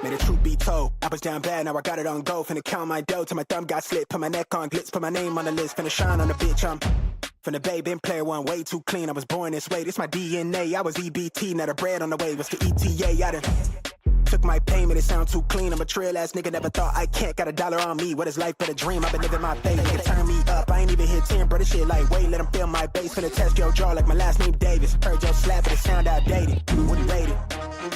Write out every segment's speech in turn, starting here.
May the truth be told, I was down bad, now I got it on go. Finna count my dough till my thumb got slit. Put my neck on glitz, put my name on the list. Finna shine on the bitch, I'm from the bay, been player one, way too clean. I was born this way, this my DNA. I was EBT, now the bread on the way was to ETA. I done took my payment, it sound too clean. I'm a trail ass nigga, never thought I can't. Got $1 on me, what is life but a dream? I've been living my faith, nigga turn me up. I ain't even hit 10, bro, this shit like wait, let them feel my bass. Finna test your jaw like my last name Davis. Heard your slap, but it sound outdated. Wouldn't rate it.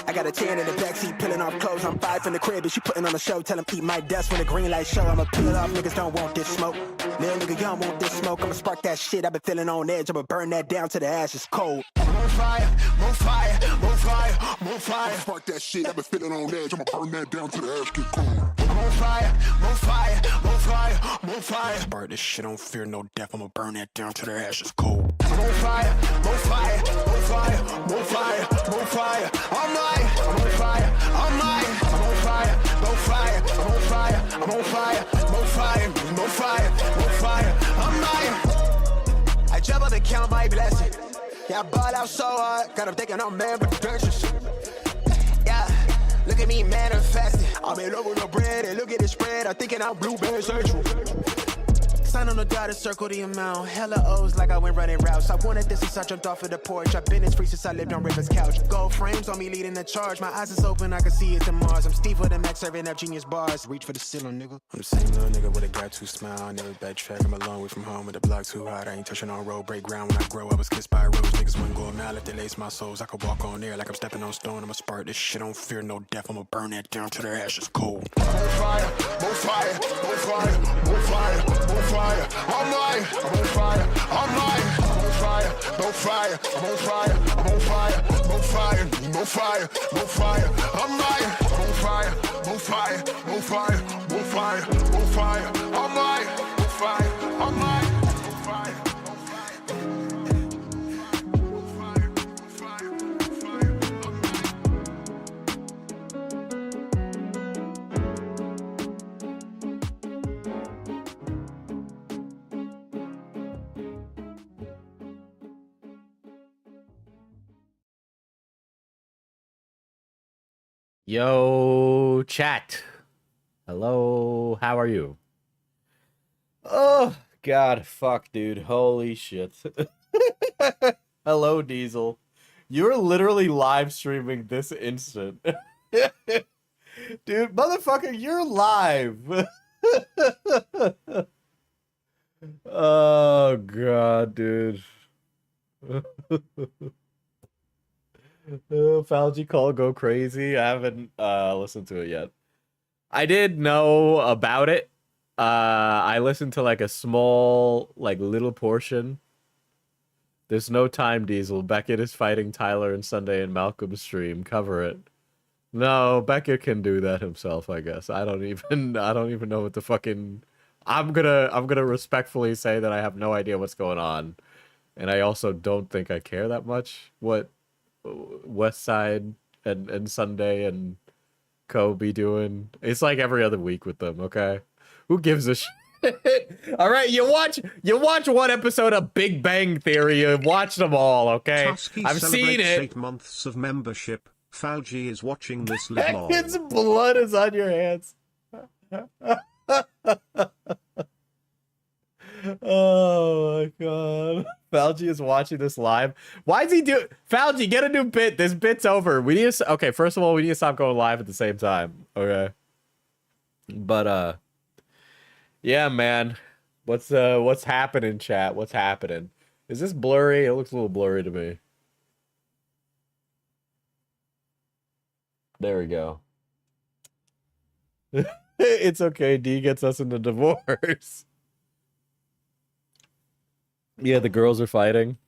I got a 10 in the backseat, peeling off clothes. I'm 5 in the crib, and she putting on a show. Tell him eat my dust when the green light show. I'ma peel it off, niggas don't want this smoke. Little nigga, you don't want this smoke. I'ma spark that shit, I've been feeling on edge. I'ma burn that down to the ashes cold. More fire, more fire, more fire, more fire. Spark that shit, I've been feeling on edge. I'ma burn that down to the ash get cold. More fire, more fire, more fire, more fire. Spark this shit, don't fear no death. I'ma burn that down to the ashes cold. More fire, more fire, more fire, more fire, more fire. I'm lying, I'm on fire, I'm lying, I'm on fire, more fire, I'm on fire, I'm on fire, more fire, more fire, more fire. I'm lying. I jump up and count my blessings. Yeah, I ball out so hard, got them thinking I'm man productions. Yeah, look at me manifesting. I'm in love with the bread and look at the spread. I'm thinking I'm blueberry central. Sign on the dotted circle the amount. Hella O's like I went running routes. I wanted this since I jumped off of the porch. I've been as free since I lived on River's couch. Gold frames on me leading the charge. My eyes is open, I can see it to Mars. I'm Steve with the Max serving up genius bars. Reach for the ceiling, nigga. I'm the same little nigga with a gap too smile. I never backtrack. I'm a long way from home with the block too hot. I ain't touching on road, break ground when I grow. I was kissed by a rose. Niggas wouldn't go a mile if they lace my souls. I could walk on air like I'm stepping on stone. I'ma spark this shit, don't fear no death. I'ma burn that down to the ashes cold. More fire, more fire, more fire, more fire, more fire. I'm lying, I'm on fire, I'm lying, I'm on fire, no fire, I'm on fire, I'm on fire, no fire, no fire, no fire. I'm lying, I'm on fire, no fire, no fire, no fire, no fire. I'm lying, no fire, I'm lying, no fire. Yo, chat. Hello, how are you? Oh, God, fuck, dude. Holy shit. Hello, Diesel. You're literally live streaming this instant. Dude, motherfucker, you're live. Oh, God, dude. Falgi call go crazy. I haven't listened to it yet. I did know about it. I listened to like a small, like little portion. There's no time, Diesel. Beckett is fighting Tyler and Sunday in Malcolm's stream. Cover it. No, Beckett can do that himself, I guess. I don't even know what the fucking. I'm gonna respectfully say that I have no idea what's going on, and I also don't think I care that much what West Side and Sunday and Co be doing. It's like every other week with them, okay? Who gives a shit? All right, you watch one episode of Big Bang Theory, you watch them all, okay? Tusky I've seen it. 8 months of membership. Falgi is watching this live long. His blood is on your hands. Oh my god. Falgi is watching this live. Why is he do Falgi, get a new bit. This bit's over. We need to okay, first of all, we need to stop going live at the same time. Okay. But yeah, man. What's happening, chat? What's happening? Is this blurry? It looks a little blurry to me. There we go. It's okay. D gets us into divorce. Yeah, the girls are fighting.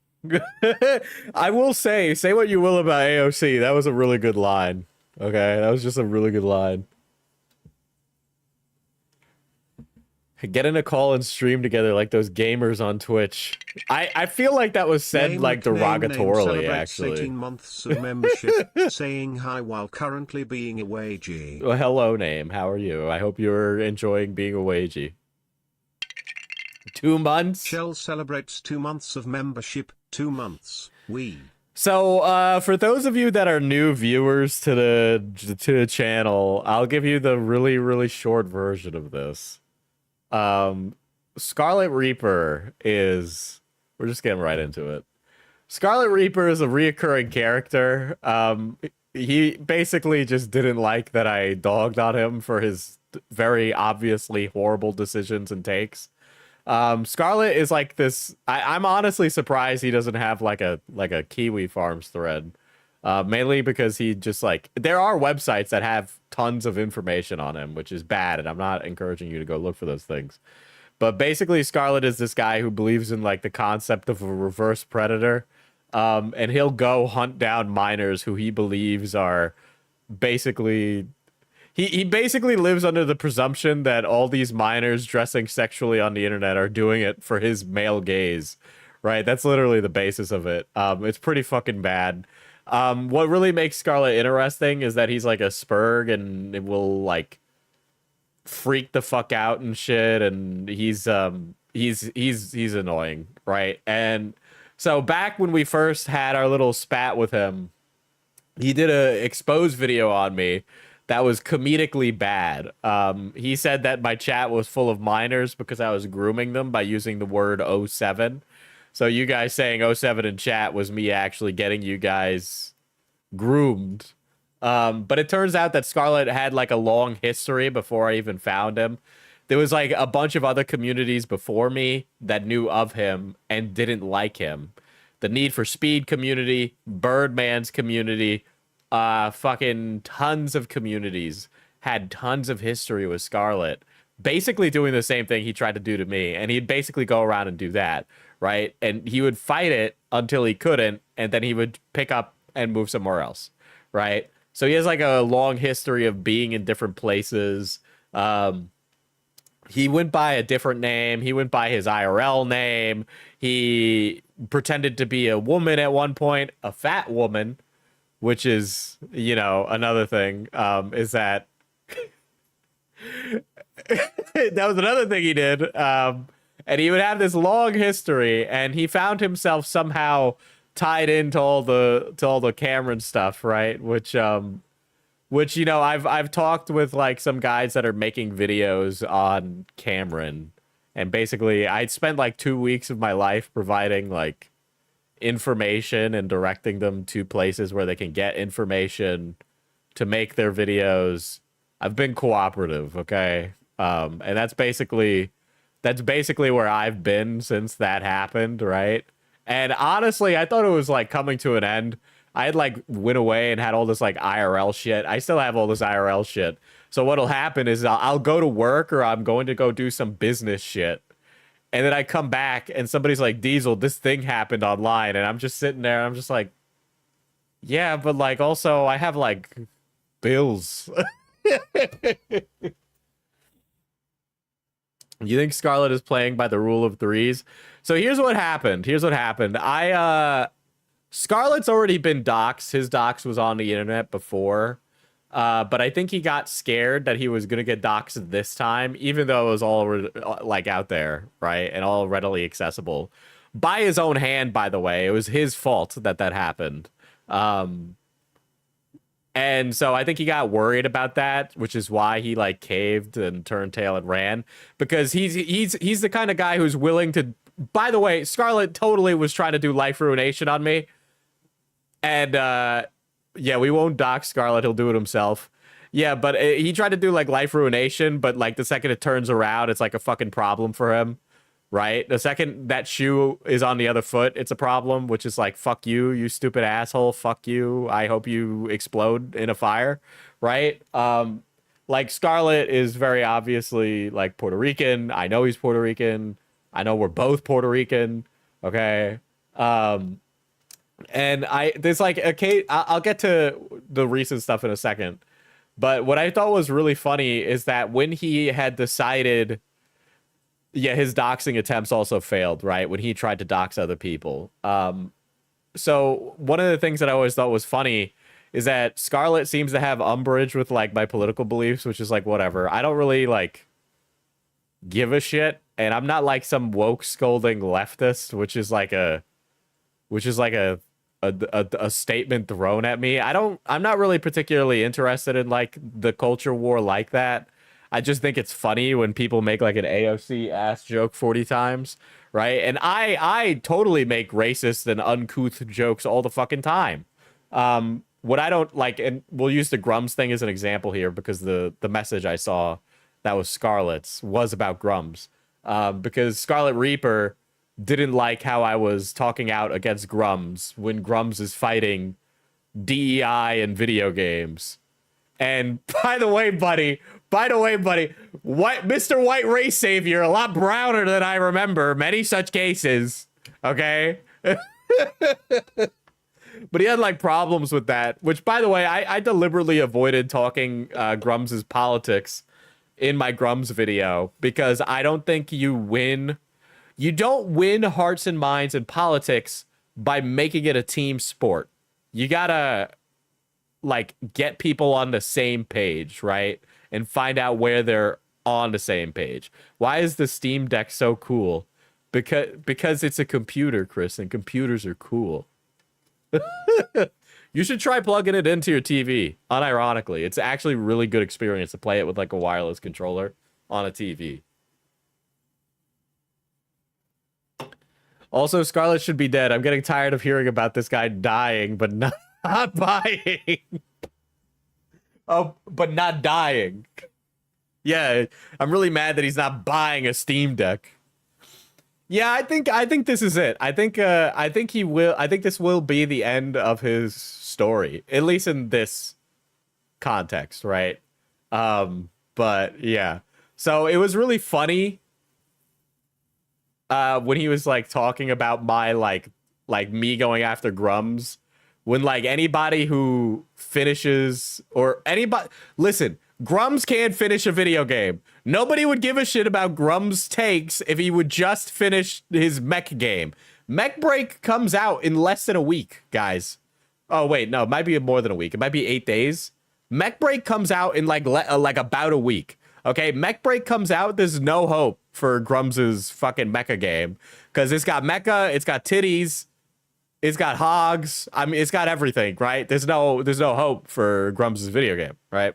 I will say what you will about AOC. That was a really good line. Okay, that was just a really good line. Get in a call and stream together like those gamers on Twitch. I feel like that was said like derogatorily, actually. 18 months of membership, saying hi while currently being a wagey. Well, hello, name. How are you? I hope you're enjoying being a wagey. 2 months? Shell celebrates 2 months of membership. 2 months. We. So, for those of you that are new viewers to the channel, I'll give you the really, really short version of this. Scarlet Reaper is... We're just getting right into it. Scarlet Reaper is a reoccurring character. He basically just didn't like that I dogged on him for his very obviously horrible decisions and takes. Scarlet is like this. I'm honestly surprised he doesn't have like a Kiwi Farms thread. Mainly because he just like, there are websites that have tons of information on him, which is bad, and I'm not encouraging you to go look for those things. But basically, Scarlet is this guy who believes in like the concept of a reverse predator. And he'll go hunt down minors who he believes are basically... He basically lives under the presumption that all these minors dressing sexually on the internet are doing it for his male gaze, right? That's literally the basis of it. It's pretty fucking bad. What really makes Scarlet interesting is that he's like a spurg and it will like freak the fuck out and shit, and he's annoying, right? And so back when we first had our little spat with him, he did a expose video on me that was comedically bad. He said that my chat was full of minors because I was grooming them by using the word 07. So you guys saying 07 in chat was me actually getting you guys groomed. But it turns out that Scarlet had like a long history before I even found him. There was like a bunch of other communities before me that knew of him and didn't like him. The Need for Speed community, Birdman's community, fucking tons of communities had tons of history with Scarlet, basically doing the same thing he tried to do to me. And he'd basically go around and do that, right? And he would fight it until he couldn't, and then he would pick up and move somewhere else, right? So he has like a long history of being in different places. He went by a different name. He went by his IRL name. He pretended to be a woman at one point, a fat woman, which is, you know, another thing, is that that was another thing he did. And he would have this long history, and he found himself somehow tied into all the Cameron stuff, right? Which you know, I've talked with like some guys that are making videos on Cameron, and basically I'd spent like 2 weeks of my life providing like information and directing them to places where they can get information to make their videos. I've been cooperative, okay? And that's basically where I've been since that happened, right? And honestly, I thought it was like coming to an end. I had like went away and had all this like IRL shit. I still have all this IRL shit. So what'll happen is I'll go to work, or I'm going to go do some business shit. And then I come back and somebody's like, Diesel, this thing happened online. And I'm just sitting there and I'm just like, yeah, but like also I have like bills. You think Scarlet is playing by the rule of threes? So here's what happened. Scarlet's already been doxxed. His dox was on the internet before. But I think he got scared that he was going to get doxxed this time, even though it was all like out there, right? And all readily accessible. By his own hand, by the way. It was his fault that happened. And so I think he got worried about that, which is why he like caved and turned tail and ran. Because he's the kind of guy who's willing to... By the way, Scarlet totally was trying to do life ruination on me. And, yeah, we won't dox Scarlet. He'll do it himself. Yeah, but he tried to do, like, life ruination, but, like, the second it turns around, it's, like, a fucking problem for him, right? The second that shoe is on the other foot, it's a problem, which is, like, fuck you, you stupid asshole, fuck you, I hope you explode in a fire, right? Like, Scarlet is very obviously, like, Puerto Rican. I know he's Puerto Rican. I know we're both Puerto Rican, okay? And there's like a case, I'll get to the recent stuff in a second, but what I thought was really funny is that when he had decided, yeah, his doxing attempts also failed, right? When he tried to dox other people. So one of the things that I always thought was funny is that Scarlet seems to have umbrage with like my political beliefs, which is like, whatever. I don't really like give a shit. And I'm not like some woke scolding leftist, which is like a a statement thrown at me. I'm not really particularly interested in like the culture war like that. I just think it's funny when people make like an AOC ass joke 40 times, right? And I totally make racist and uncouth jokes all the fucking time. What I don't like, and we'll use the Grums thing as an example here because the message I saw that was Scarlet's was about Grums. Because Scarlet Reaper didn't like how I was talking out against Grums when Grums is fighting DEI in video games. And by the way, buddy, Mr. White Race Savior, a lot browner than I remember, many such cases, okay? But he had like problems with that, which by the way, I deliberately avoided talking Grums' politics in my Grums video because I don't think you don't win hearts and minds in politics by making it a team sport. You gotta like get people on the same page, right? And find out where they're on the same page. Why is the Steam Deck so cool? Because it's a computer, Chris, and computers are cool. You should try plugging it into your TV. Unironically, it's actually a really good experience to play it with like a wireless controller on a TV. Also, Scarlet should be dead. I'm getting tired of hearing about this guy dying, but not buying. Oh, but not dying. Yeah, I'm really mad that he's not buying a Steam Deck. Yeah, I think this is it. I think this will be the end of his story, at least in this context, right? But yeah. So it was really funny when he was like talking about my like me going after Grums. When like anybody who finishes or anybody listen, Grums can't finish a video game. Nobody would give a shit about Grums' takes if he would just finish his mech game. Mech Break comes out in less than a week, guys. Oh wait, no, it might be more than a week. It might be 8 days. Mech Break comes out in like about a week. Okay, Mech Break comes out. There's no hope for Grums' fucking mecha game because it's got mecha, it's got titties, it's got hogs. I mean, it's got everything, right? There's no hope for Grums' video game, right?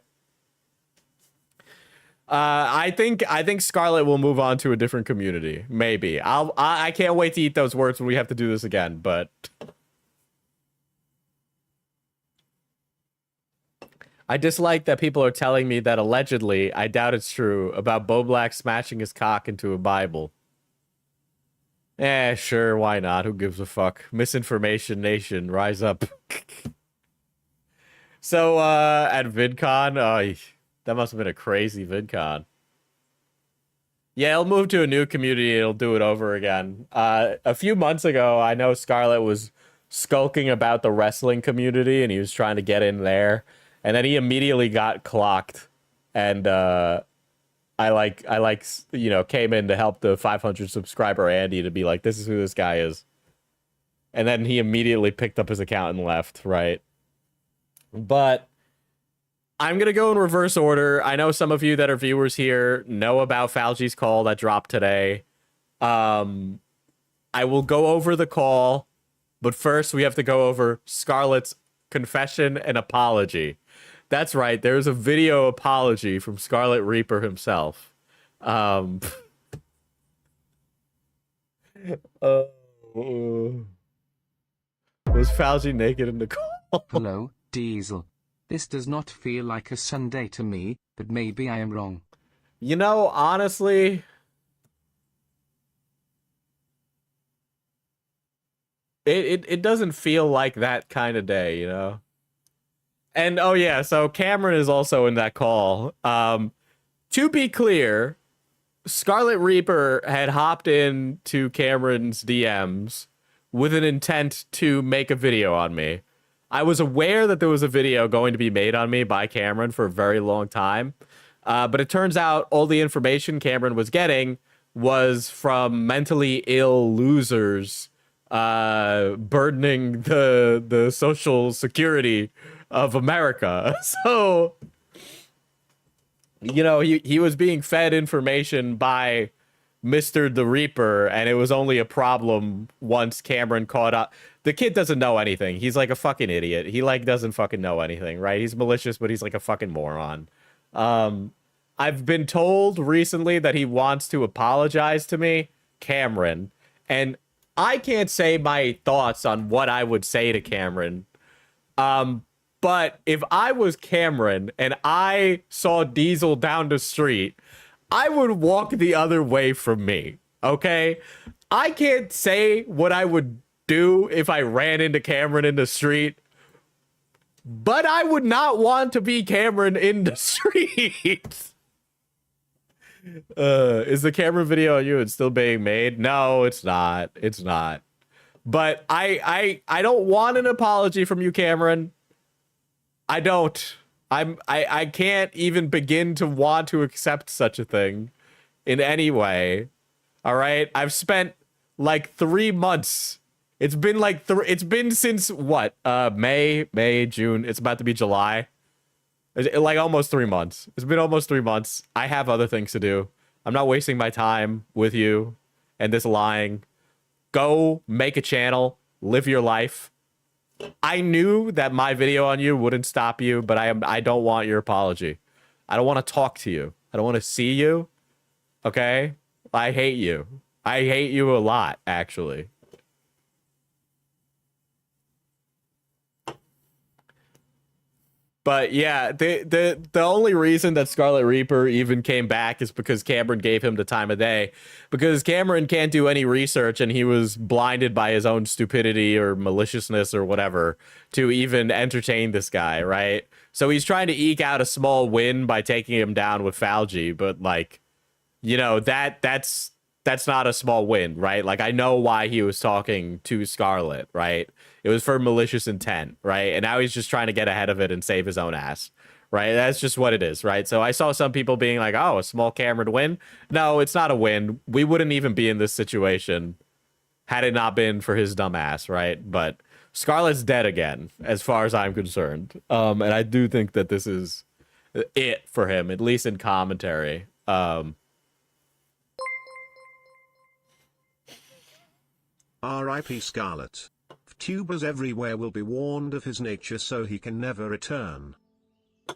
I think Scarlet will move on to a different community. Maybe. I can't wait to eat those words when we have to do this again, but I dislike that people are telling me that allegedly, I doubt it's true, about Bo Black smashing his cock into a Bible. Sure, why not? Who gives a fuck? Misinformation Nation, rise up. So, at VidCon, that must have been a crazy VidCon. Yeah, it'll move to a new community. It'll do it over again. A few months ago, I know Scarlet was skulking about the wrestling community, and he was trying to get in there. And then he immediately got clocked. And I came in to help the 500 subscriber Andy to be like, this is who this guy is. And then he immediately picked up his account and left, right? But I'm going to go in reverse order. I know some of you that are viewers here know about Fauci's call that dropped today. I will go over the call, but first we have to go over Scarlet's confession and apology. That's right. There's a video apology from Scarlet Reaper himself. Was Fauci naked in the call? Hello, Diesel. This does not feel like a Sunday to me, but maybe I am wrong. You know, honestly, it doesn't feel like that kind of day, you know? And, oh yeah, so Cameron is also in that call. To be clear, Scarlet Reaper had hopped into Cameron's DMs with an intent to make a video on me. I was aware that there was a video going to be made on me by Cameron for a very long time. But it turns out all the information Cameron was getting was from mentally ill losers burdening the social security of America. So, you know, he was being fed information by Mr. the Reaper, and it was only a problem once Cameron caught up. the kid doesn't know anything. He's like a fucking idiot. He like doesn't fucking know anything, right? He's malicious, but he's like a fucking moron. I've been told recently that he wants to apologize to me, Cameron, and I can't say my thoughts on what I would say to Cameron. But if I was Cameron and I saw Diesel down the street, I would walk the other way from me, okay? I can't say what I would do if I ran into Cameron in the street, but I would not want to be Cameron in the street. Is the Cameron video on you still being made? No, it's not. It's not. But I don't want an apology from you, Cameron. I don't. I can't even begin to want to accept such a thing in any way. All right? I've spent like 3 months. It's been like it's been since what? May, June. It's about to be July. It's like almost 3 months. It's been almost 3 months. I have other things to do. I'm not wasting my time with you and this lying. Go make a channel, live your life. I knew that my video on you wouldn't stop you, but I don't want your apology. I don't want to talk to you. I don't want to see you. Okay? I hate you. I hate you a lot, actually. But yeah, the only reason that Scarlet Reaper even came back is because Cameron gave him the time of day. Because Cameron can't do any research and he was blinded by his own stupidity or maliciousness or whatever to even entertain this guy, right? So he's trying to eke out a small win by taking him down with Falgi, but like, you know, that's not a small win, right? Like, I know why he was talking to Scarlet, right? It was for malicious intent, right? And now he's just trying to get ahead of it and save his own ass, right? That's just what it is, right? So I saw some people being like, oh, a small Cameron win. No, it's not a win. We wouldn't even be in this situation had it not been for his dumb ass, right? But Scarlet's dead again, as far as I'm concerned. And I do think that this is it for him, at least in commentary. R.I.P. Scarlet. Tubers everywhere will be warned of his nature so he can never return.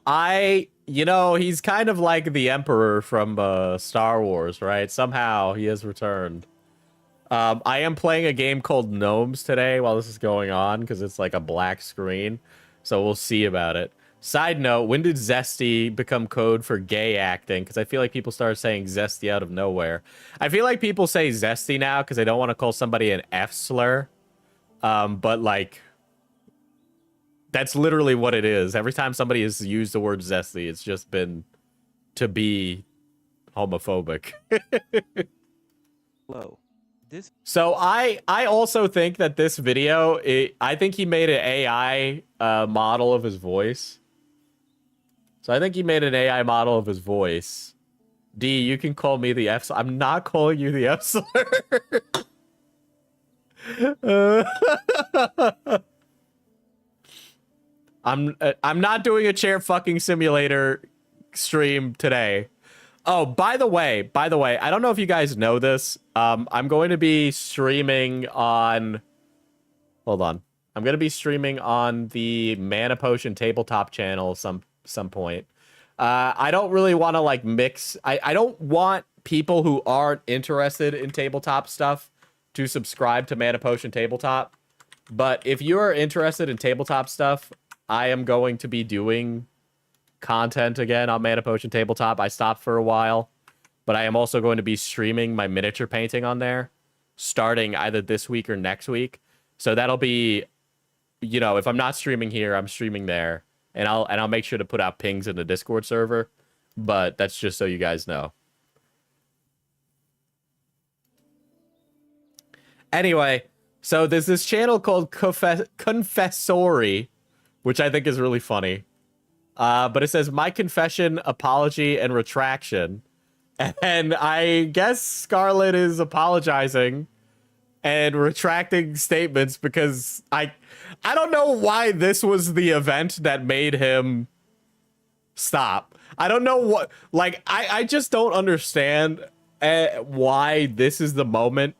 You know, he's kind of like the Emperor from Star Wars, right? Somehow he has returned. I am playing a game called Gnomes today while this is going on because it's like a black screen. So we'll see about it. Side note, when did Zesty become code for gay acting? Because I feel like people started saying Zesty out of nowhere. I feel like people say Zesty now because they don't want to call somebody an F slur. But like, that's literally what it is. Every time somebody has used the word zesty, it's just been to be homophobic. Hello. So I also think that this video, I think he made an AI model of his voice. So I think he made an AI model of his voice. D, you can call me the F slur. I'm not calling you the F slur. I'm not doing a chair fucking simulator stream today. Oh, by the way, I don't know if you guys know this. I'm going to be streaming on. Hold on. I'm going to be streaming on the Mana Potion tabletop channel some point. I don't really want to like mix. I don't want people who aren't interested in tabletop stuff to subscribe to Mana Potion Tabletop. But if you are interested in tabletop stuff, I am going to be doing content again on Mana Potion Tabletop. I stopped for a while, but I am also going to be streaming my miniature painting on there starting either this week or next week. So that'll be, you know, if I'm not streaming here, I'm streaming there, and I'll make sure to put out pings in the Discord server, but that's just so you guys know. Anyway, so there's this channel called Confessory, which I think is really funny. But it says, my confession, apology, and retraction. And I guess Scarlet is apologizing and retracting statements because I don't know why this was the event that made him stop. I don't know what, like, I just don't understand why this is the moment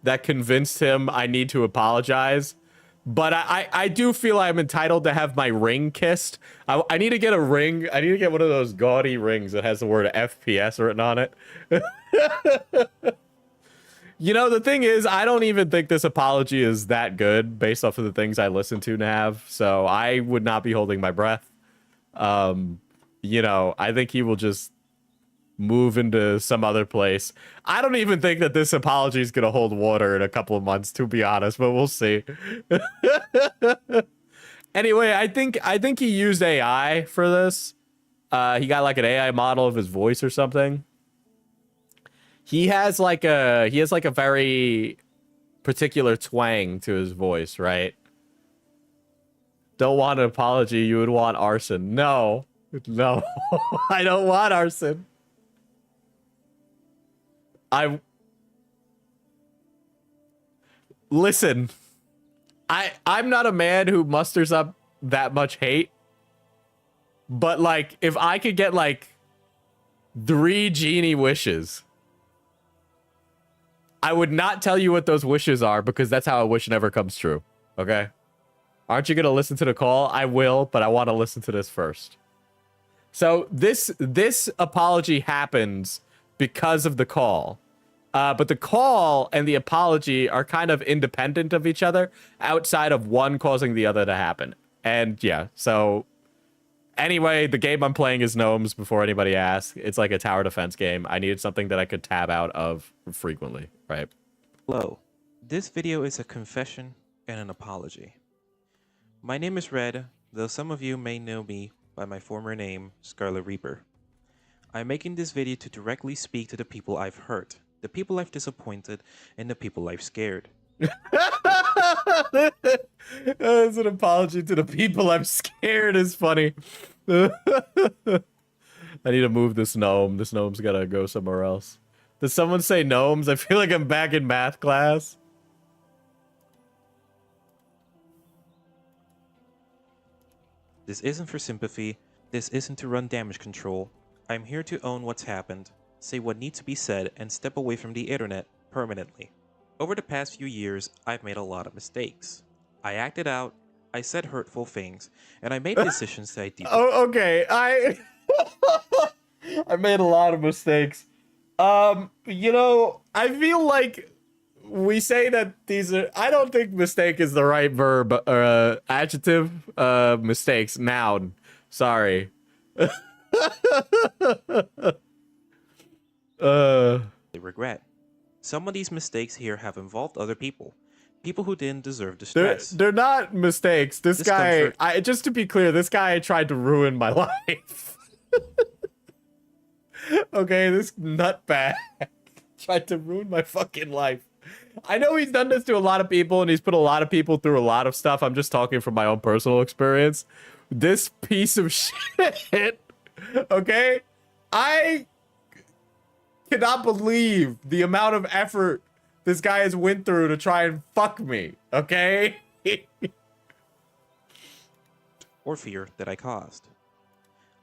that convinced him I need to apologize. But I do feel I'm entitled to have my ring kissed. I need to get a ring. I need to get one of those gaudy rings that has the word FPS written on it. You know, the thing is, I don't even think this apology is that good based off of the things I listen to Nav. So I would not be holding my breath. You know, I think he will just move into some other place. I don't even think that this apology is going to hold water in a couple of months, to be honest, but we'll see. Anyway, I think he used AI for this. He got like an AI model of his voice or something. He has like a very particular twang to his voice, right? Don't want an apology, you would want arson. No. No. I don't want arson. Listen. I'm not a man who musters up that much hate. But like if I could get like 3 genie wishes, I would not tell you what those wishes are because that's how a wish never comes true. Okay? Aren't you going to listen to the call? I will, but I want to listen to this first. So this apology happens because of the call. But the call and the apology are kind of independent of each other outside of one causing the other to happen. And yeah, so anyway, the game I'm playing is Gnomes before anybody asks. It's like a tower defense game. I needed something that I could tab out of frequently, right? Hello, this video is a confession and an apology. My name is Red, though some of you may know me by my former name, Scarlet Reaper. I'm making this video to directly speak to the people I've hurt, the people I've disappointed, and the people I've scared. As an apology to the people I'm scared is funny. I need to move this gnome. This gnome's gotta go somewhere else. Did someone say gnomes? I feel like I'm back in math class. This isn't for sympathy. This isn't to run damage control. I'm here to own what's happened, say what needs to be said, and step away from the internet permanently. Over the past few years, I've made a lot of mistakes. I acted out, I said hurtful things, and I made decisions that I deeply... Oh, okay. I made a lot of mistakes. You know, I feel like we say that these are... I don't think mistake is the right verb or adjective. Mistakes, noun. Sorry. regret. Some of these mistakes here have involved other people. People who didn't deserve the stress. They're not mistakes. This guy... just to be clear, this guy tried to ruin my life. Okay, this nutbag tried to ruin my fucking life. I know he's done this to a lot of people, and he's put a lot of people through a lot of stuff. I'm just talking from my own personal experience. This piece of shit, okay? I cannot believe the amount of effort this guy has went through to try and fuck me, okay? Or fear that I caused.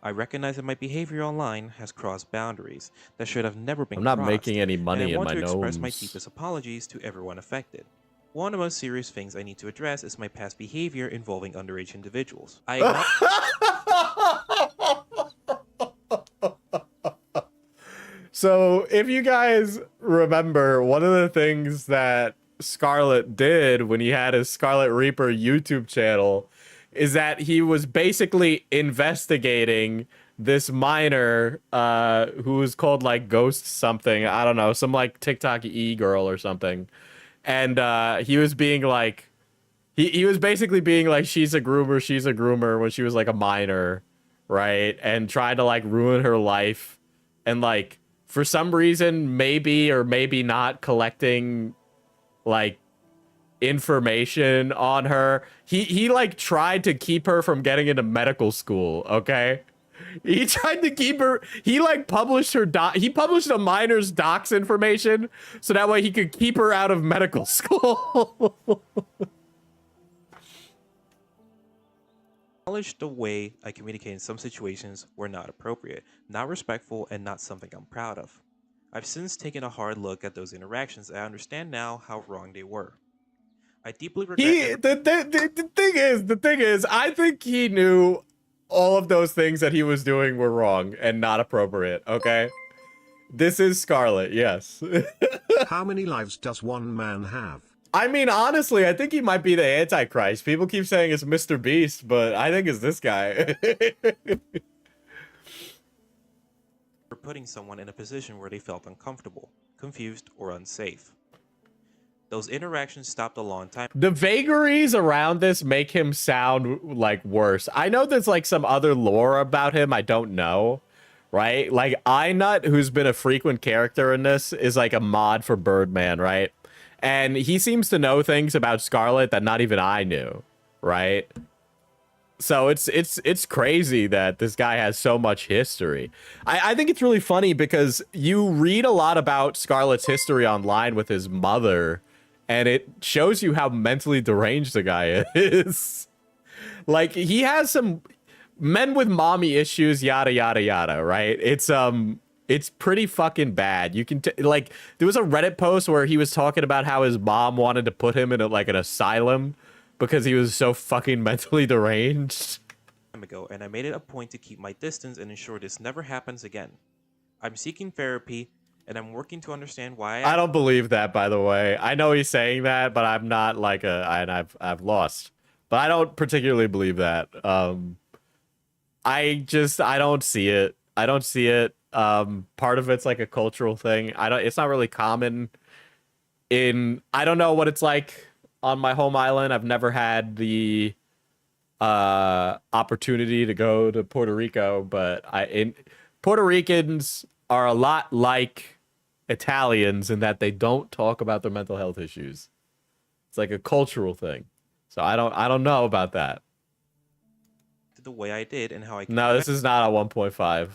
I recognize that my behavior online has crossed boundaries that should have never been crossed. I'm not making any money in my gnomes. And I want to express my gnomes. deepest apologies to everyone affected. One of the most serious things I need to address is my past behavior involving underage individuals. So, if you guys remember, one of the things that Skarlet did when he had his Scarlet Reaper YouTube channel is that he was basically investigating this minor who was called like Ghost something. I don't know, some like TikTok e-girl or something. And he was being like, he was basically being like, she's a groomer when she was like a minor, right? And trying to like ruin her life. And like, for some reason, maybe or maybe not collecting like information on her. He like tried to keep her from getting into medical school, okay? He tried to keep her, he like published her he published a minor's docs information so that way he could keep her out of medical school. Acknowledge the way I communicate in some situations were not appropriate, not respectful, and not something I'm proud of. I've since taken a hard look at those interactions and I understand now how wrong they were. I deeply regret. The thing is, I think he knew all of those things that he was doing were wrong and not appropriate. Okay, this is Scarlet. Yes. How many lives does one man have? I mean, honestly, I think he might be the Antichrist. People keep saying it's Mr. Beast, but I think it's this guy. For putting someone in a position where they felt uncomfortable, confused, or unsafe. Those interactions stopped a long time. The vagaries around this make him sound like worse. I know there's like some other lore about him I don't know, right? Like Nut, who's been a frequent character in this, is like a mod for Birdman, right? And he seems to know things about Scarlet that not even I knew, right? So it's crazy that this guy has so much history. I think it's really funny because you read a lot about Scarlet's history online with his mother, and it shows you how mentally deranged the guy is. Like, he has some men with mommy issues, yada, yada, yada, right? It's pretty fucking bad. You can like, there was a Reddit post where he was talking about how his mom wanted to put him in an asylum because he was so fucking mentally deranged. Ago, and I made it a point to keep my distance and ensure this never happens again. I'm seeking therapy, and I'm working to understand why. I don't believe that, by the way. I know he's saying that, but I'm not like I've lost. But I don't particularly believe that. I don't see it. I don't see it. Part of it's like a cultural thing. It's not really common I don't know what it's like on my home island. I've never had the opportunity to go to Puerto Rico, but Puerto Ricans are a lot like Italians in that they don't talk about their mental health issues. It's like a cultural thing. So I don't know about that. The way I did and how I. No, this is not a 1.5.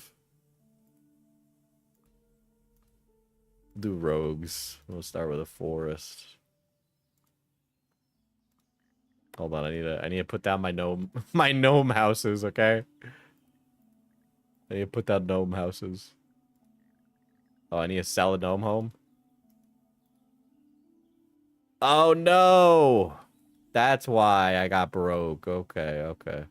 Do rogues. We'll start with a forest. Hold on, I need to put down my gnome houses, okay? I need to put down gnome houses. Oh, I need to sell a gnome home. Oh no! That's why I got broke. Okay, okay.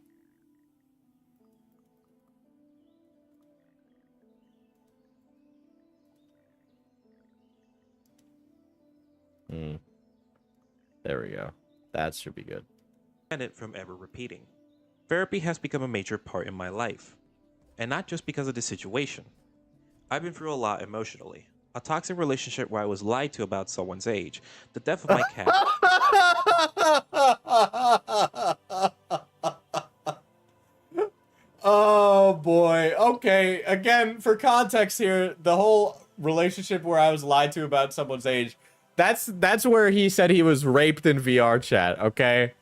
There we go. That should be good. It from ever repeating. Therapy has become a major part in my life, and not just because of the situation. I've been through a lot emotionally. A toxic relationship where I was lied to about someone's age, the death of my cat. Oh boy. Okay, again, for context here, the whole relationship where I was lied to about someone's age, that's where he said he was raped in VR chat, okay?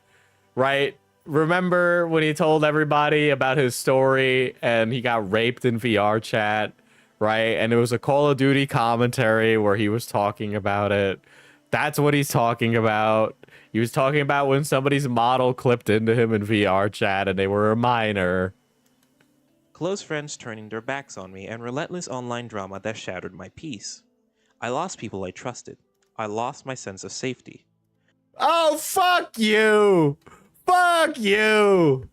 Right? Remember when he told everybody about his story and he got raped in VR chat, right? And it was a Call of Duty commentary where he was talking about it. That's what he's talking about. He was talking about when somebody's model clipped into him in VR chat and they were a minor. Close friends turning their backs on me and relentless online drama that shattered my peace. I lost people I trusted. I lost my sense of safety. Oh, fuck you! Fuck you!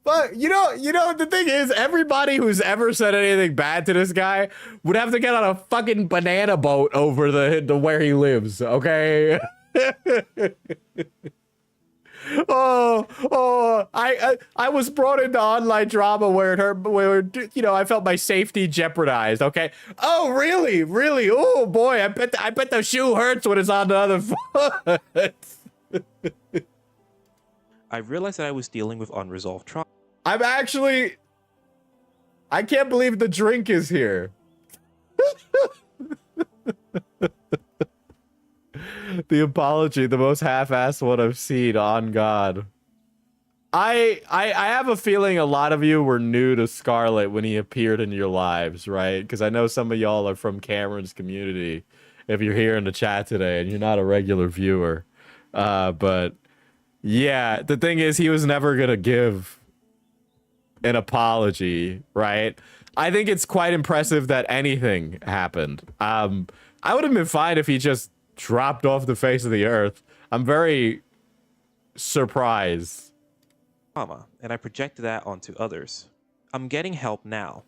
But you know, the thing is, everybody who's ever said anything bad to this guy would have to get on a fucking banana boat over the where he lives, okay? I was brought into online drama where I felt my safety jeopardized. Okay. Oh, really? Oh boy, I bet the shoe hurts when it's on the other foot. I realized that I was dealing with unresolved trauma. I can't believe the drink is here. The apology, the most half-assed one I've seen, on God. I have a feeling a lot of you were new to Scarlet when he appeared in your lives, right? Because I know some of y'all are from Cameron's community if you're here in the chat today and you're not a regular viewer. But yeah, the thing is, he was never going to give an apology, right? I think it's quite impressive that anything happened. I would have been fine if he just dropped off the face of the earth. I'm very surprised. Trauma, and I projected that onto others. I'm getting help now,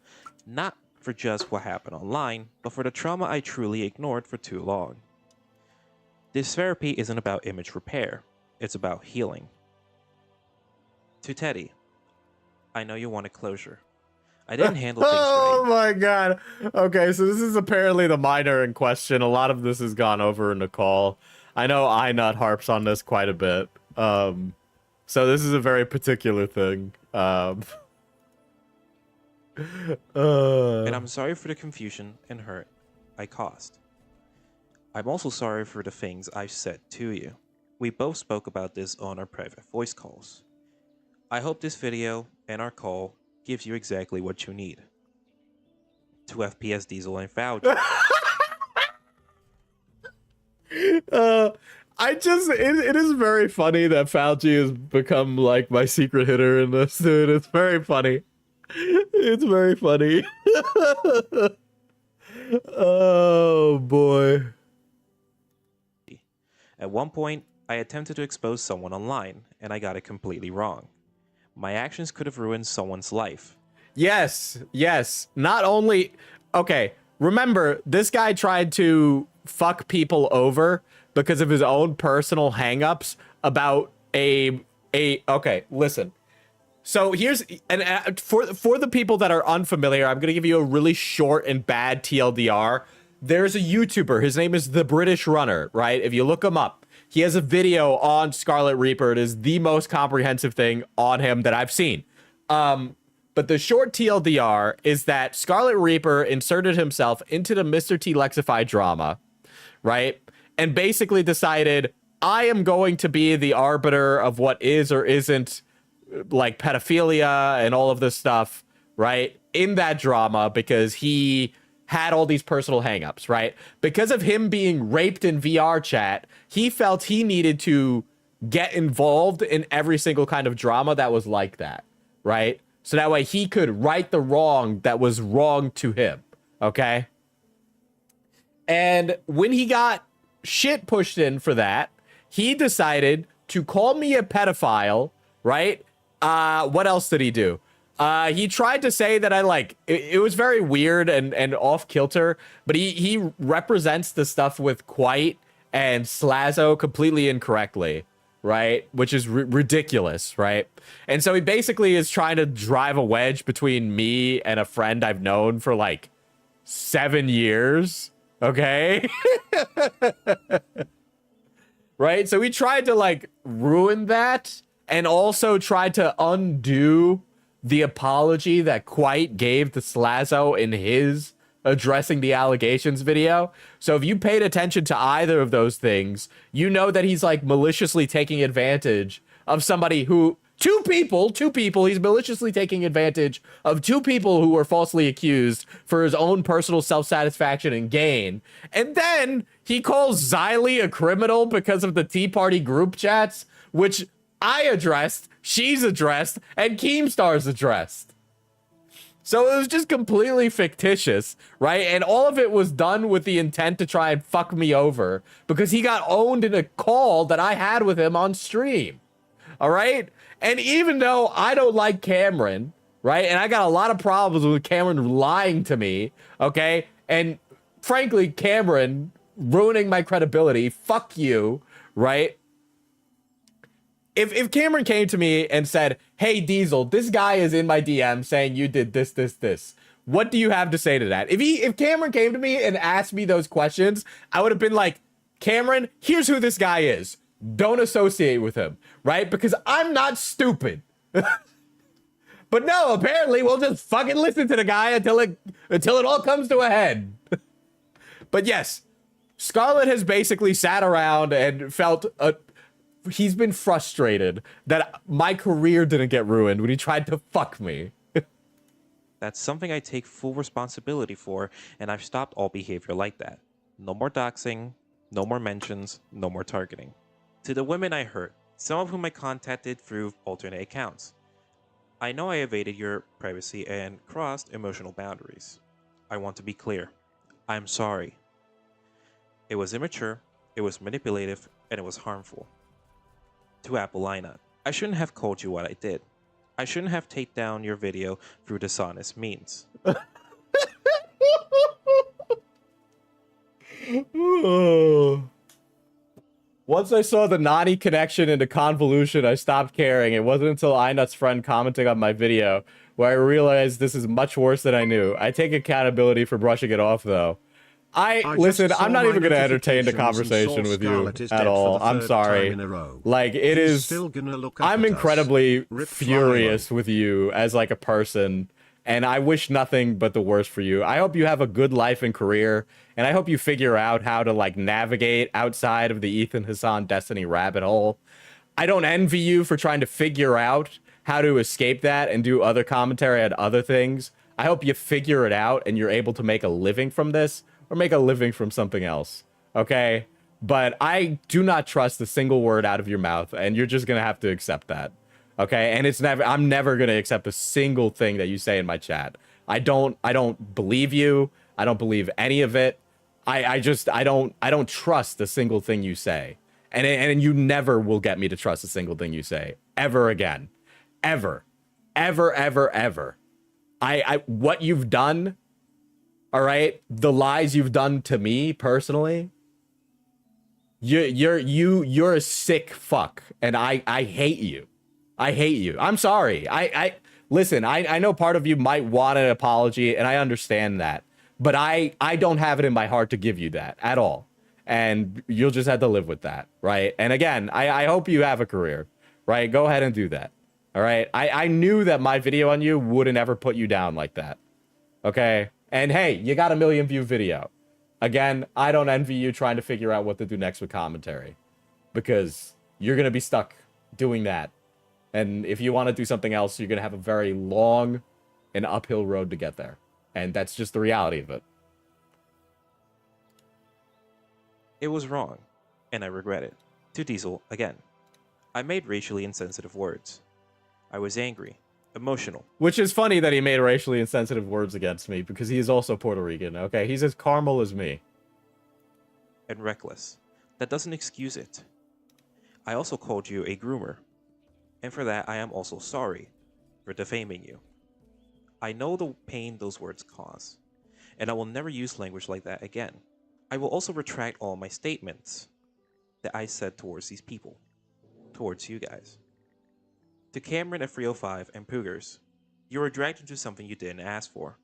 not for just what happened online, but for the trauma I truly ignored for too long. This therapy isn't about image repair, it's about healing. To Teddy, I know you wanted closure. I didn't handle things Oh right. my god. Okay, so this is apparently the minor in question. A lot of this has gone over in the call. I know iNut harps on this quite a bit. So this is a very particular thing. And I'm sorry for the confusion and hurt I caused. I'm also sorry for the things I've said to you. We both spoke about this on our private voice calls. I hope this video and our call gives you exactly what you need. To FPS Diesel and Fauci. It is very funny that Fauci has become like my secret hitter in this, dude. It's very funny. It's very funny. Oh boy. At one point, I attempted to expose someone online, and I got it completely wrong. My actions could have ruined someone's life. Yes, yes. Not only... Okay, remember, this guy tried to fuck people over because of his own personal hangups about Okay, listen. So here's... And for the people that are unfamiliar, I'm going to give you a really short and bad TLDR. There's a YouTuber. His name is The British Runner, right? If you look him up, he has a video on Scarlet Reaper. It is the most comprehensive thing on him that I've seen. But the short TLDR is that Scarlet Reaper inserted himself into the Mr. T Lexify drama, right? And basically decided, I am going to be the arbiter of what is or isn't like pedophilia and all of this stuff, right? In that drama, because he had all these personal hangups, right? Because of him being raped in VR chat, he felt he needed to get involved in every single kind of drama that was like that, right? So that way he could right the wrong that was wrong to him, okay? And when he got shit pushed in for that, he decided to call me a pedophile, right? What else did he do? He tried to say that it was very weird and off kilter, but he represents the stuff with Quite and Slazo completely incorrectly, right? Which is ridiculous, right? And so he basically is trying to drive a wedge between me and a friend I've known for like 7 years, okay? Right? So he tried to like ruin that and also tried to undo the apology that Quite gave to Slazo in his addressing the allegations video. So if you paid attention to either of those things, you know that he's like maliciously taking advantage of somebody who... Two people, he's maliciously taking advantage of two people who were falsely accused for his own personal self-satisfaction and gain. And then he calls Xylee a criminal because of the Tea Party group chats, which I addressed, she's addressed, and Keemstar's addressed. So it was just completely fictitious, right? And all of it was done with the intent to try and fuck me over because he got owned in a call that I had with him on stream. All right? And even though I don't like Cameron, right? And I got a lot of problems with Cameron lying to me, okay? And frankly, Cameron ruining my credibility, fuck you, right? If Cameron came to me and said, hey, Diesel, this guy is in my DM saying you did this, what do you have to say to that? If Cameron came to me and asked me those questions, I would have been like, Cameron, here's who this guy is. Don't associate with him, right? Because I'm not stupid. But no, apparently we'll just fucking listen to the guy until it all comes to a head. But yes, Scarlet has basically sat around and felt he's been frustrated that my career didn't get ruined when he tried to fuck me. That's something I take full responsibility for, and I've stopped all behavior like that. No more doxing, no more mentions, no more targeting. To the women I hurt, some of whom I contacted through alternate accounts. I know I evaded your privacy and crossed emotional boundaries. I want to be clear. I'm sorry. It was immature, It was manipulative and it was harmful. To Apollina, I shouldn't have told you what I did. I shouldn't have taken down your video through dishonest means. Once I saw the Nani connection into convolution, I stopped caring. It wasn't until Inut's friend commenting on my video where I realized this is much worse than I knew. I take accountability for brushing it off, though. Listen, I'm not even going to entertain the conversation with you at all. I'm sorry. Like, it is... I'm incredibly furious with you as, like, a person, and I wish nothing but the worst for you. I hope you have a good life and career, and I hope you figure out how to, like, navigate outside of the Ethan Hassan Destiny rabbit hole. I don't envy you for trying to figure out how to escape that and do other commentary on other things. I hope you figure it out and you're able to make a living from this, or make a living from something else, okay? But I do not trust a single word out of your mouth, and you're just gonna have to accept that, okay? And I'm never gonna accept a single thing that you say in my chat. I don't believe you. I don't believe any of it. I don't trust a single thing you say, and you never will get me to trust a single thing you say ever again, ever. What you've done. All right, the lies you've done to me personally. You're a sick fuck, and I hate you. I hate you. I'm sorry. Listen. I know part of you might want an apology, and I understand that, but I don't have it in my heart to give you that at all, and you'll just have to live with that, right? And again, I hope you have a career, right? Go ahead and do that. All right. I knew that my video on you wouldn't ever put you down like that. Okay. And hey, you got a 1 million view video. Again, I don't envy you trying to figure out what to do next with commentary, because you're going to be stuck doing that. And if you want to do something else, you're going to have a very long and uphill road to get there. And that's just the reality of it. It was wrong, and I regret it. To Diesel, again. I made racially insensitive words. I was angry. Emotional. Which is funny that he made racially insensitive words against me, because he is also Puerto Rican, okay? He's as caramel as me. And reckless. That doesn't excuse it. I also called you a groomer. And for that, I am also sorry for defaming you. I know the pain those words cause, and I will never use language like that again. I will also retract all my statements that I said towards these people. Towards you guys. To Cameron at 305 and Poogers, you were dragged into something you didn't ask for.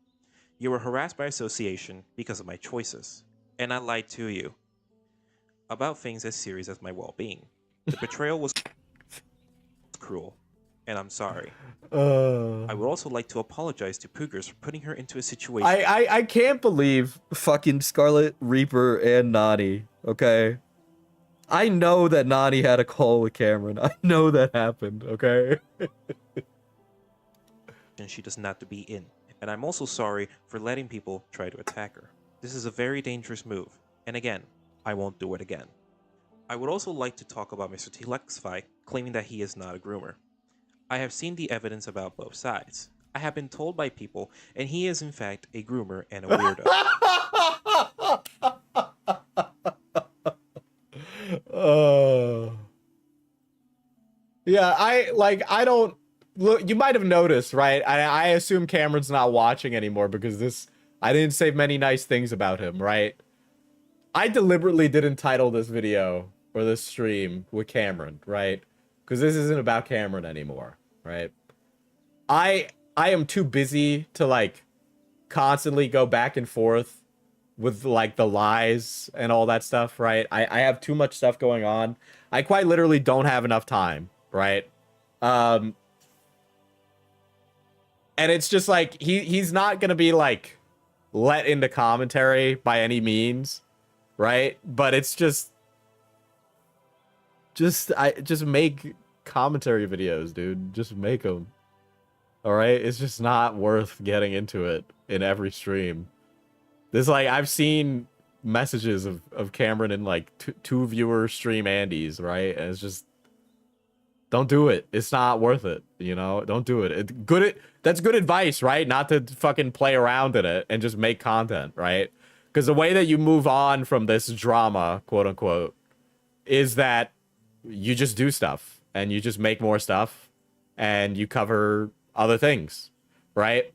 You were harassed by association because of my choices, and I lied to you about things as serious as my well-being. The betrayal was cruel, and I'm sorry. I would also like to apologize to Poogers for putting her into a situation. I can't believe fucking Scarlet Reaper and Nani, okay? I know that Nani had a call with Cameron. I know that happened, okay? And she does not to be in. And I'm also sorry for letting people try to attack her. This is a very dangerous move. And again, I won't do it again. I would also like to talk about Mr. T-Lexify claiming that he is not a groomer. I have seen the evidence about both sides. I have been told by people, and he is in fact a groomer and a weirdo. Yeah, I don't look. You might have noticed, right? I assume Cameron's not watching anymore because I didn't say many nice things about him, right? I deliberately didn't title this video or this stream with Cameron, right? Because this isn't about Cameron anymore, right? I am too busy to like constantly go back and forth with like the lies and all that stuff, right? I have too much stuff going on. I quite literally don't have enough time, right? And it's just like he's not gonna be like let into commentary by any means, right? But it's just make commentary videos, dude. Just make them. All right, it's just not worth getting into it in every stream. There's like, I've seen messages of Cameron in like two viewer stream Andes, right? And it's just, don't do it. It's not worth it, you know? Don't do it. That's good advice, right? Not to fucking play around in it and just make content, right? Because the way that you move on from this drama, quote unquote, is that you just do stuff and you just make more stuff and you cover other things, right?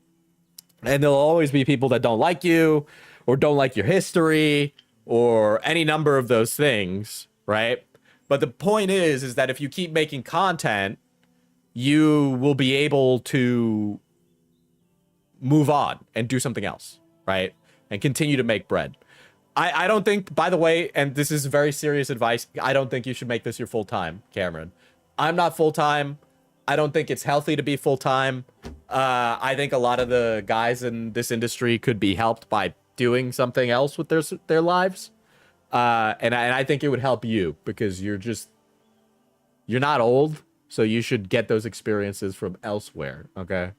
And there'll always be people that don't like you or don't like your history or any number of those things, right? But the point is that if you keep making content, you will be able to move on and do something else, right? And continue to make bread. I don't think, by the way, and this is very serious advice, I don't think you should make this your full-time, Cameron. I'm not full-time. I don't think it's healthy to be full-time. I think a lot of the guys in this industry could be helped by doing something else with their lives. And I think it would help you because you're not old, so you should get those experiences from elsewhere, okay?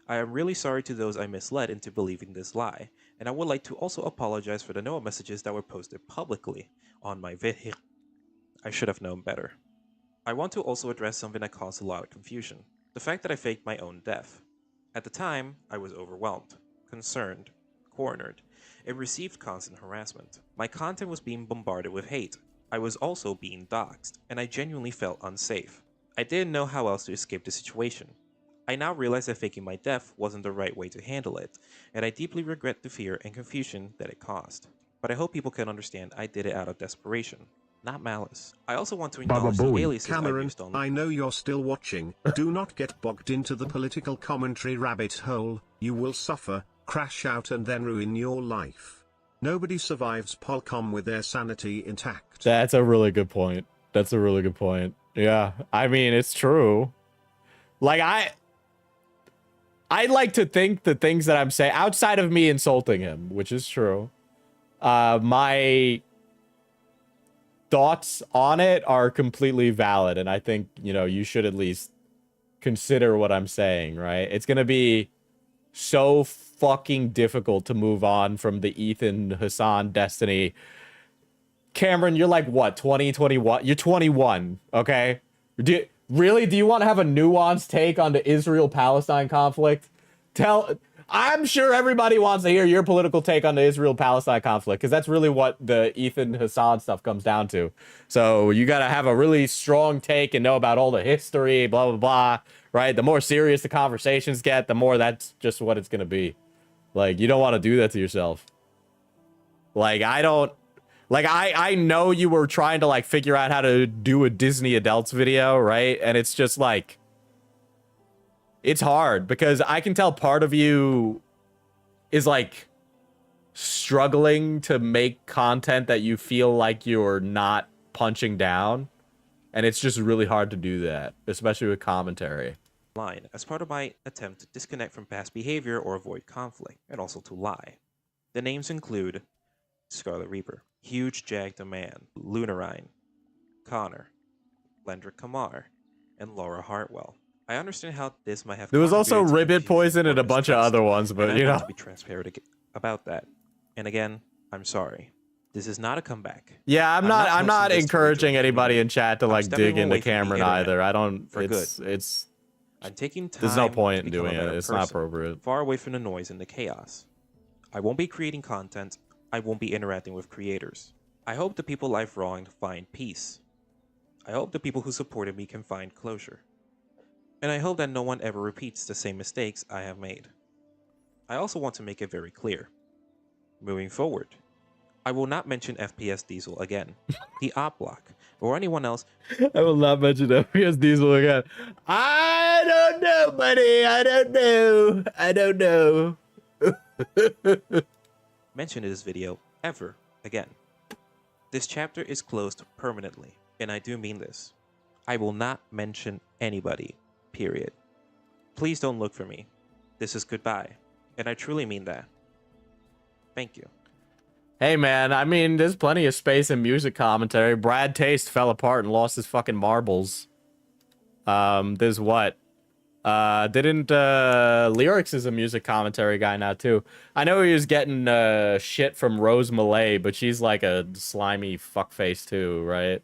I am really sorry to those I misled into believing this lie, and I would like to also apologize for the Noah messages that were posted publicly on my video. I should have known better. I want to also address something that caused a lot of confusion. The fact that I faked my own death. At the time, I was overwhelmed, concerned, cornered, and received constant harassment. My content was being bombarded with hate. I was also being doxxed, and I genuinely felt unsafe. I didn't know how else to escape the situation. I now realize that faking my death wasn't the right way to handle it, and I deeply regret the fear and confusion that it caused. But I hope people can understand I did it out of desperation, not malice. I also want to acknowledge the aliases I Cameron, used on... I know you're still watching. Do not get bogged into the political commentary rabbit hole. You will suffer, crash out and then ruin your life. Nobody survives Polcom with their sanity intact. That's a really good point. That's a really good point. Yeah, I mean, it's true. Like, I like to think the things that I'm saying, outside of me insulting him, which is true, my thoughts on it are completely valid. And I think, you know, you should at least consider what I'm saying, right? It's going to be so fucking difficult to move on from the Ethan Hassan destiny. Cameron, you're like, what, 20, 21? You're 21, okay? Do you want to have a nuanced take on the Israel-Palestine conflict? I'm sure everybody wants to hear your political take on the Israel-Palestine conflict, because that's really what the Ethan Hassan stuff comes down to. So you got to have a really strong take and know about all the history, blah, blah, blah, right? The more serious the conversations get, the more that's just what it's going to be. Like, you don't want to do that to yourself. Like, I know you were trying to, like, figure out how to do a Disney adults video, right? And it's just, like, it's hard because I can tell part of you is, like, struggling to make content that you feel like you're not punching down. And it's just really hard to do that, especially with commentary. line as part of my attempt to disconnect from past behavior or avoid conflict, and also to lie. The names include Scarlet Reaper, Huge Jag the Man, Lunarine, Connor, Lendrick Kamar, and Laura Hartwell. I understand how this might have. There was also contributed to Ribbit Poison and a bunch of other ones, but you I know. want to be transparent about that. And again, I'm sorry. This is not a comeback. Yeah, I'm not encouraging anybody in chat to like dig into away from the Cameron internet either. I don't. for It's. I'm taking time. There's no point to in become a doing it. better It's not person, appropriate. Far away from the noise and the chaos. I won't be creating content. I won't be interacting with creators. I hope the people I've wronged find peace. I hope the people who supported me can find closure. And I hope that no one ever repeats the same mistakes I have made. I also want to make it very clear. Moving forward, I will not mention FPS Diesel again, the Op Block, or anyone else. I will not mention FPS Diesel again. I don't know, buddy. I don't know. I don't know. Mention in this video ever again. This chapter is closed permanently, and I do mean this. I will not mention anybody, period. Please don't look for me. This is goodbye, and I truly mean that. Thank you. Hey, man, I mean, there's plenty of space in music commentary. Brad Taste fell apart and lost his fucking marbles. There's what? Lyrics is a music commentary guy now, too. I know he was getting shit from Rose Malay, but she's like a slimy fuckface, too, right?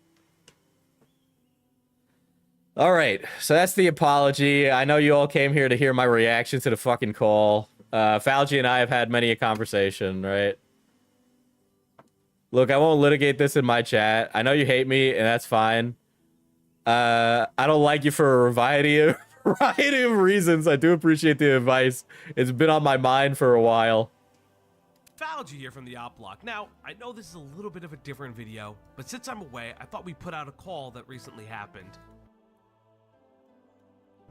All right, so that's the apology. I know you all came here to hear my reaction to the fucking call. Falgi and I have had many a conversation, right? Look, I won't litigate this in my chat. I know you hate me, and that's fine. I don't like you for a variety of reasons. I do appreciate the advice. It's been on my mind for a while. Nostalgia here from the Op Block. Now, I know this is a little bit of a different video, but since I'm away, I thought we'd put out a call that recently happened.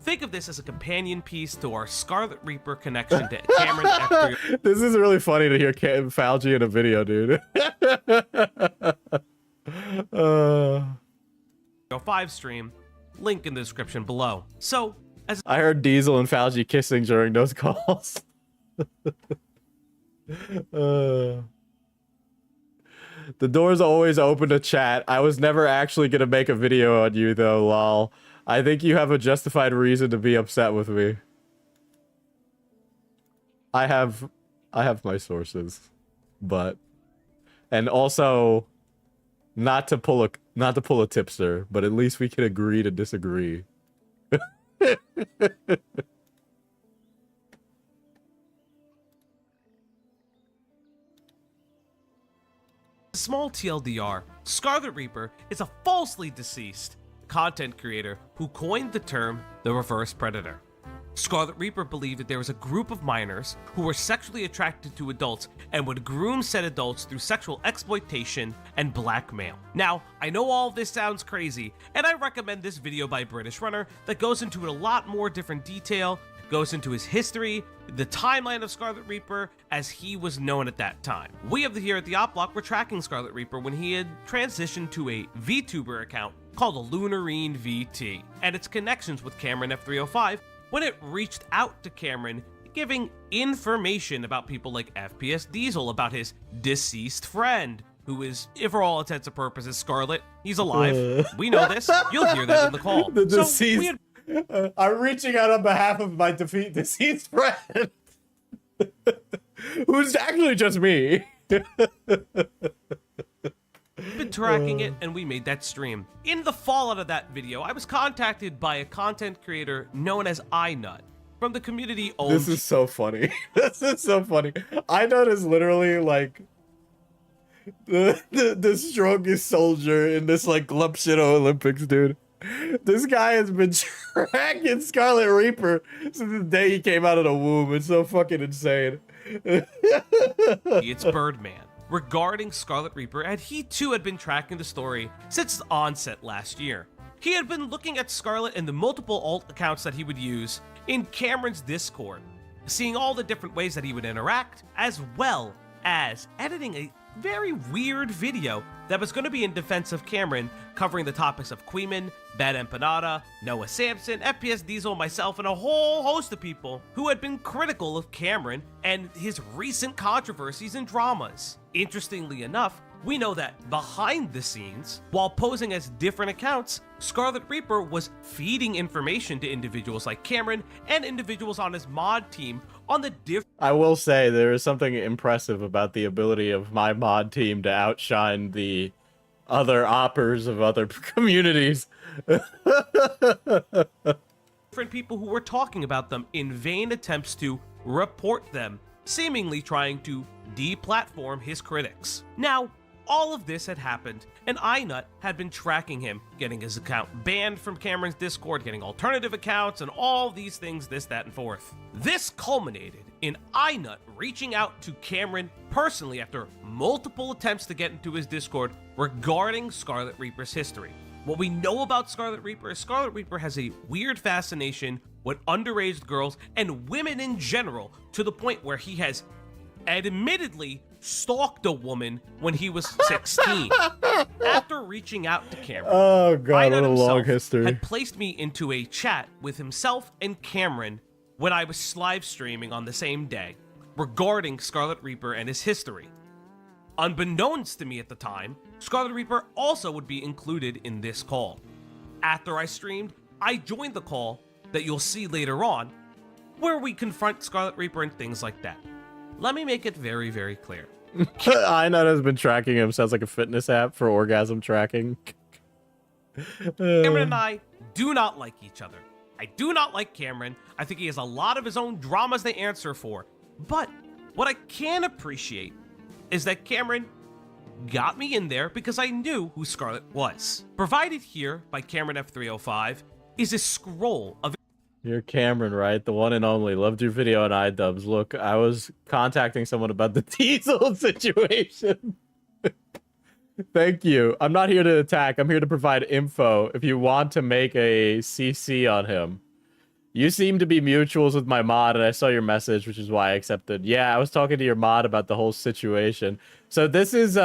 Think of this as a companion piece to our Scarlet Reaper connection to Cameron F3. This is really funny to hear Falgi in a video, dude. 5 stream, link in the description below. So, as I heard Diesel and Falgi kissing during those calls. The door's always open to chat. I was never actually gonna make a video on you though, lol. I think you have a justified reason to be upset with me. I have my sources, but and also not to pull a tipster, but at least we can agree to disagree. small TLDR, Scarlet Reaper is a falsely deceased content creator who coined the term the reverse predator. Scarlet Reaper believed that there was a group of minors who were sexually attracted to adults and would groom said adults through sexual exploitation and blackmail. Now, I know all of this sounds crazy, and I recommend this video by British Runner that goes into a lot more different detail, goes into his history, the timeline of Scarlet Reaper as he was known at that time. We here at the Op Block were tracking Scarlet Reaper when he had transitioned to a VTuber account called a Lunarine VT, and its connections with Cameron F305 when it reached out to Cameron, giving information about people like FPS Diesel, about his deceased friend, who is, for all intents and purposes, Scarlet. He's alive. We know this. You'll hear that in the call. The So deceased. I'm reaching out on behalf of my deceased friend, who's actually just me. been tracking it, and we made that stream. In the fallout of that video, I was contacted by a content creator known as iNut from the community owned. This is so funny. This is so funny. iNut is literally like the strongest soldier in this like Glump Shido Olympics, dude. This guy has been tracking Scarlet Reaper since the day he came out of the womb. It's so fucking insane. It's Birdman regarding Scarlet Reaper, and he too had been tracking the story since its onset last year. He had been looking at Scarlet and the multiple alt accounts that he would use in Cameron's Discord, seeing all the different ways that he would interact, as well as editing a very weird video that was going to be in defense of Cameron, covering the topics of Queeman, Bad Empanada, Noah Sampson, FPS Diesel, myself, and a whole host of people who had been critical of Cameron and his recent controversies and dramas. Interestingly enough, we know that behind the scenes, while posing as different accounts, Scarlet Reaper was feeding information to individuals like Cameron and individuals on his mod team on the different. I will say there is something impressive about the ability of my mod team to outshine the other oppers of other communities. Different people who were talking about them in vain attempts to report them, seemingly trying to deplatform his critics. Now, all of this had happened, and iNut had been tracking him, getting his account banned from Cameron's Discord, getting alternative accounts, and all these things, this, that, and forth. This culminated in iNut reaching out to Cameron personally after multiple attempts to get into his Discord regarding Scarlet Reaper's history. What we know about Scarlet Reaper is Scarlet Reaper has a weird fascination with underage girls and women in general, to the point where he has admittedly stalked a woman when he was 16. After reaching out to Cameron, Oh god, iNut what a long himself history. had placed me into a chat with himself and Cameron when I was live streaming on the same day regarding Scarlet Reaper and his history. Unbeknownst to me at the time, Scarlet Reaper also would be included in this call. After I streamed, I joined the call that you'll see later on, where we confront Scarlet Reaper and things like that. Let me make it very, very clear. iNut has been tracking him. Sounds like a fitness app for orgasm tracking. Cameron and I do not like each other. I do not like Cameron. I think he has a lot of his own dramas to answer for. But what I can appreciate is that Cameron got me in there because I knew who Scarlet was. Provided here by Cameron F305 is a scroll of... You're Cameron, right? The one and only. Loved your video on iDubbbz. Look, I was contacting someone about the Diesel situation. Thank you. I'm not here to attack. I'm here to provide info if you want to make a CC on him. You seem to be mutuals with my mod, and I saw your message, which is why I accepted. Yeah, I was talking to your mod about the whole situation. So this is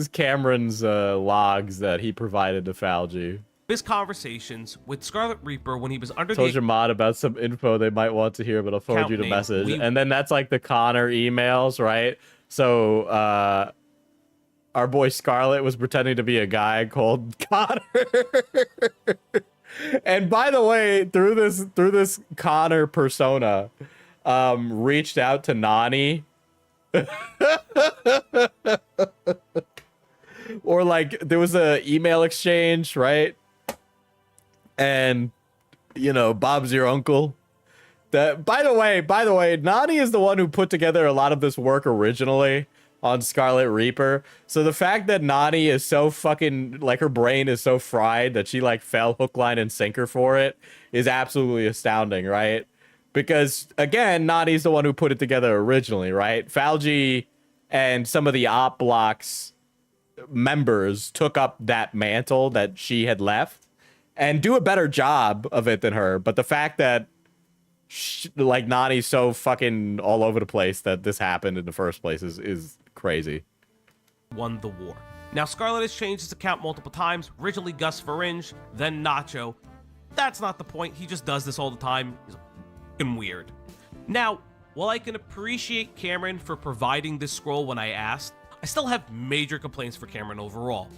Cameron's logs that he provided to Falgy. his conversations with Scarlet Reaper when he was under Told the your mod about some info they might want to hear, but I'll forward account you the name. message. And then that's like the Connor emails, right? So our boy Scarlet was pretending to be a guy called Connor. And by the way, through this Connor persona, reached out to Nani. Or like there was a email exchange, right? And you know, Bob's your uncle. That by the way, Nani is the one who put together a lot of this work originally on Scarlet Reaper. So the fact that Nani is so fucking, like, her brain is so fried that she like fell hook, line, and sinker for it is absolutely astounding, right? Because again, Nani's the one who put it together originally, right? Falgy and some of the Op Blocks members took up that mantle that she had left and do a better job of it than her. But the fact that like Nani's so fucking all over the place that this happened in the first place is crazy. won the war. Now Scarlet has changed his account multiple times, originally Gus Faringe, then Nacho. That's not the point, he just does this all the time. He's fucking weird. Now, while I can appreciate Cameron for providing this scroll when I asked, I still have major complaints for Cameron overall.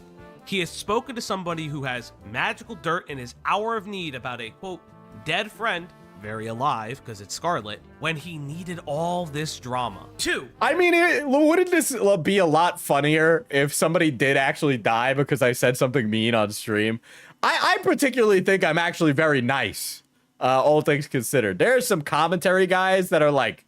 He has spoken to somebody who has magical dirt in his hour of need about a, quote, dead friend, very alive because it's Scarlet, when he needed all this drama. 2. I mean, wouldn't this be a lot funnier if somebody did actually die because I said something mean on stream? I particularly think I'm actually very nice, all things considered. There's some commentary guys that are like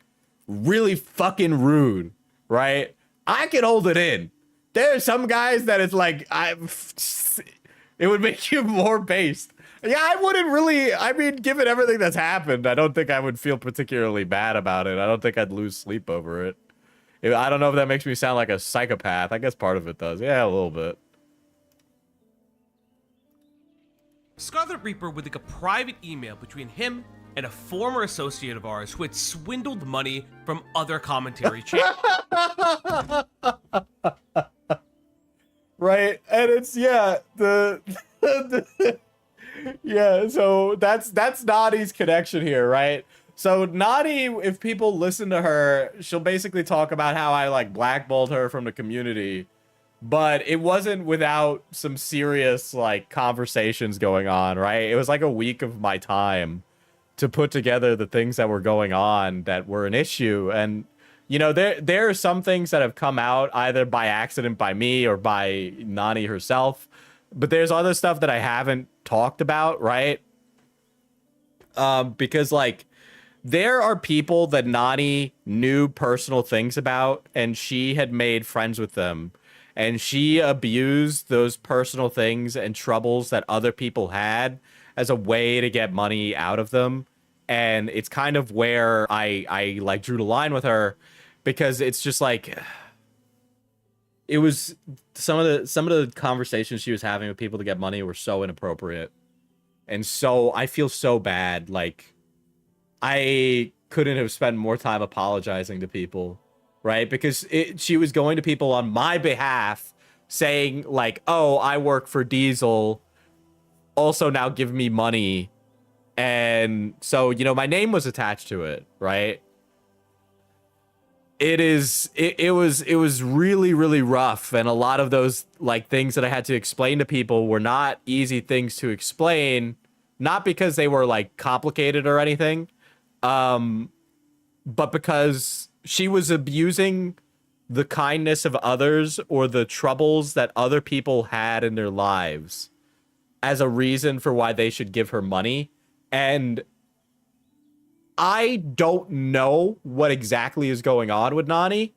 really fucking rude, right? I can hold it in. There's some guys that it's like, it would make you more based. Yeah, I wouldn't really, I mean, given everything that's happened, I don't think I would feel particularly bad about it. I don't think I'd lose sleep over it. I don't know if that makes me sound like a psychopath. I guess part of it does. Yeah, a little bit. Scarlet Reaper would leak a private email between him and a former associate of ours who had swindled money from other commentary channels. Right, and it's, yeah, yeah, so that's Nadi's connection here, right? So Nadi, if people listen to her, she'll basically talk about how I like blackballed her from the community, but it wasn't without some serious like conversations going on, right? It was like a week of my time to put together the things that were going on that were an issue. And you know, there are some things that have come out either by accident by me or by Nani herself, but there's other stuff that I haven't talked about, right? Because like there are people that Nani knew personal things about and she had made friends with them, and she abused those personal things and troubles that other people had as a way to get money out of them. And it's kind of where I like drew the line with her, because it's just like it was some of the conversations she was having with people to get money were so inappropriate. And so I feel so bad. Like I couldn't have spent more time apologizing to people, right? Because she was going to people on my behalf saying like, oh, I work for Diesel, also now give me money. And so, you know, my name was attached to it, right? It was really, really rough. And a lot of those like things that I had to explain to people were not easy things to explain, not because they were like complicated or anything, but because she was abusing the kindness of others or the troubles that other people had in their lives as a reason for why they should give her money. And I don't know what exactly is going on with Nani,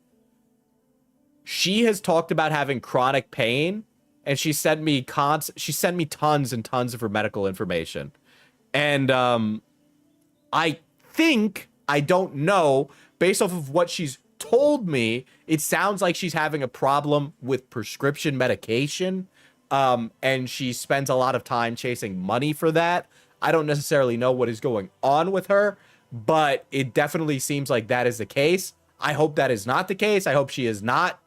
she has talked about having chronic pain, and she sent me tons and tons of her medical information. And I think, I don't know, based off of what she's told me, it sounds like she's having a problem with prescription medication. And she spends a lot of time chasing money for that. I don't necessarily know what is going on with her, but it definitely seems like that is the case. I hope that is not the case. I hope she is not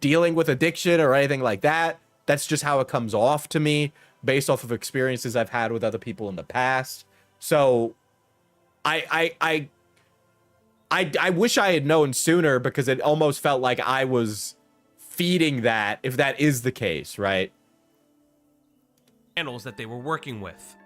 dealing with addiction or anything like that. That's just how it comes off to me based off of experiences I've had with other people in the past. So I wish I had known sooner, because it almost felt like I was feeding that, if that is the case, right? Channels that they were working with.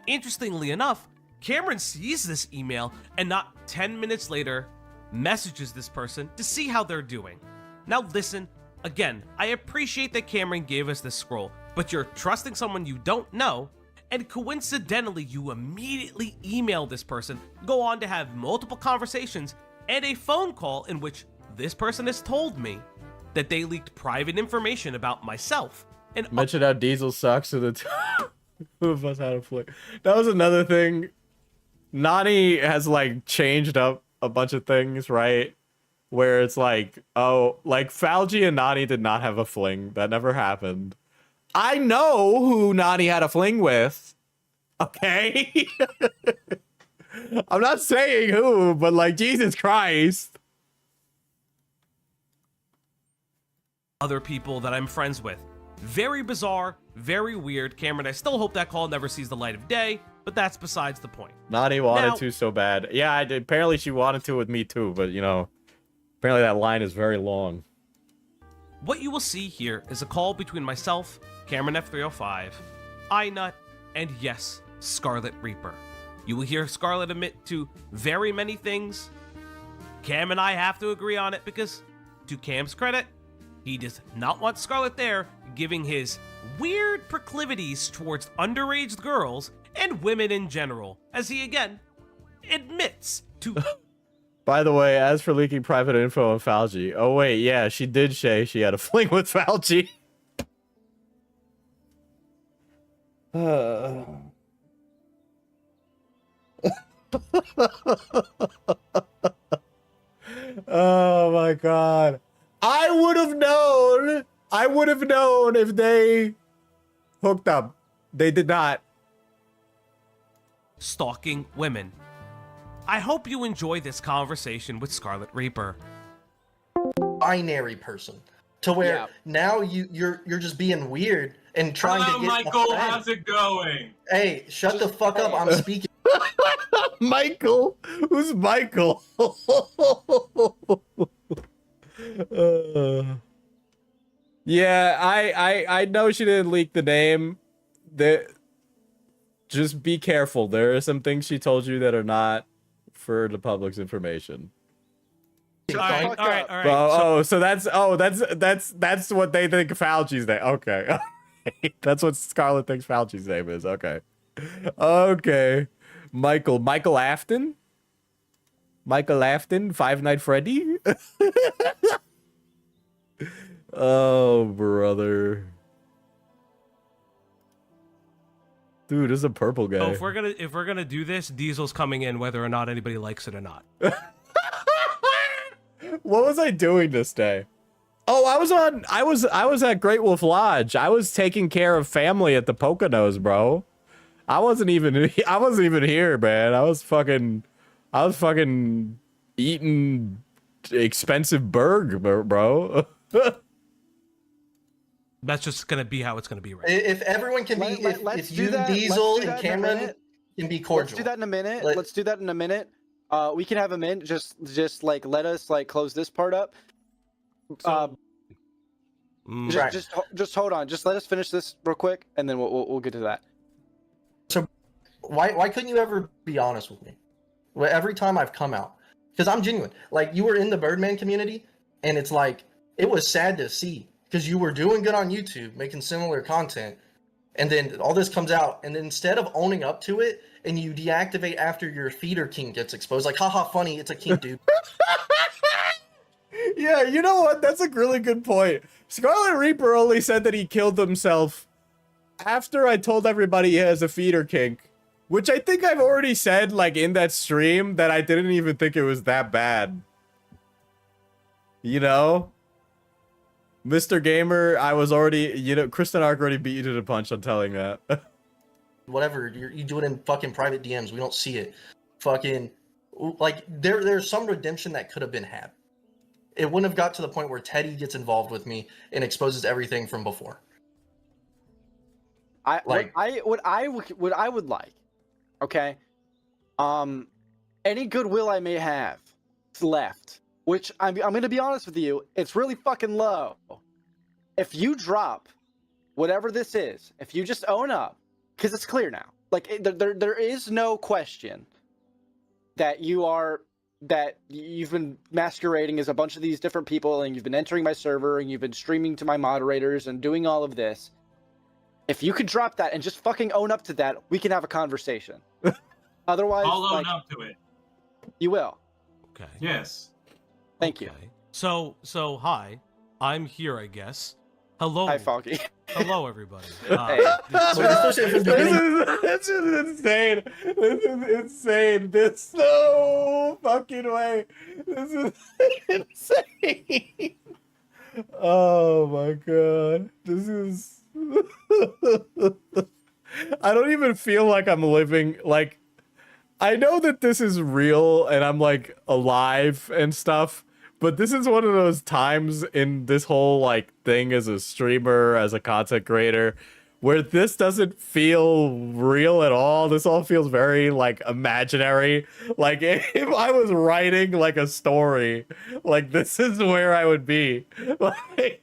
Interestingly enough, Cameron sees this email and not 10 minutes later messages this person to see how they're doing. Now listen, again, I appreciate that Cameron gave us this scroll, but you're trusting someone you don't know, and coincidentally you immediately email this person, go on to have multiple conversations and a phone call in which this person has told me that they leaked private information about myself. And mention how Diesel sucks to the who of us had a flick. That was another thing. Nani has like changed up a bunch of things, right? Where it's like, oh, like Falgi and Nani did not have a fling. That never happened. I know who Nani had a fling with. Okay? I'm not saying who, but like, Jesus Christ. Other people that I'm friends with. Very bizarre, very weird. Cameron, I still hope that call never sees the light of day, but that's besides the point. Nani wanted to so bad. Yeah, I did. Apparently she wanted to with me too, but you know, apparently that line is very long. What you will see here is a call between myself, Cameron F305, iNut, and yes, Scarlet Reaper. You will hear Scarlet admit to very many things. Cam and I have to agree on it because, to Cam's credit, he does not want Scarlet there, giving his weird proclivities towards underage girls and women in general, as he again admits to. By the way, as for leaking private info on Falgi, oh wait, yeah, she did say she had a fling with Falgi. Oh my god. I would have known if they hooked up. They did not. Stalking women. I hope you enjoy this conversation with Scarlet Reaper. Binary person to where now you're just being weird and trying to get Michael, how's it going? Hey, shut the fuck up. I'm speaking. Michael? Who's Michael? Yeah, I know she didn't leak the name. Just be careful. There are some things she told you that are not for the public's information. All right. So that's what they think Fauci's name. Okay. That's what Scarlet thinks Fauci's name is. Okay. Okay. Michael Afton? Michael Afton? Five Night Freddy? Oh, brother. Dude, this is a purple guy. Oh, if we're gonna do this, Diesel's coming in whether or not anybody likes it or not. What was I doing this day? Oh, I was at Great Wolf Lodge. I was taking care of family at the Poconos, bro. I wasn't even here, man. I was fucking eating expensive burg, bro. That's just gonna be how it's gonna be, right? If everyone can be, if you, Diesel, and Cameron can be cordial. Let's do that in a minute. Let's do that in a minute. We can have a minute. Just like let us like close this part up. Just hold on. Just let us finish this real quick, and then we'll get to that. So, why couldn't you ever be honest with me? Well, every time I've come out, because I'm genuine. Like, you were in the Birdman community, and it's like it was sad to see because you were doing good on YouTube, making similar content, and then all this comes out, and then instead of owning up to it, and you deactivate after your feeder king gets exposed, like, haha, funny, it's a kink, dude. Yo, Yeah, you know what? That's a really good point. Scarlet Reaper only said that he killed himself after I told everybody he has a feeder kink, which I think I've already said, like, in that stream, that I didn't even think it was that bad. You know? Mr. Gamer, I was already, you know, Kristen Ark already beat you to the punch on telling that. Whatever, you do it in fucking private DMs. We don't see it. Fucking, like, there's some redemption that could have been had. It wouldn't have got to the point where Teddy gets involved with me and exposes everything from before. What I would like, okay, any goodwill I may have left, which I'm gonna be honest with you, it's really fucking low. If you drop whatever this is, if you just own up, because it's clear now, like there is no question that you've been masquerading as a bunch of these different people, and you've been entering my server, and you've been streaming to my moderators and doing all of this. If you could drop that and just fucking own up to that, we can have a conversation. Otherwise, I'll own like, up to it. You will. Okay. Yes. Thank you. So hi, I'm here, I guess. Hello. Hi, Foggy. Hello, everybody. Hey. This is insane. This is insane. There's no fucking way. This is insane. Oh my god. This is... I don't even feel like I'm living, like, I know that this is real and I'm like alive and stuff, but this is one of those times in this whole like thing as a streamer, as a content creator, where this doesn't feel real at all. This all feels very like imaginary. Like if I was writing like a story, like this is where I would be. Like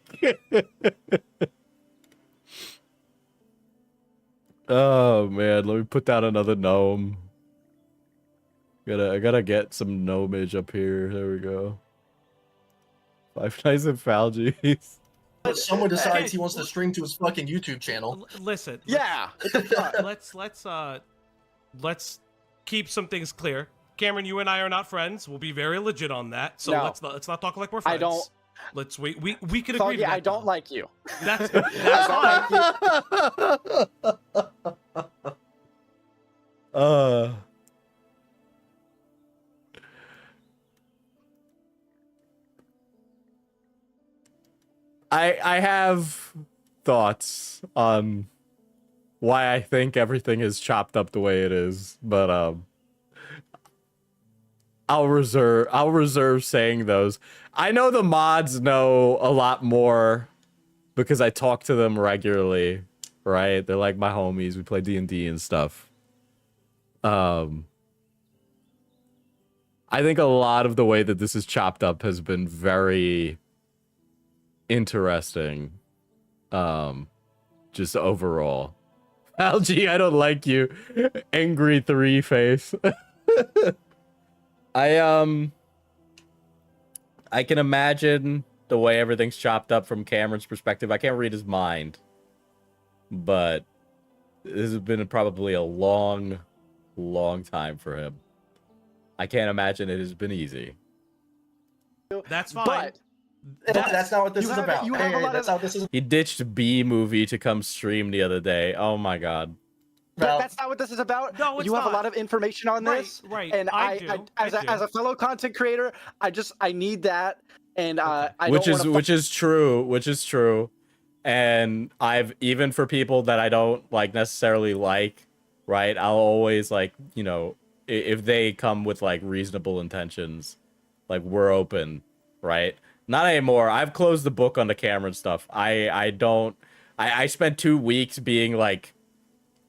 oh man, let me put down another gnome. I gotta get some gnomage up here. There we go. Five Nights at Falgies. But someone decides he wants to stream to his fucking YouTube channel. Listen. Yeah. Let's keep some things clear. Cameron, you and I are not friends. We'll be very legit on that. So No. let's not talk like we're friends. I don't. Let's we can agree. Foggy, to that, I don't though. like you. That's fine. I have thoughts on why I think everything is chopped up the way it is, but I'll reserve saying those. I know the mods know a lot more because I talk to them regularly, right? They're like my homies. We play D&D and stuff. I think a lot of the way that this is chopped up has been very interesting. Just overall. Algie, I don't like you. Angry 3 face. I can imagine the way everything's chopped up from Cameron's perspective. I can't read his mind. But this has been probably a long time for him. I can't imagine it has been easy. That's fine. But That's not what this is about. You have a Hey, lot that's of, how this is He ditched B-movie to come stream the other day. Oh my god. about. that's not what this is about. No, it's you have not. a lot of information on this. Right. And I do. as a fellow content creator, I need that. And I which don't wanna is true. And I've, even for people that I don't like necessarily like, right, I'll always, like, you know, if they come with like reasonable intentions, like, we're open, right? Not anymore. I've closed the book on the Cameron stuff. I spent 2 weeks being like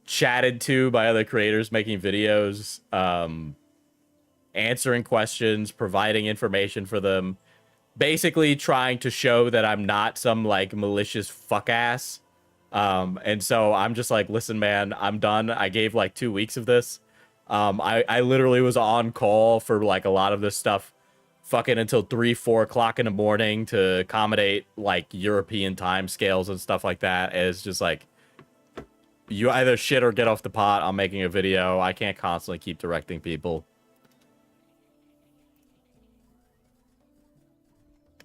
chatted to by other creators making videos, answering questions, providing information for them, basically trying to show that I'm not some like malicious fuck ass. And so I'm just like, listen, man, I'm done. I gave like 2 weeks of this. I literally was on call for like a lot of this stuff fucking until 3-4 o'clock in the morning to accommodate like European time scales and stuff like that. And it's just like, you either shit or get off the pot. I'm making a video. I can't constantly keep directing people.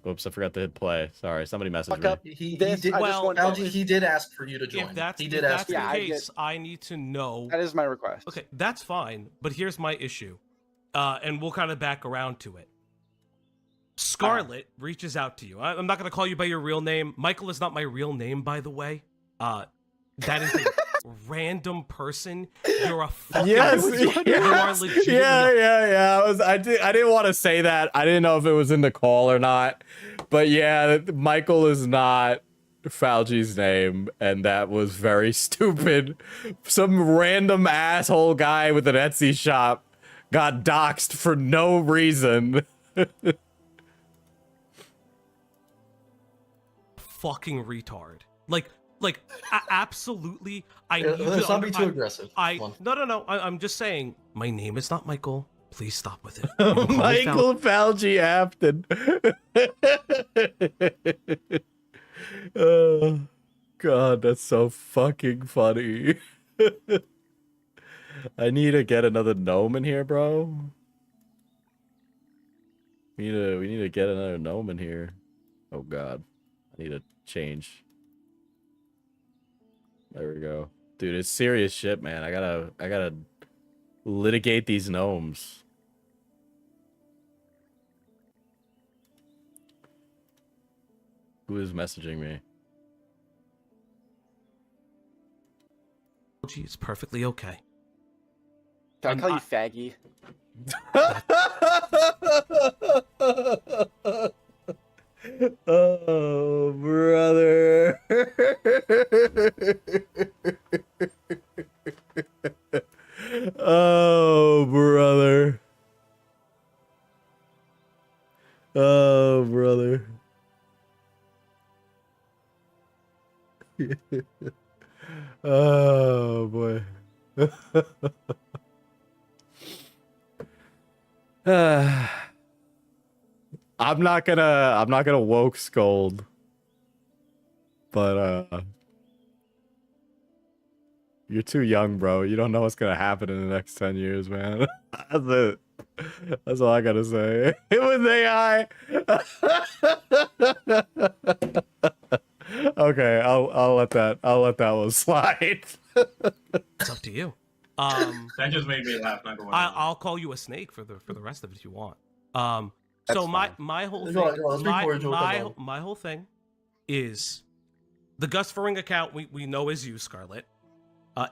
Whoops, I forgot to hit play. Sorry, somebody messaged Fuck me. up. He This, did. I just Well, want Algie, he did ask for you to join. If that's, he if did that's ask. the Yeah, I case, I need to know. that is my request. Okay, that's fine, but here's my issue. And we'll kind of back around to it. Scarlet reaches out to you. I'm not going to call you by your real name. Michael is not my real name, by the way. That is a random person. You're a fucking... Yes, You are legitimately... yeah. I didn't want to say that. I didn't know if it was in the call or not. But yeah, Michael is not Falgi's name, and that was very stupid. Some random asshole guy with an Etsy shop got doxxed for no reason. Fucking retard. Absolutely. I need Let's to not be too aggressive. Come on. No. I'm just saying, my name is not Michael. Please stop with it. You can call me Michael Falgi Afton. Oh, God, that's so fucking funny. I need to get another gnome in here, bro. We need to get another gnome in here. Oh God, I need to change. There we go, dude. It's serious shit, man. I gotta litigate these gnomes. Who is messaging me? Gee, it's perfectly okay. Can I call you faggy? Oh, brother. Oh, brother. Oh, brother. Oh, boy. I'm not gonna woke scold, but you're too young, bro. You don't know what's gonna happen in the next 10 years, man. That's it. That's all I gotta say. It was AI. Okay, I'll let that one slide. It's up to you. That just made me laugh. Not going. I'll call you a snake for the rest of it if you want. So fine. my whole Let's thing, go, let's be cordial, come on. my whole thing is the Gus Fring account we know is you, Scarlet.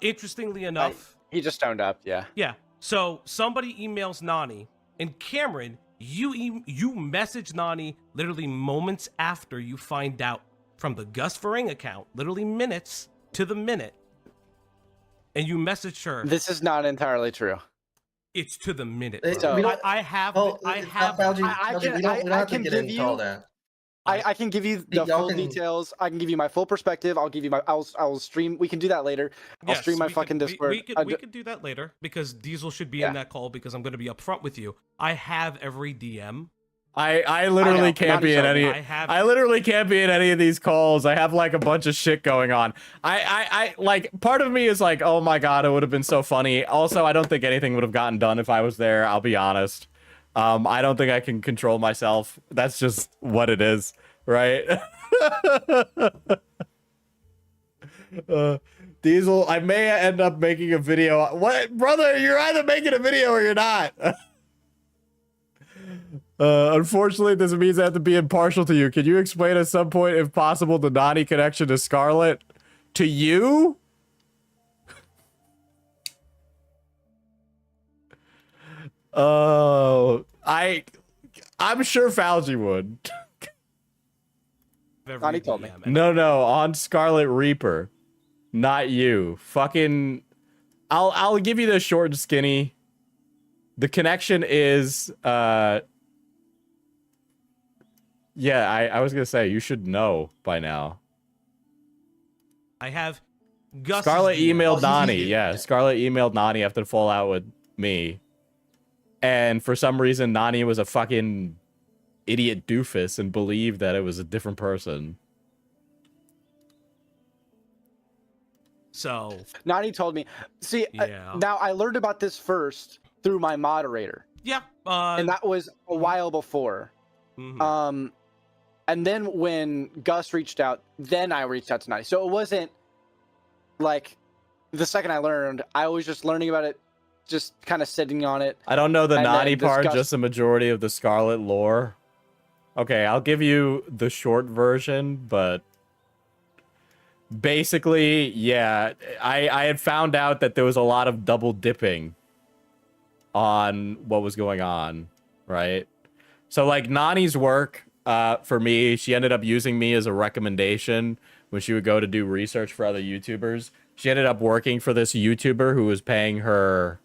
Interestingly enough, He just stoned up, yeah. yeah. So somebody emails Nani, and Cameron, you message Nani literally moments after you find out from the Gus Fring account, literally minutes to the minute, and you message her. This is not entirely true. It's to the minute. So- Bro. we don't- I have. Oh, I have. Falgi, I Falgi, can- we don't have to can get give into all you- that. I can give you the Y'all full can- details. I can give you my full perspective. I'll give you my. I'll stream. We can do that later. I'll Yes, stream my we fucking could, Discord. We could do that later because Diesel should be Yeah. in that call because I'm going to be upfront with you. I have every DM. I literally I know, can't not be in so- any. I literally can't be in any of these calls. I have like a bunch of shit going on. I like part of me is like, oh my God, it would have been so funny. Also, I don't think anything would have gotten done if I was there. I'll be honest. I don't think I can control myself. That's just what it is, right? Diesel, I may end up making a video. What, brother? You're either making a video or you're not. Unfortunately, this means I have to be impartial to you. Can you explain at some point, if possible, the Nani connection to Scarlet? To you? Oh, I'm sure Falgi would. Every Nani told me. DM. No, on Scarlet Reaper, not you. Fucking, I'll give you the short and skinny. The connection is, yeah, I was gonna say you should know by now. I have Gus. Scarlet emailed Oh, Nani. he- Yeah, Scarlet emailed Nani after the fallout with me. And for some reason, Nani was a fucking idiot doofus and believed that it was a different person. So Nani told me. See, Yeah. now I learned about this first through my moderator, yeah. and that was a while before. Mhm. And then when Gus reached out, then I reached out to Nani. So it wasn't like the second I learned, I was just learning about it, just kind of sitting on it. I don't know the And Nani then part, discuss- just the majority of the Scarlet lore. Okay, I'll give you the short version, but basically, yeah, I had found out that there was a lot of double dipping on what was going on, right? So like Nani's work, for me, she ended up using me as a recommendation when she would go to do research for other YouTubers. She ended up working for this YouTuber who was paying her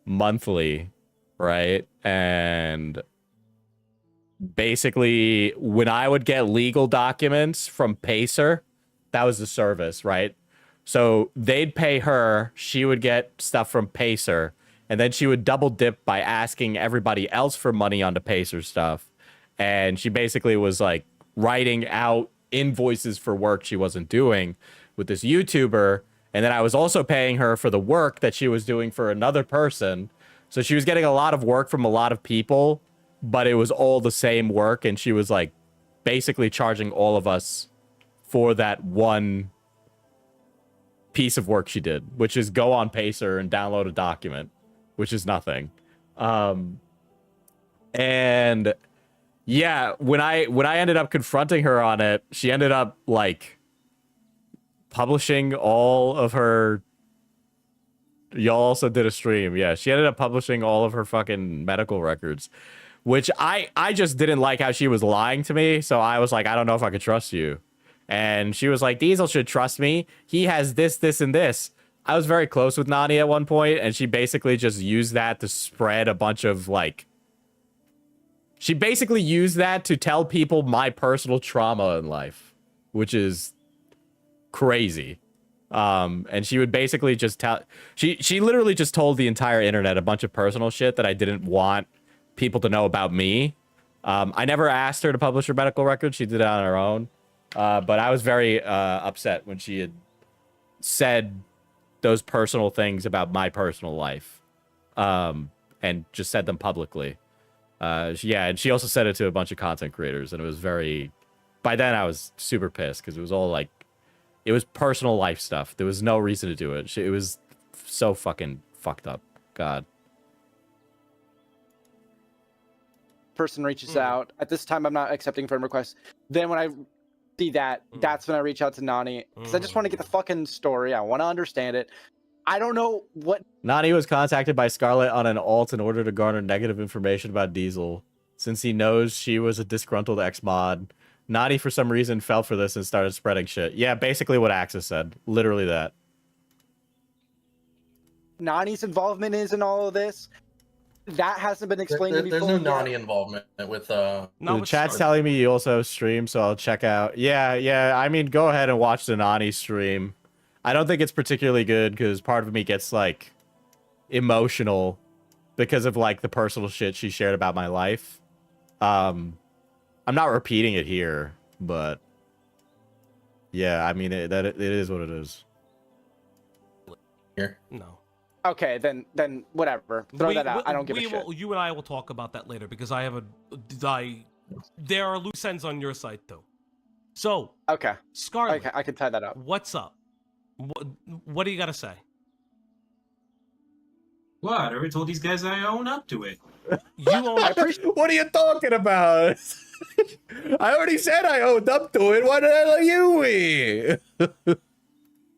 monthly, right? And basically, when I would get legal documents from Pacer, that was the service, right? So they'd pay her, she would get stuff from Pacer, and then she would double dip by asking everybody else for money on the Pacer stuff. And she basically was like writing out invoices for work she wasn't doing with this YouTuber. And then I was also paying her for the work that she was doing for another person. So she was getting a lot of work from a lot of people, but it was all the same work. And she was like basically charging all of us for that one piece of work she did, which is go on Pacer and download a document, which is nothing. And yeah, when I ended up confronting her on it, she ended up like publishing all of her. Y'all also did a stream. Yeah, she ended up publishing all of her fucking medical records, which I just didn't like how she was lying to me. So I was like, I don't know if I could trust you. And she was like, Diesel should trust me. He has this, this, and this. I was very close with Nani at one point, and she basically just used that to spread a bunch of like. She basically used that to tell people my personal trauma in life, which is crazy. And she would basically just tell, she literally just told the entire internet a bunch of personal shit that I didn't want people to know about me. I never asked her to publish her medical records. She did it on her own. But I was very upset when she had said those personal things about my personal life, and just said them publicly. Yeah, and she also said it to a bunch of content creators, and it was very. By then, I was super pissed because it was all like, it was personal life stuff. There was no reason to do it. It was so fucking fucked up. God. Person reaches out. At this time, I'm not accepting friend requests. Then when I see that, that's when I reach out to Nani because I just want to get the fucking story. I want to understand it. I don't know what. Nani was contacted by Scarlet on an alt in order to garner negative information about Diesel. Since he knows she was a disgruntled ex-mod, Nani for some reason fell for this and started spreading shit. Yeah, basically what Axis said. Literally that. Nani's involvement is in all of this. That hasn't been explained to me. There's no Nani involvement with The chat's telling me you also stream, so I'll check out. Yeah. I mean, go ahead and watch the Nani stream. I don't think it's particularly good because part of me gets like emotional because of like the personal shit she shared about my life. I'm not repeating it here, but yeah, I mean it is what it is. Here, No. Okay, then whatever. Throw that out. I don't give a shit. You and I will talk about that later because I have there are loose ends on your side too. So Okay. Scarlet, Okay, I can tie that up. what's up? What do you got to say? What? I already told these guys I own up to it. You own I appreciate. What are you talking about? I already said I owned up to it. What the hell are you?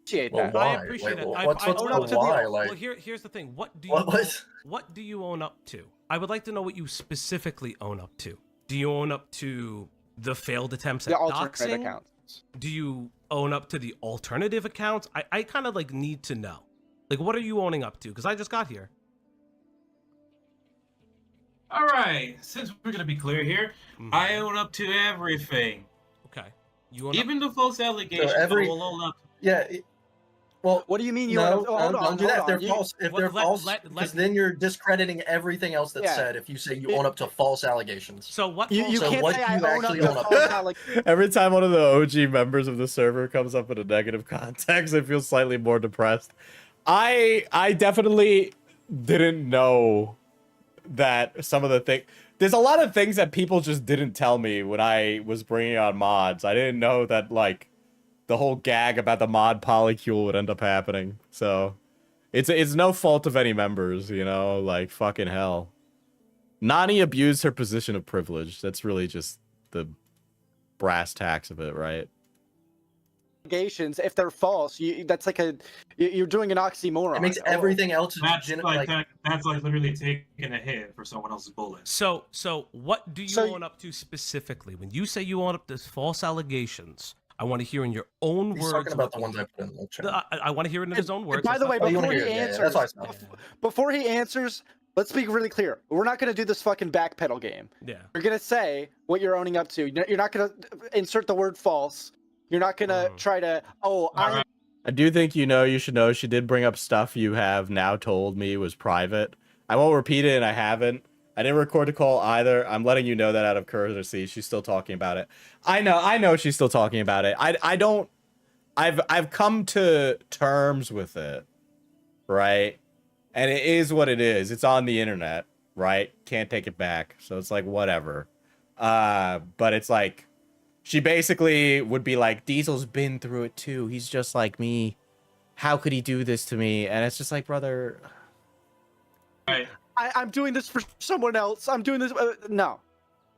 Appreciate well, that. why? I appreciate it. What's I own up the to why? the, Like, well, here's the thing. What do you own up to? I would like to know what you specifically own up to. Do you own up to the failed attempts at The alternate doxing? accounts. Do you own up to the alternative accounts? I kind of like need to know. Like, what are you owning up to? Because I just got here. All right, since we're gonna be clear here, I own up to everything. Okay. You own Even the false allegations. So every- I will own up. yeah. Well, What do you mean you no, own up? Hold on, don't do that. hold They're on. You- false. If Well, they're let- false, let- because let- then you're discrediting everything else that's Yeah. said. If you say you own up to false allegations, So what? You So can't what say do I you own up actually to own up false to? allegations. Every time one of the OG members of the server comes up in a negative context, I feel slightly more depressed. I definitely didn't know that some of the things. there's a lot of things that people just didn't tell me when I was bringing on mods. I didn't know that, like, the whole gag about the mod polycule would end up happening. So, it's no fault of any members, you know? Like, fucking hell. Nani abused her position of privilege. That's really just the brass tacks of it, right? Allegations, if they're false, that's like you're doing an oxymoron. It makes everything else That's like literally taking a hit for someone else's bullet. So what do you own up to specifically? When you say you own up to false allegations, I want to hear in your own He's words. talking about the ones I put in the chat. I want to hear it in his own words. By the way, Oh, you before wanna he hear it? answers, That's why I said. before he answers, let's be really clear. We're not going to do this fucking backpedal game. Yeah. You're going to say what you're owning up to. You're not going to insert the word false. You're not going to try to, I do think you should know she did bring up stuff you have now told me was private. I won't repeat it, and I haven't. I didn't record the call either. I'm letting you know that out of courtesy. She's still talking about it. I know she's still talking about it. I've come to terms with it, right? And it is what it is. It's on the internet, right? Can't take it back. So it's like, whatever. But it's like, she basically would be like, Diesel's been through it too. He's just like me. How could he do this to me? And it's just like, brother. I'm doing this for someone else. I'm doing this. No.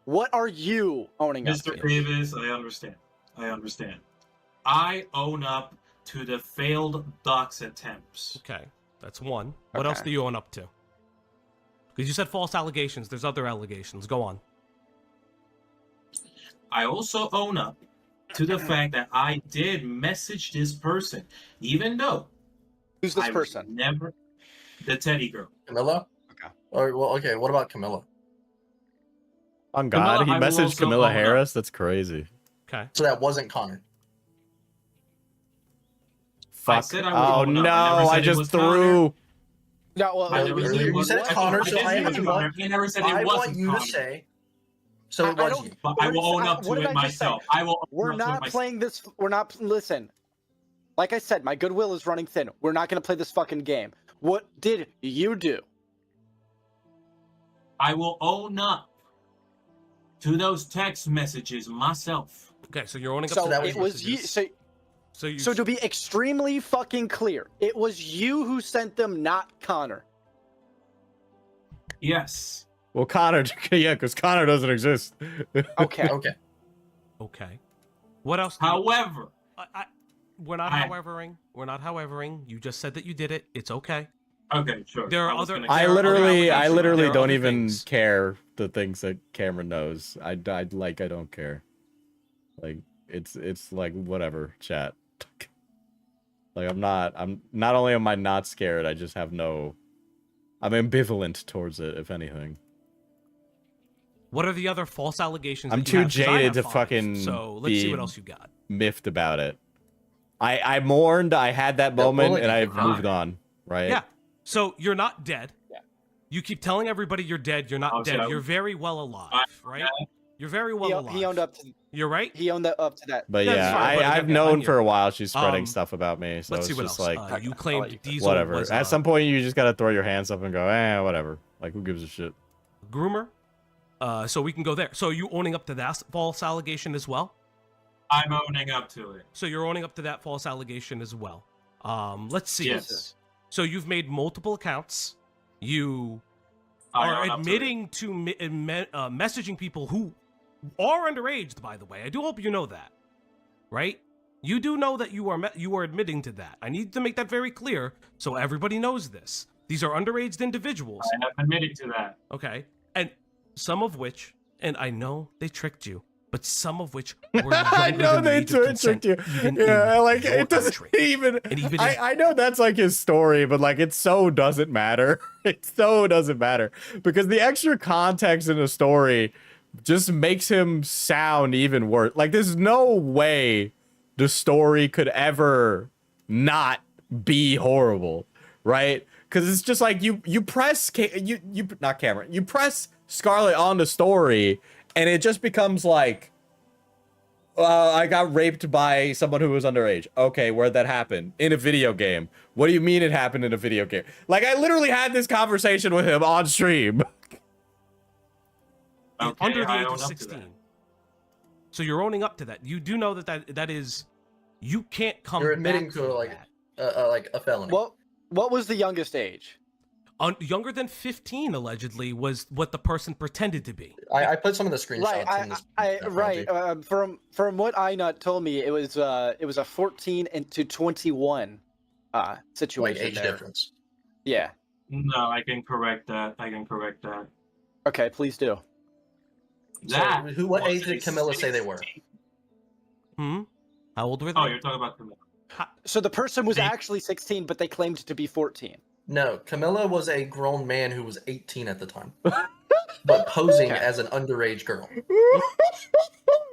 What are you owning up to? Mr. Davis, I understand. I own up to the failed dox attempts. Okay, that's one. What else do you own up to? Because you said false allegations. There's other allegations. Go on. I also own up to the fact that I did message this person, even though. Who's this I person? Never. The teddy girl. Camilla? Okay. Okay, what about Camilla? On God, Camilla, he messaged Camilla own up. Harris? That's crazy. Okay. So that wasn't Connor. Fuck. said I Oh would own up. no, I never said I it just was threw. No, well, I never said it you was- said Connor, so I never said it want wasn't you Connor. to say. So it I was don't- you. But I will own up what to did it I just say? myself. I will. We're own up to it not myself. playing this. We're not. Listen. Like I said, my goodwill is running thin. We're not going to play this fucking game. What did you do? I will own up to those text messages myself. Okay, so you're owning up So to that was it was you. messages. So to be extremely fucking clear, it was you who sent them, not Connor. Yes. Well, Connor, yeah, because Connor doesn't exist. Okay. Okay. Okay. What else? do you- However, we're not I- howevering. We're not howevering. You just said that you did it. It's okay. okay, sure. There are I was other- gonna- I There are other literally allegations. There are don't other even things. care the things that Cameron knows. I don't care. Like it's like whatever, chat. Like I'm not only am I not scared, I just have no. I'm ambivalent towards it, if anything. What are the other false allegations? I'm that you too have? 'Cause I jaded have to 5, fucking So let's see be- what else you got. Miffed about it. I mourned. I had that moment, bullet and is I've fine. moved on. Right? Yeah. So you're not dead. Yeah. You keep telling everybody you're dead. You're not Oh, so dead. I- You're very well alive, right? You're very well alive. He owned up to. You're right. He owned up to that. But That's yeah, fine, but I've again, known on for your- a while she's spreading Um, stuff about me. So Let's see it's what just else. like You I'll claimed let you- Diesel whatever. was At some point, you just gotta throw your hands up and go, whatever. Like who gives a shit? groomer. So we can go there. So are you owning up to that false allegation as well? I'm owning up to it. So you're owning up to that false allegation as well. Let's see. Yes. So you've made multiple accounts. You I are own up to it. admitting to messaging people who are underage. By the way, I do hope you know that, right? You do know that you are admitting to that. I need to make that very clear so everybody knows this. These are underage individuals. I have admitted to that. Okay, and some of which, and I know they tricked you, but some of which were younger I know than the they age of consent, tricked you. even Yeah, in like your it doesn't country. even. And even I know that's like his story, but like it so doesn't matter. It so doesn't matter because the extra context in the story just makes him sound even worse. Like there's no way the story could ever not be horrible, right? Because it's just like you press not Cameron, you press Scarlet on the story, and it just becomes like, I got raped by someone who was underage. Okay, where'd that happen? In a video game. What do you mean it happened in a video game? Like I literally had this conversation with him on stream. Okay, under the I age own of up to 16. that. So you're owning up to that. You do know that is, you can't come. You're admitting back to from like that. a felony. What was the youngest age? Younger than 15 allegedly was what the person pretended to be. I put some of the screenshots Right, in this. right. From what Inut told me, it was a 14 to 21 situation. Like age there. difference. Yeah. No, I can correct that. Okay, please do. That What was age did a Camilla say they were? 16. How old were they? Oh, you're talking about Camilla. So the person was actually 16, but they claimed to be 14. No, Camilla was a grown man who was 18 at the time, but posing as an underage girl.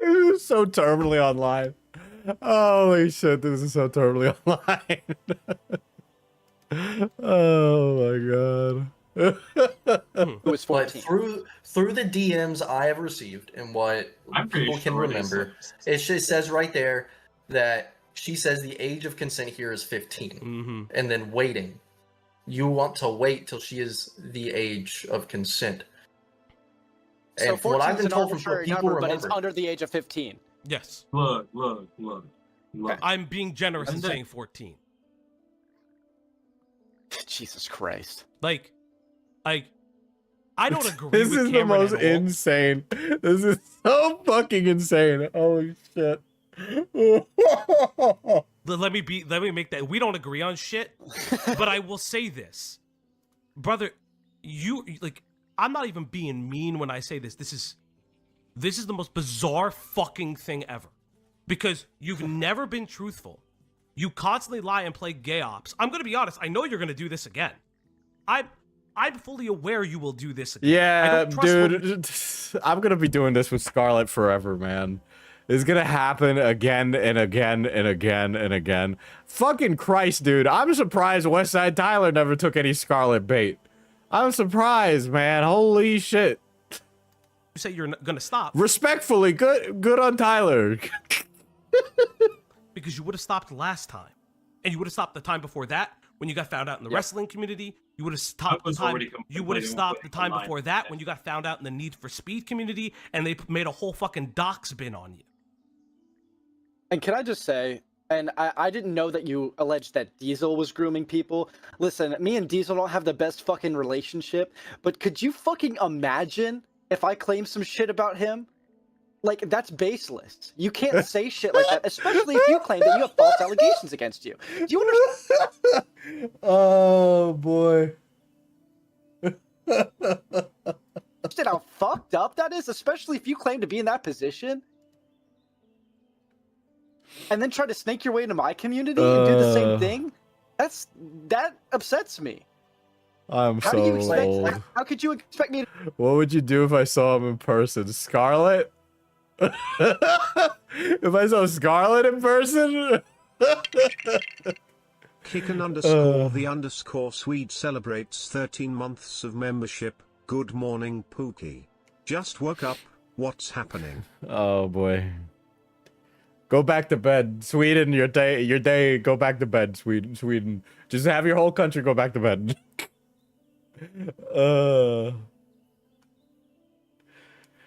This is so terminally online. Holy shit, this is so terminally online. Oh my god. Who was But 14? through the DMs I have received and what I'm pretty people can sure remember, it just says right there that she says the age of consent here is 15, Mm-hmm. and then waiting. You want to wait till she is the age of consent. So And from what 14 I've is been an told from arbitrary people number, but remember, it's under the age of 15. Yes. Look. I'm being generous in And then- saying 14. Jesus Christ. Like, I don't agree This with is the Cameron most at all. insane. This is so fucking insane. Holy shit. Let me make that. We don't agree on shit, but I will say this, brother. You like, I'm not even being mean when I say this. This is the most bizarre fucking thing ever, because you've never been truthful. You constantly lie and play gay ops. I'm gonna be honest. I know you're gonna do this again. I'm fully aware you will do this again. I Yeah, don't trust dude. I'm gonna be doing this with Scarlet forever, man. It's gonna happen again and again and again and again. Fucking Christ, dude. I'm surprised Westside Tyler never took any Scarlet bait. I'm surprised, man. Holy shit. You say you're gonna stop Respectfully, good on Tyler. because you would have stopped last time, and you would have stopped the time before that when you got found out in the wrestling community. You would have stopped the was time. already You would have completely stopped the time online. before that when you got found out in the Need for Speed community, and they made a whole fucking dox bin on you. And can I just say, and I didn't know that you alleged that Diesel was grooming people. Listen, me and Diesel don't have the best fucking relationship, but could you fucking imagine if I claim some shit about him? Like, that's baseless. You can't say shit like that, especially if you claim that you have false allegations against you. Do you understand? Oh boy. How fucked up that is, especially if you claim to be in that position? And then try to snake your way into my community and do the same thing? That upsets me. I'm How so do you expect? old. How could you expect me to? What would you do if I saw him in person? Scarlet? If I saw Scarlet in person? Kicken underscore the underscore Swede celebrates 13 months of membership. Good morning, Pookie. Just woke up. What's happening? Oh boy. Go back to bed. Sweden, your day, go back to bed, Sweden. Just have your whole country go back to bed.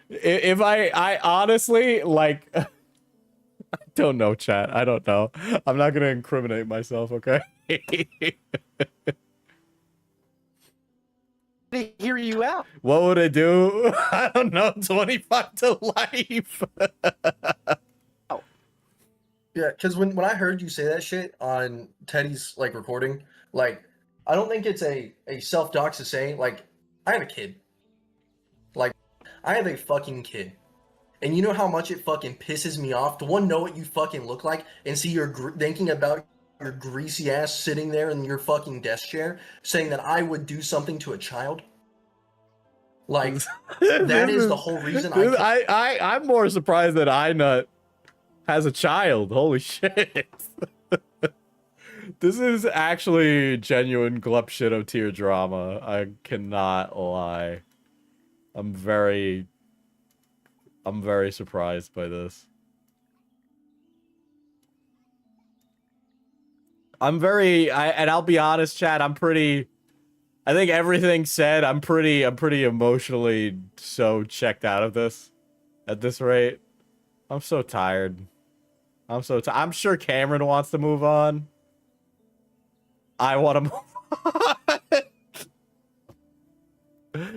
If I honestly, like, I don't know, chat. I don't know. I'm not gonna incriminate myself, okay? To hear you out. What would I do? I don't know. 25 to life. yeah, because when I heard you say that shit on Teddy's like recording, like I don't think it's a self-dox to say like I have a kid. Like I have a fucking kid. And you know how much it fucking pisses me off to one know what you fucking look like and see you're thinking about your greasy ass sitting there in your fucking desk chair saying that I would do something to a child. Like that is the whole reason I'm more surprised that Inut has a child. Holy shit. This is actually genuine glup shit of tier drama. I cannot lie. I'm very surprised by this. And I'll be honest, chat, I'm pretty I think everything said, I'm pretty emotionally so checked out of this at this rate. I'm so tired. I'm sure Cameron wants to move on. I want to move on.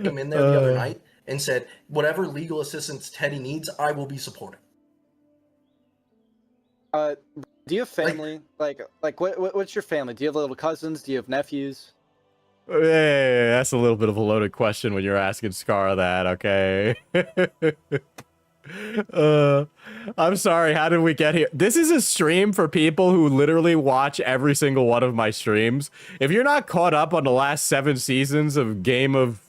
Came in there the other night and said, whatever legal assistance Teddy needs, I will be supporting. Do you have family? What's your family? Do you have little cousins? Do you have nephews? Hey, that's a little bit of a loaded question when you're asking Scar that, okay? I'm sorry, how did we get here? This is a stream for people who literally watch every single one of my streams. If you're not caught up on the last 7 seasons of Game of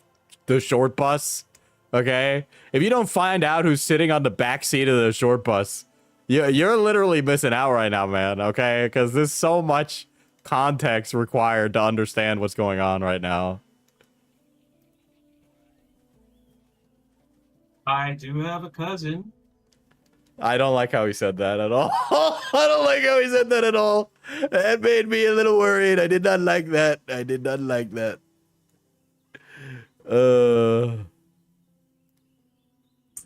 the Short Bus, okay? If you don't find out who's sitting on the back seat of the short bus, you're literally missing out right now, man, okay? Because there's so much context required to understand what's going on right now. I do have a cousin. I don't like how he said that at all. I don't like how he said that at all. That made me a little worried. I did not like that. I did not like that.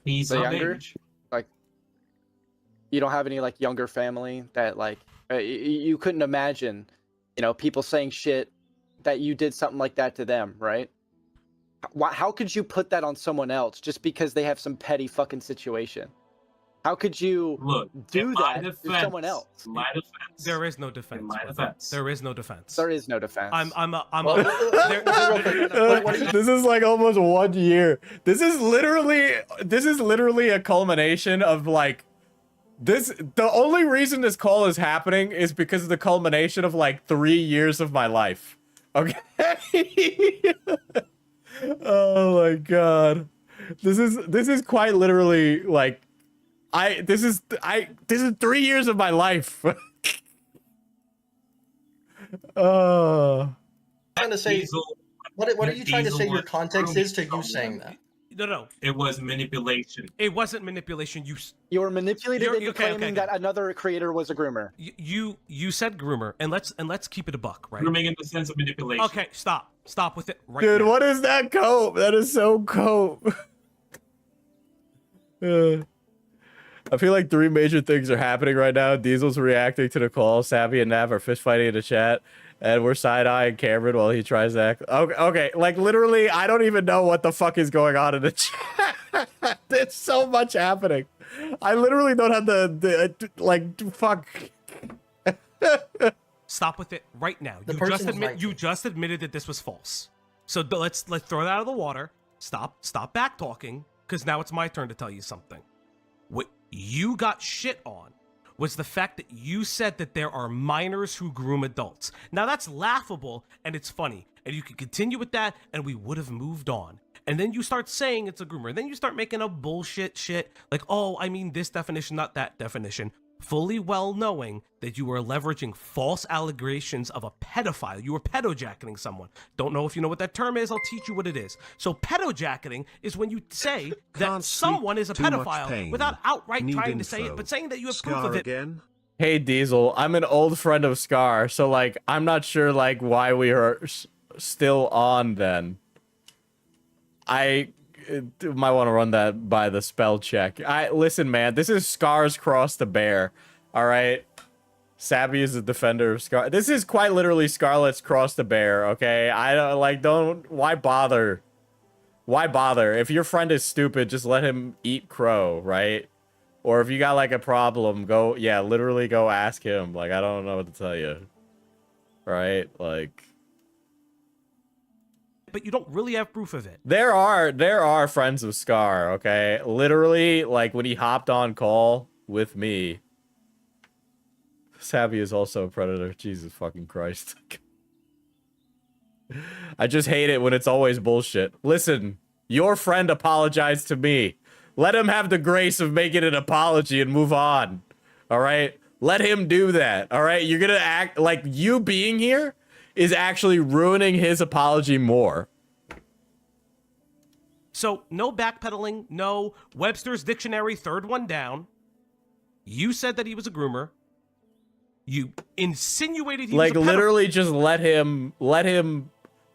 He's So of younger? age. Like, you don't have any like younger family that like you couldn't imagine, people saying shit that you did something like that to them, right? How could you put that on someone else just because they have some petty fucking situation? How could you do that to someone else? My defense. There is no defense. In my brother. defense. There is no defense. There is no defense. This is like almost 1 year. This is literally a culmination of like this. The only reason this call is happening is because of the culmination of like 3 years of my life. Okay. Oh my god. This is quite literally like this is 3 years of my life. Trying to say, what are you trying to say your context is to you saying that? No. It was manipulation. It wasn't manipulation. You were manipulated into okay, claiming that another creator was a groomer. You said groomer, and let's keep it a buck, right? Grooming in the sense of manipulation. Okay, stop with it right Dude, now. what is that cope? That is so cope. I feel like 3 major things are happening right now. Diesel's reacting to the call. Savvy and Nav are fist fighting in the chat. And we're side-eyeing Cameron while he tries to act. Okay, like literally, I don't even know what the fuck is going on in the chat. There's so much happening. I literally don't have fuck. Stop with it right now. The You just admitted that this was false. So let's throw that out of the water. Stop back talking, because now it's my turn to tell you something. What you got shit on was the fact that you said that there are minors who groom adults. Now that's laughable and it's funny, and you could continue with that and we would have moved on. And then you start saying it's a groomer, and then you start making up bullshit shit like, oh, I mean this definition, not that definition, fully well knowing that you were leveraging false allegations of a pedophile. You were pedojacketing someone. Don't know if you know what that term is. I'll teach you what it is. So pedojacketing is when you say that someone is a pedophile without outright trying to say it, but saying that you have proof of it. Again? Hey, Diesel, I'm an old friend of Scar, so like I'm not sure like why we are still on then. I might want to run that by the spell check. Listen, man, this is Scar's Cross the Bear. All right, Sabby is the defender of Scar. This is quite literally Scarlet's Cross the Bear. Okay, why bother? Why bother? If your friend is stupid, just let him eat crow, right? Or if you got like a problem, literally go ask him. Like, I don't know what to tell you. Right? Like, but you don't really have proof of it. There are friends of Scar, okay? Literally, like when he hopped on call with me. Savvy is also a predator. Jesus fucking Christ. I just hate it when it's always bullshit. Listen, your friend apologized to me. Let him have the grace of making an apology and move on. All right? Let him do that. All right? You're gonna act like you being here is actually ruining his apology more. So no backpedaling, no Webster's Dictionary, third one down. You said that he was a groomer. You insinuated he was a pedophile. Literally just let him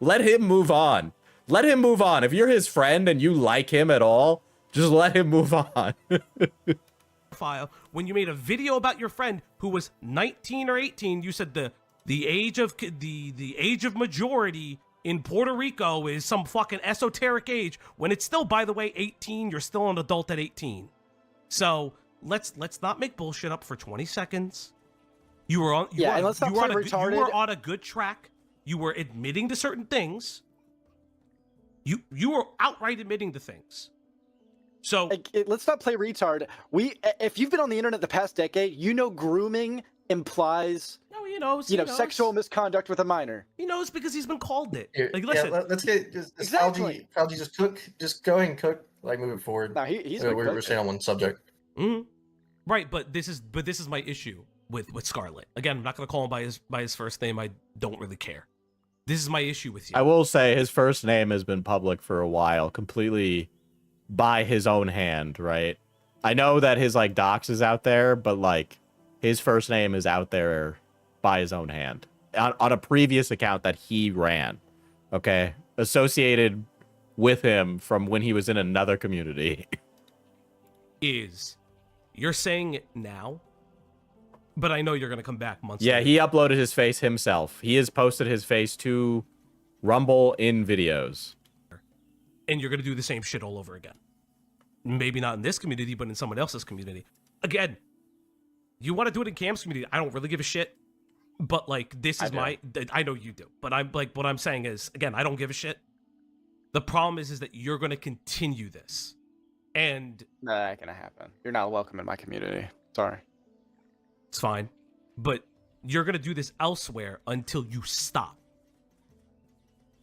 Let him move on. Let him move on. If you're his friend and you like him at all, just let him move on. File when you made a video about your friend who was 19 or 18, you said the age of majority in Puerto Rico is some fucking esoteric age when it's still, by the way, 18. You're still an adult at 18. So let's not make bullshit up for 20 seconds. You were on and let's not play retarded. You were on a good track. You were admitting to certain things. You were outright admitting to things. So let's not play retard. If you've been on the internet the past decade, you know grooming implies he knows. Sexual misconduct with a minor. He knows because he's been called it. Here, Like, listen, let's get Exactly. Algie, just go ahead and cook. Like, moving forward. No, he's we're staying on one subject. Mm-hmm. Right, but this is my issue with Skarlet. Again, I'm not gonna call him by his first name. I don't really care. This is my issue with you. I will say his first name has been public for a while, completely by his own hand, right? I know that his like docs is out there, but like his first name is out there by his own hand on a previous account that he ran, okay? Associated with him from when he was in another community. You're saying it now, but I know you're gonna come back months Yeah, later. he uploaded his face himself. He has posted his face to Rumble in videos. And you're gonna do the same shit all over again. Maybe not in this community, but in someone else's community. Again, you want to do it in Cam's community. I don't really give a shit. But like, this is I know you do. But I'm like, what I'm saying is, again, I don't give a shit. The problem is that you're gonna continue this. And no, that ain't gonna happen. You're not welcome in my community. Sorry. it's fine. But you're gonna do this elsewhere until you stop.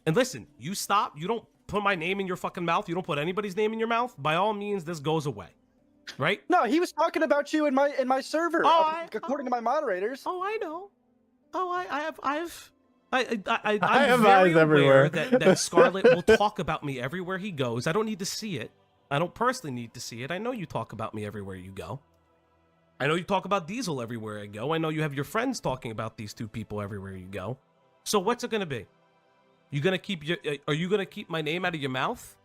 And listen, you stop, you don't put my name in your fucking mouth, you don't put anybody's name in your mouth, by all means, this goes away. Right? No, he was talking about you in my server, according to my moderators. Oh, I know. Oh, I'm have very eyes aware everywhere. that Scarlet will talk about me everywhere he goes. I don't need to see it. I don't personally need to see it. I know you talk about me everywhere you go. I know you talk about Diesel everywhere I go. I know you have your friends talking about these two people everywhere you go. So what's it gonna be? Are you gonna keep my name out of your mouth?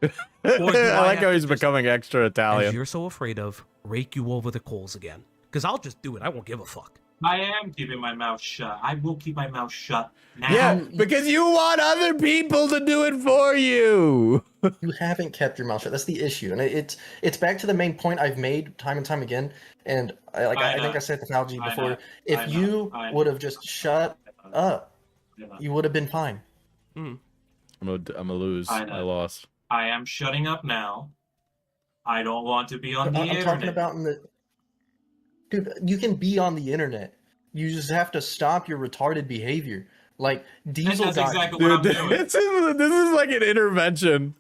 Or do I like how have he's to just, becoming extra as Italian. you're so afraid of, rake you over the coals again? Because I'll just do it. I won't give a fuck. I am keeping my mouth shut. I will keep my mouth shut now. Yeah, because you want other people to do it for you. You haven't kept your mouth shut. That's the issue, and it's back to the main point I've made time and time again. And I think I said the Algie before. If you would have just shut up, you would have been fine. Mm. I'm gonna lose. I lost. I am shutting up now. I don't want to be on the internet. I'm talking about dude, you can be on the internet. You just have to stop your retarded behavior. Like Diesel That's got exactly what I'm doing. This is like an intervention.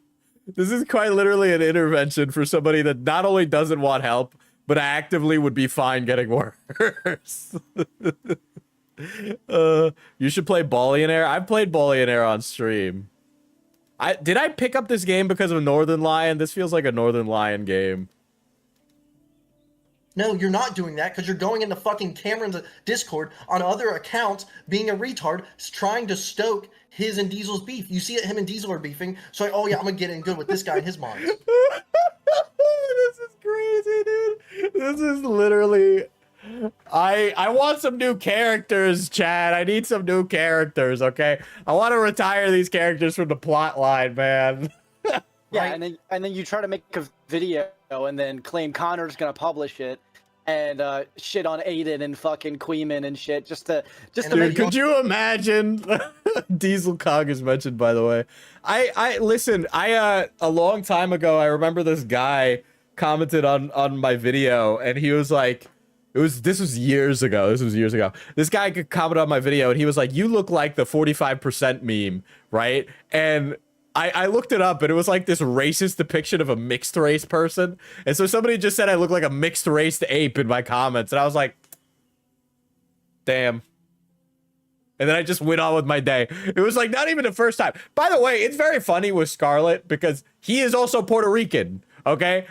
This is quite literally an intervention for somebody that not only doesn't want help, but actively would be fine getting worse. You should play Billionaire. I've played Billionaire on stream. Did I pick up this game because of Northern Lion? This feels like a Northern Lion game. No, you're not doing that because you're going into fucking Cameron's Discord on other accounts, being a retard, trying to stoke his and Diesel's beef. You see that him and Diesel are beefing, so oh yeah, I'm gonna get in good with this guy and his mods. This is crazy, dude. This is literally... I want some new characters, Chad. I need some new characters, okay? I want to retire these characters from the plot line, man. Yeah, and then you try to make a video and then claim Connor's gonna publish it and shit on Aiden and fucking Queeman and shit just to Dude, make could you imagine? Diesel Cog is mentioned, by the way. Listen, a long time ago, I remember this guy commented on my video, and he was like, this was years ago. This guy could comment on my video, and he was like, "You look like the 45% meme, right?" And I looked it up, and it was like this racist depiction of a mixed race person. And so somebody just said I look like a mixed race ape in my comments, and I was like, damn. And then I just went on with my day. It was like not even the first time. By the way, it's very funny with Scarlet because he is also Puerto Rican. Okay,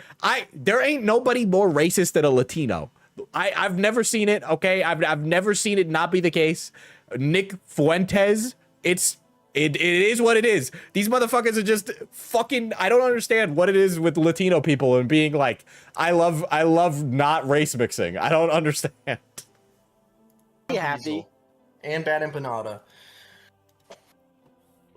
there ain't nobody more racist than a Latino. I've never seen it. Okay, I've never seen it not be the case. Nick Fuentes, it's It is what it is. These motherfuckers are just fucking. I don't understand what it is with Latino people and being like, I love not race mixing. I don't understand. Be happy. And Bad Empanada.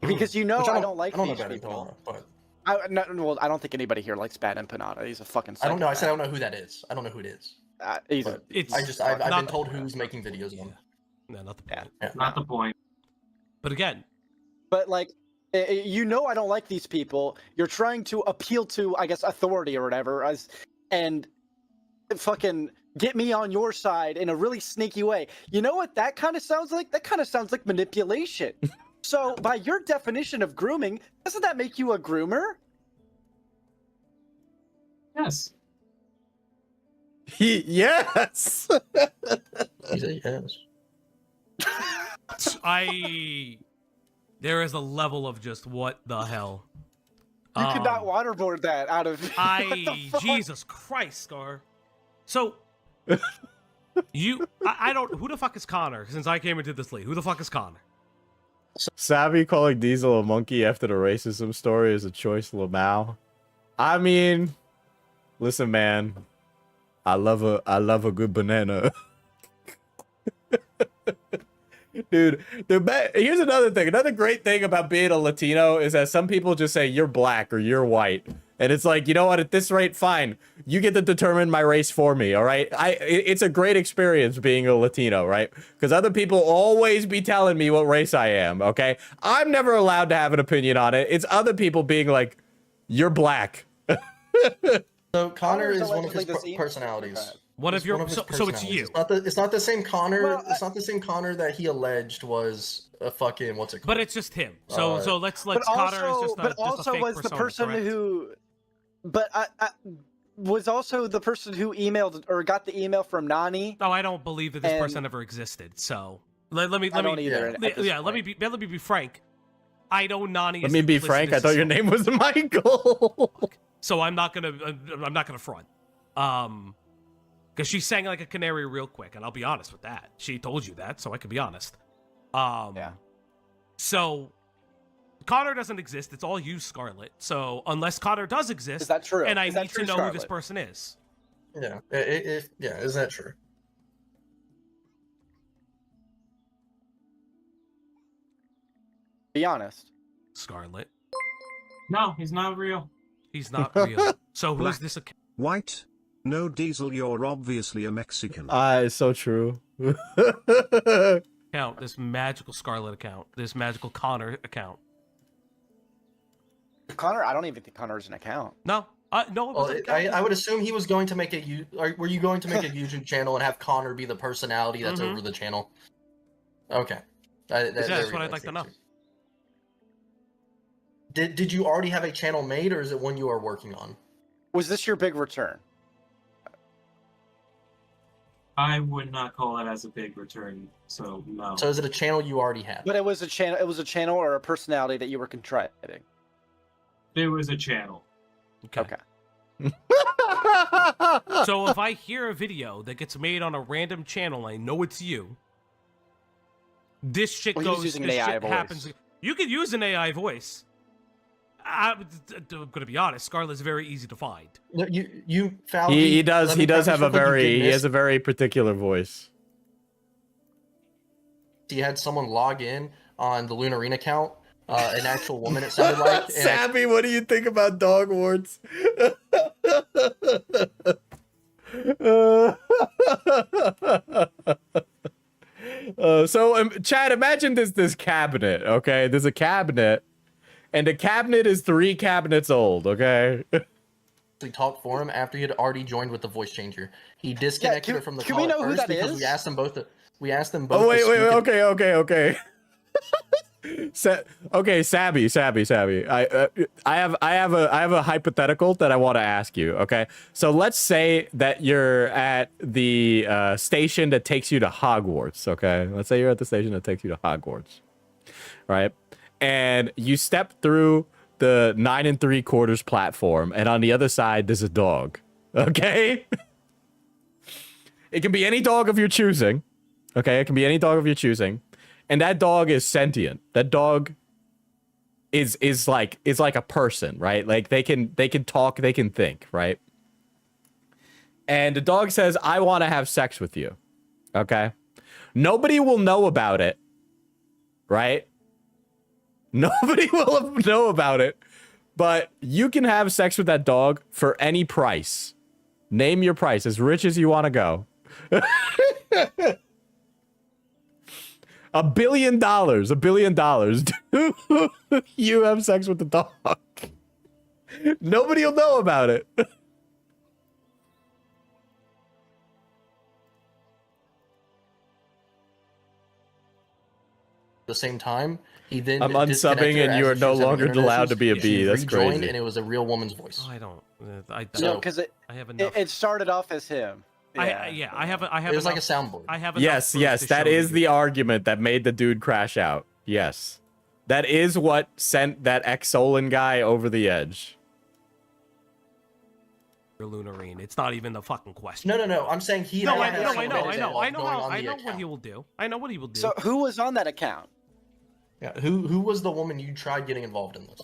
Because you know Which I don't like I don't know these Bad people. Empanada, but Well, I don't think anybody here likes Bad Empanada. He's a fucking. I don't know. I said I psychopath. don't know who that is. I don't know who it is. But I've not been the- told who's making videos on. No, not the Yeah. point. Yeah. Not the point. But again, But like, you know, I don't like these people. You're trying to appeal to, I guess, authority or whatever, and fucking get me on your side in a really sneaky way. You know what that kind of sounds like? That kind of sounds like manipulation. So, by your definition of grooming, doesn't that make you a groomer? Yes. Yes. He said yes. there is a level of just what the hell. You could not waterboard that out of. What the fuck? Jesus Christ, Scar. So I don't. Who the fuck is Connor? Since I came into this league, who the fuck is Connor? Savvy calling Diesel a monkey after the racism story is a choice, Lamau. I mean, listen, man. I love a good banana. Dude, here's another thing. Another great thing about being a Latino is that some people just say you're black or you're white. And it's like, you know what? At this rate, fine. You get to determine my race for me, all right? It's a great experience being a Latino, right? Because other people always be telling me what race I am, okay? I'm never allowed to have an opinion on it. It's other people being like, you're black. So Connor is one of allegedly his deceased? personalities. One of It's your one his so it's personalities. you. It's not the same Connor. Well, it's not the same Connor that he alleged was a fucking what's it called? But it's just him. So let's Connor is just a, but just a also fake was the persona, person correct? who, but I was also the person who emailed or got the email from Nani. No, I don't believe that this And- person ever existed. So let me I don't either. yeah. at this let me point. be frank. I know Nani. Let is me be complicit frank. in I thought your this. name was Michael. So I'm not gonna front. Because she sang like a canary real quick, and I'll be honest with that. She told you that, so I can be honest. Yeah. So Connor doesn't exist. It's all you, Scarlet. So unless Connor does exist, Is that true? and I Is that need to true, know who this Scarlet? person is. Yeah. Yeah. Is that true? Be honest. Scarlet. No, he's not real. He's not real. So who's Black. this? White? No, Diesel, you're obviously a Mexican. It's so true. Account? This magical Scarlet account. This magical Connor account. Connor, I don't even think Connor's an account. No. No. It Well, wasn't I would assume he was going to make were you going to make a YouTube channel and have Connor be the personality that's Mhm. over the channel? Okay. That's what I'd like to know. Did you already have a channel made, or is it one you are working on? Was this your big return? I would not call that as a big return, so no. So is it a channel you already have? But it was a channel. It was a channel or a personality that you were contriving. There was a channel. Okay. So if I hear a video that gets made on a random channel, I know it's you. This shit Well, he was goes. using This an AI shit voice. happens. You could use an AI voice. I'm gonna be honest. Scarlet's very easy to find. You found He does have a very he has a very particular voice. He had someone log in on the Lunarine account, an actual woman it sounded like. and Savvy, what do you think about dog wards? Chad, imagine this cabinet, okay? There's a cabinet, and the cabinet is 3 cabinets old, okay? actually talked for him after he had already joined with the voice changer. He disconnected can- her from the can call we at know who first that because is? we asked them both to. We asked them both. Oh wait, to wait, speak in- okay. Okay, Sabby. I have a hypothetical that I want to ask you. Okay, so let's say that you're at the station that takes you to Hogwarts. Okay, let's say you're at the station that takes you to Hogwarts, right? And you step through the 9 3/4 platform, and on the other side there's a dog. Okay, it can be any dog of your choosing. Okay, it can be any dog of your choosing. And that dog is sentient. That dog is like a person, right? Like they can talk, they can think, right? And the dog says, I want to have sex with you. Okay? Nobody will know about it, right? Nobody will know about it, but you can have sex with that dog for any price. Name your price, as rich as you want to go. $1 billion, $1 billion. Do you have sex with the dog? Nobody will know about it. The same time, he then I'm unsubbing and you are no longer allowed to be a bee. That's rejoined, crazy. and it was a real woman's voice. Oh, I don't. I So- because I have enough. it started off as him. I have. I have. It was like a enough- soundboard. I have. enough Yes, proof yes, to that show is you. the argument that made the dude crash out. Yes. That is what sent that Exolin guy over the edge. Lunarine. It's not even the fucking question. No. I'm saying he. No, had I that know. going on I the know what account. he will do. I know what he will do. So who was on that account? Yeah, who was the woman you tried getting involved in this?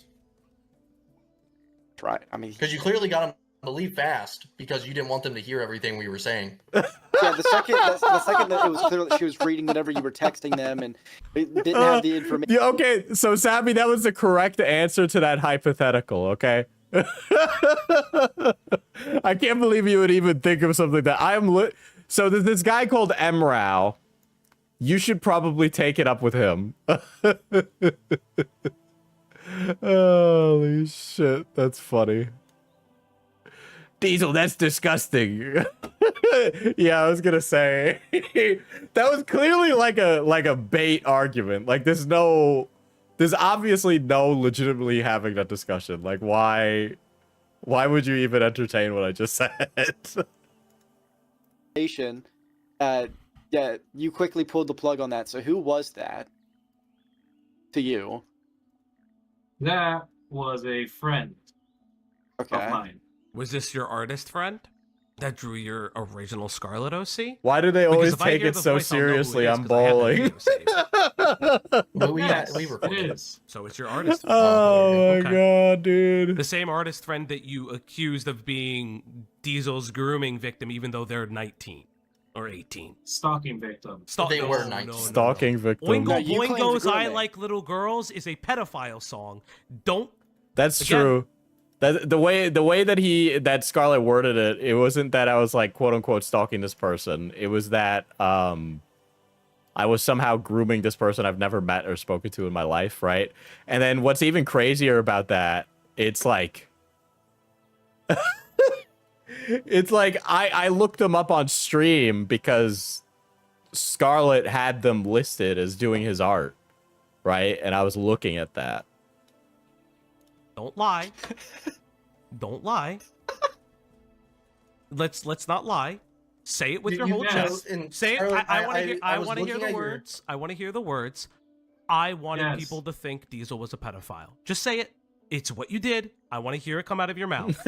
Right. I mean, Because you clearly got him to leave fast because you didn't want them to hear everything we were saying. yeah. The second that it was clear that she was reading whatever you were texting them and it didn't have the information. Yeah, okay, so Sabby, that was the correct answer to that hypothetical, okay? I can't believe you would even think of something that so there's this guy called Emrao. You should probably take it up with him. Holy shit, that's funny. Diesel, that's disgusting. Yeah, I was gonna say that was clearly like a bait argument. Like there's obviously no legitimately having that discussion. Like why would you even entertain what I just said? Yeah, you quickly pulled the plug on that. So who was that to you? That was a friend Okay. of mine. Was this your artist friend that drew your original Scarlet OC? Why do they always Because if I take hear it the so voice, I'll know who it seriously? is, I'm 'cause I have the bowling. video saved. But we Yes, it recorded it. is. So it's your artist friend. Oh my Okay. god, dude. The same artist friend that you accused of being Diesel's grooming victim, even though they're 19 or 18. Stalking victim. They were 19. Stalking victim. Oingo No, you claimed Boingo's I grooming. Like Little Girls is a pedophile song. Don't. That's Again- true. That the way that Scarlet worded it, it wasn't that I was like quote unquote stalking this person. It was that I was somehow grooming this person I've never met or spoken to in my life, right? And then what's even crazier about that, it's like it's like I looked them up on stream because Scarlet had them listed as doing his art, right? And I was looking at that. Don't lie. Don't lie. Let's not lie. Say it with your You whole know, chest. and Say it. Scarlet, I want to hear. I was want to hear looking the at your- words. I want to hear the words. I wanted Yes. people to think Diesel was a pedophile. Just say it. It's what you did. I want to hear it come out of your mouth.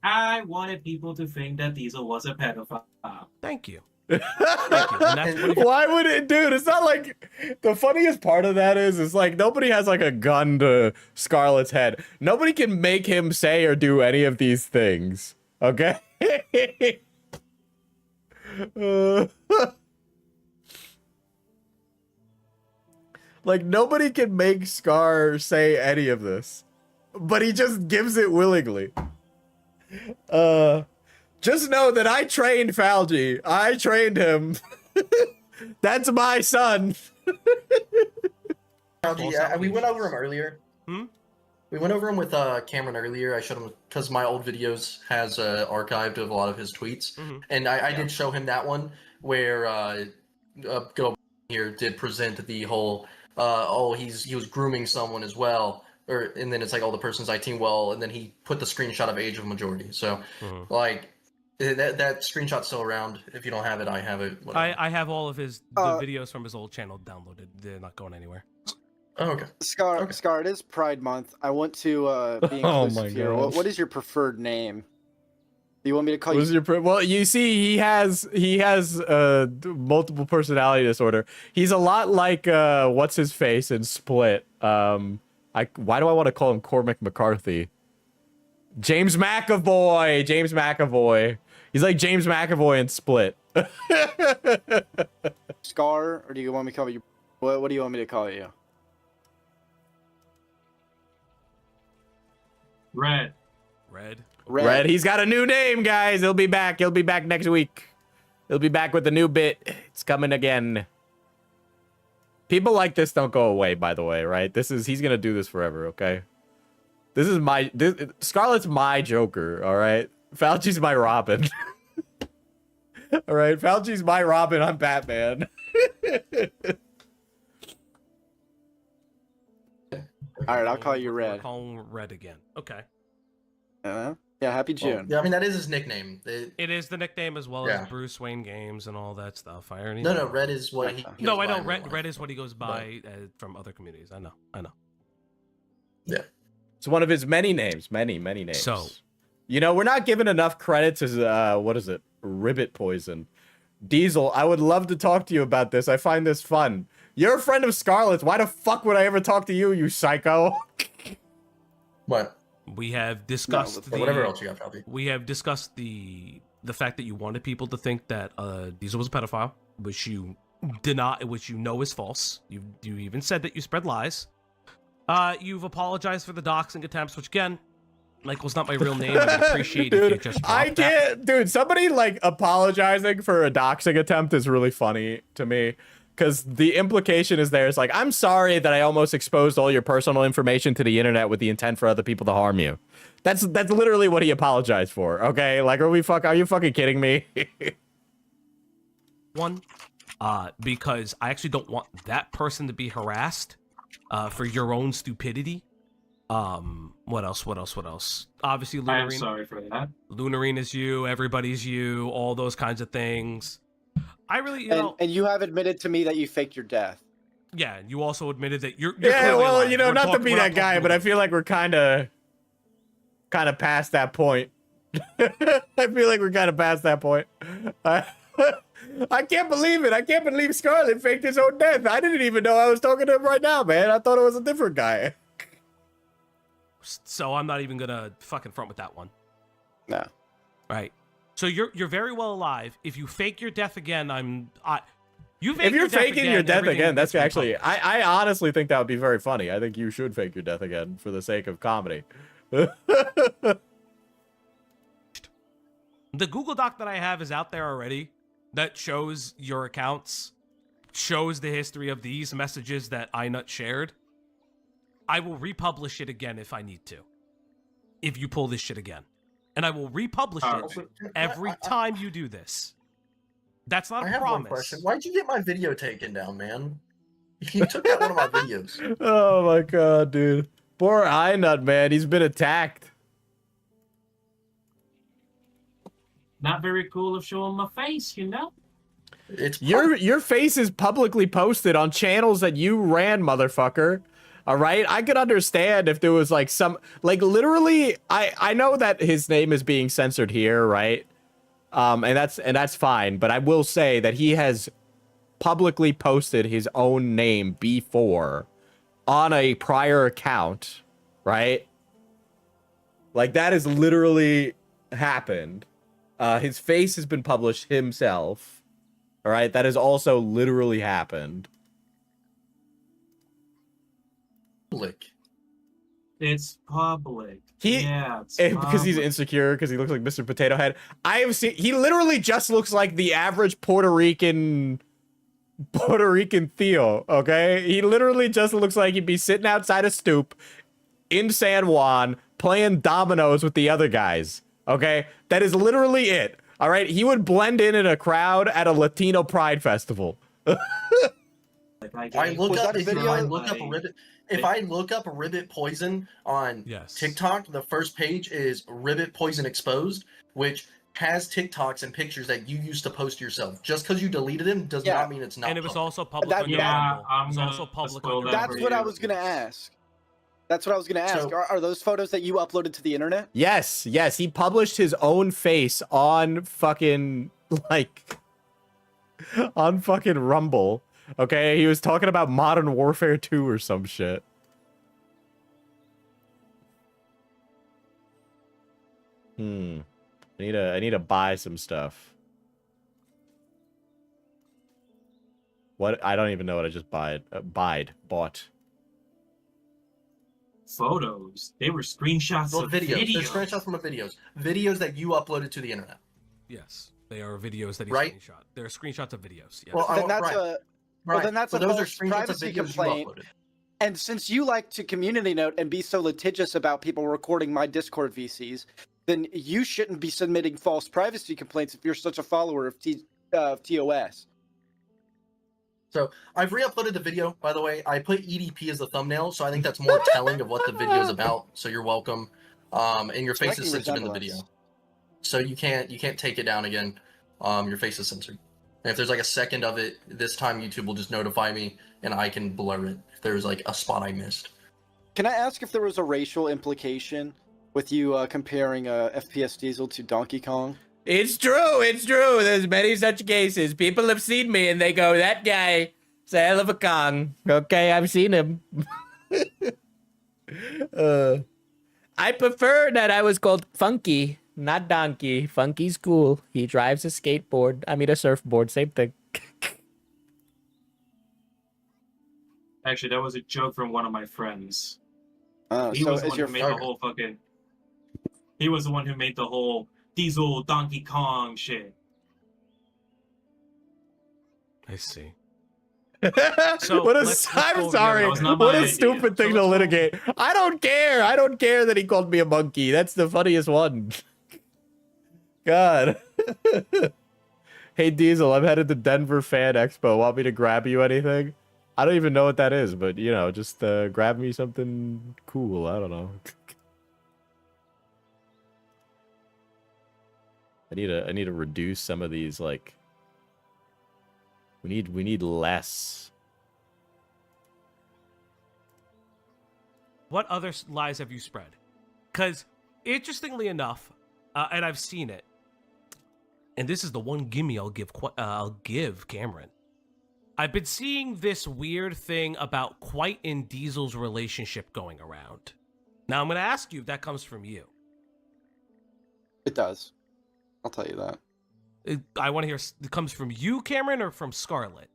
I wanted people to think that Diesel was a pedophile. Thank you. Thank you. And that's what Why would it, dude? It's not like the funniest part of that is like nobody has like a gun to Scarlet's head. Nobody can make him say or do any of these things. Okay. Like nobody can make Scar say any of this, but he just gives it willingly. Just know that I trained Falgi. I trained him. That's my son. We went over him earlier. Hmm? We went over him with Cameron eurlier. I showed him because my old videos has archived of a lot of his tweets, Mhm. and I did show him that one where good old here did present the whole he was grooming someone as well, and then it's like, the person's 18, well, and then he put the screenshot of age of majority. So Mhm. like that screenshot's still around. If you don't have it, I have it. Whatever. I have all of the videos from his old channel downloaded. They're not going anywhere. Oh, okay. Scar, Okay. Scar, it is Pride Month. I want to be Oh inclusive my here. gosh. What is your preferred name? Do you want me to call What's you? your well? You see, he has multiple personality disorder. He's a lot like what's his face in Split. Why do I want to call him Cormac McCarthy? James McAvoy. James McAvoy. He's like James McAvoy in Split. Scar, or do you want me to call you? What do you want me to call you? Red. Red. He's got a new name, guys. He'll be back. He'll be back next week. He'll be back with a new bit. It's coming again. People like this don't go away, by the way, right? He's gonna do this forever, okay? Scarlet's my Joker, all right? Fauci's my Robin. All right, Fauci's my Robin. I'm Batman. All right, I'll call you We're Red. calling Red again. Okay. Yeah, happy June. Yeah, I mean that is his nickname. It is the nickname as well Yeah. as Bruce Wayne Games and all that stuff. I already No, know. Red is what he. No, goes I know. by in real life. Red is what he goes by from other communities. I know. Yeah. It's one of his many names. Many names. So, you know, we're not giving enough credit to what is it? Ribbit poison. Diesel, I would love to talk to you about this. I find this fun. You're a friend of Scarlet's. Why the fuck would I ever talk to you, you psycho? What? we have discussed Or whatever else you got, Falcon. we have discussed the fact that you wanted people to think that Diesel was a pedophile, which you which you know is false. You even said that you spread lies. You've apologized for the doxing attempts, which again, Michael's not my real name. I would appreciate if you just dropped that. Dude, somebody like apologizing for a doxing attempt is really funny to me. Because the implication is there is like, I'm sorry that I almost exposed all your personal information to the internet with the intent for other people to harm you. That's literally what he apologized for. Okay, like, are you fucking kidding me? One, because I actually don't want that person to be harassed for your own stupidity. What else? Obviously, Lunarine. I am sorry for that. Lunarine is you. Everybody's you. All those kinds of things. I really, you know. And you have admitted to me that you faked your death. Yeah, you also admitted that you're Yeah, clearly well, alive. you know, We're not to be we're that guy, talking but I about- feel like we're kind of past that point. I feel like we're kind of past that point. I can't believe it. I can't believe Scarlet faked his own death. I didn't even know I was talking to him right now, man. I thought it was a different guy. So I'm not even gonna fucking front with that one. No. Right. So you're very well alive. If you fake your death again, If you're faking your death everything again, that's gets actually, republished. I honestly think that would be very funny. I think you should fake your death again for the sake of comedy. The Google Doc that I have is out there already that shows your accounts, shows the history of these messages that iNut shared. I will republish it again if I need to. If you pull this shit again. And I will republish it every time you do this. That's not I a have one promise. question. Why'd you get my video taken down, man? You took out one of my videos. Oh my god, dude. Poor iNut, man. He's been attacked. Not very cool of showing my face, you know? It's Your face is publicly posted on channels that you ran, motherfucker. All right, I could understand if there was like some, like literally, I know that his name is being censored here, right? And that's fine. But I will say that he has publicly posted his own name before on a prior account, right? Like that has literally happened. His face has been published himself. All right, that has also literally happened. public. It's public. Because he's public. insecure, because he looks like Mr. Potato Head. I have seen, he literally just looks like the average Puerto Rican Theo, okay? He literally just looks like he'd be sitting outside a stoop in San Juan playing dominoes with the other guys, okay? That is literally it, all right? He would blend in a crowd at a Latino Pride Festival. I look Was up that a if video? I look up Ribbit. If I look up Ribbit Poison on TikTok, the first page is Ribbit Poison Exposed, which has TikToks and pictures that you used to post yourself. Just because you deleted them does not mean it's not. And it was public. also public That- on your yeah, Rumble. It was also public on your That's what I was gonna ask. That's what I was gonna ask. So- Are those photos that you uploaded to the internet? Yes, he published his own face on fucking on fucking Rumble. Okay, he was talking about Modern Warfare 2 or some shit. I need to buy some stuff. What? I don't even know what I just bought. Photos. They were screenshots Well, of videos. They're videos. screenshots from videos. Videos that you uploaded to the internet. Yes, they are videos that he Right? screenshot. They're screenshots of videos. Yes. Well, Then that's right. a well, Right. then that's So a those are false screenshots of privacy videos you complaint. uploaded. And since you like to community note and be so litigious about people recording my Discord VCs, then you shouldn't be submitting false privacy complaints if you're such a follower of TOS. So I've re-uploaded the video, by the way. I put EDP as the thumbnail, so I think that's more telling of what the video is about. So you're welcome. And your face is Striking censored in the video. So you can't take it down again. Your face is censored. And if there's like a second of it, this time YouTube will just notify me and I can blur it if there's like a spot I missed. Can I ask if there was a racial implication with you comparing FPS Diesel to Donkey Kong? It's true. There's many such cases. People have seen me and they go, that guy's a hell of a Kong. Okay, I've seen him. I prefer that I was called Funky, not Donkey. Funky's cool. He drives a skateboard. I mean, a surfboard. Same thing. Actually, that was a joke from one of my friends. He So was the is one your who made the whole fucking. He was the one who made the whole Diesel Donkey Kong shit. I see. So I'm go sorry. That was not What my a idea. stupid thing to litigate. I don't care. I don't care that he called me a monkey. That's the funniest one. God. Hey Diesel, I'm headed to Denver Fan Expo. Want me to grab you anything? I don't even know what that is, but you know, just grab me something cool. I don't know. I need to reduce some of these, like, we need less. What other lies have you spread? Because interestingly enough, and I've seen it, and this is the one gimme I'll give Cameron. I've been seeing this weird thing about Quite and Diesel's relationship going around. Now I'm going to ask you if that comes from you. It does. I'll tell you that. I want to hear, it comes from you, Cameron, or from Scarlet?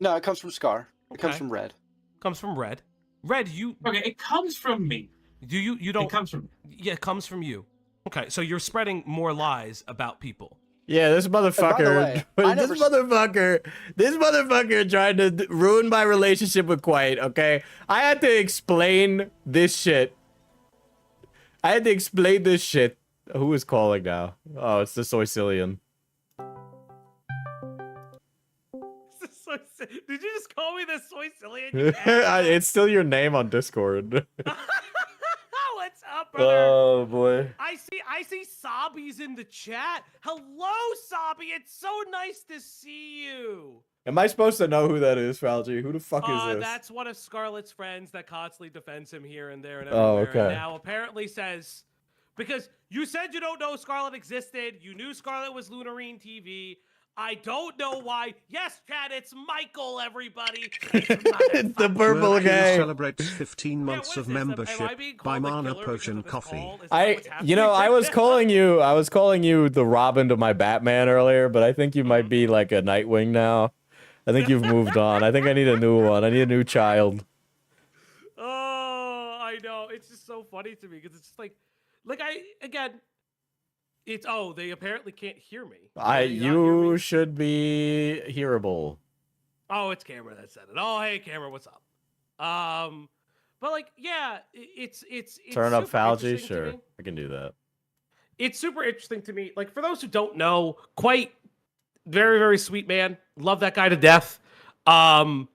No, it comes from Scar. It comes Okay. from Red. Comes from Red. Red, you Okay, it comes from me. you don't. It comes from. Yeah, it comes from you. Okay, so you're spreading more lies about people. Yeah, this motherfucker. way, I never This motherfucker tried to ruin my relationship with Quiet, okay? I had to explain this shit. Who is calling now? Oh, it's the Soycillian. Did you just call me the Soycillian? It's still your name on Discord. What's up, brother? Oh boy. I see Sabi's in the chat. Hello, Sabi. It's so nice to see you. Am I supposed to know who that is, Falgi? Who the fuck is this? That's one of Scarlet's friends that constantly defends him here and there and Oh, everywhere. okay. And now apparently says, because you said you don't know Scarlet existed. You knew Scarlet was Lunarine TV. I don't know why. Yes, chat, it's Michael, everybody. It's the purple Mercury guy. celebrates 15 Yeah, months what of is this? Am I membership being by called the Mana killer Potion because of this Coffee. call? Is that what's happening I right was now? calling you the Robin to my Batman earlier, but I think you might be like a Nightwing now. I think you've moved on. I think I need a new one. I need a new child. Oh, I know. It's just so funny to me because it's just like they apparently can't hear me. Can they not hear You me? should be hearable. Oh, it's Cameron that said it. Oh, hey, Cameron, what's up? But like, yeah, it's Turn up super Falgi? interesting to Sure. me. I can do that. It's super interesting to me. Like, for those who don't know, Quite very, very sweet man. Love that guy to death. Like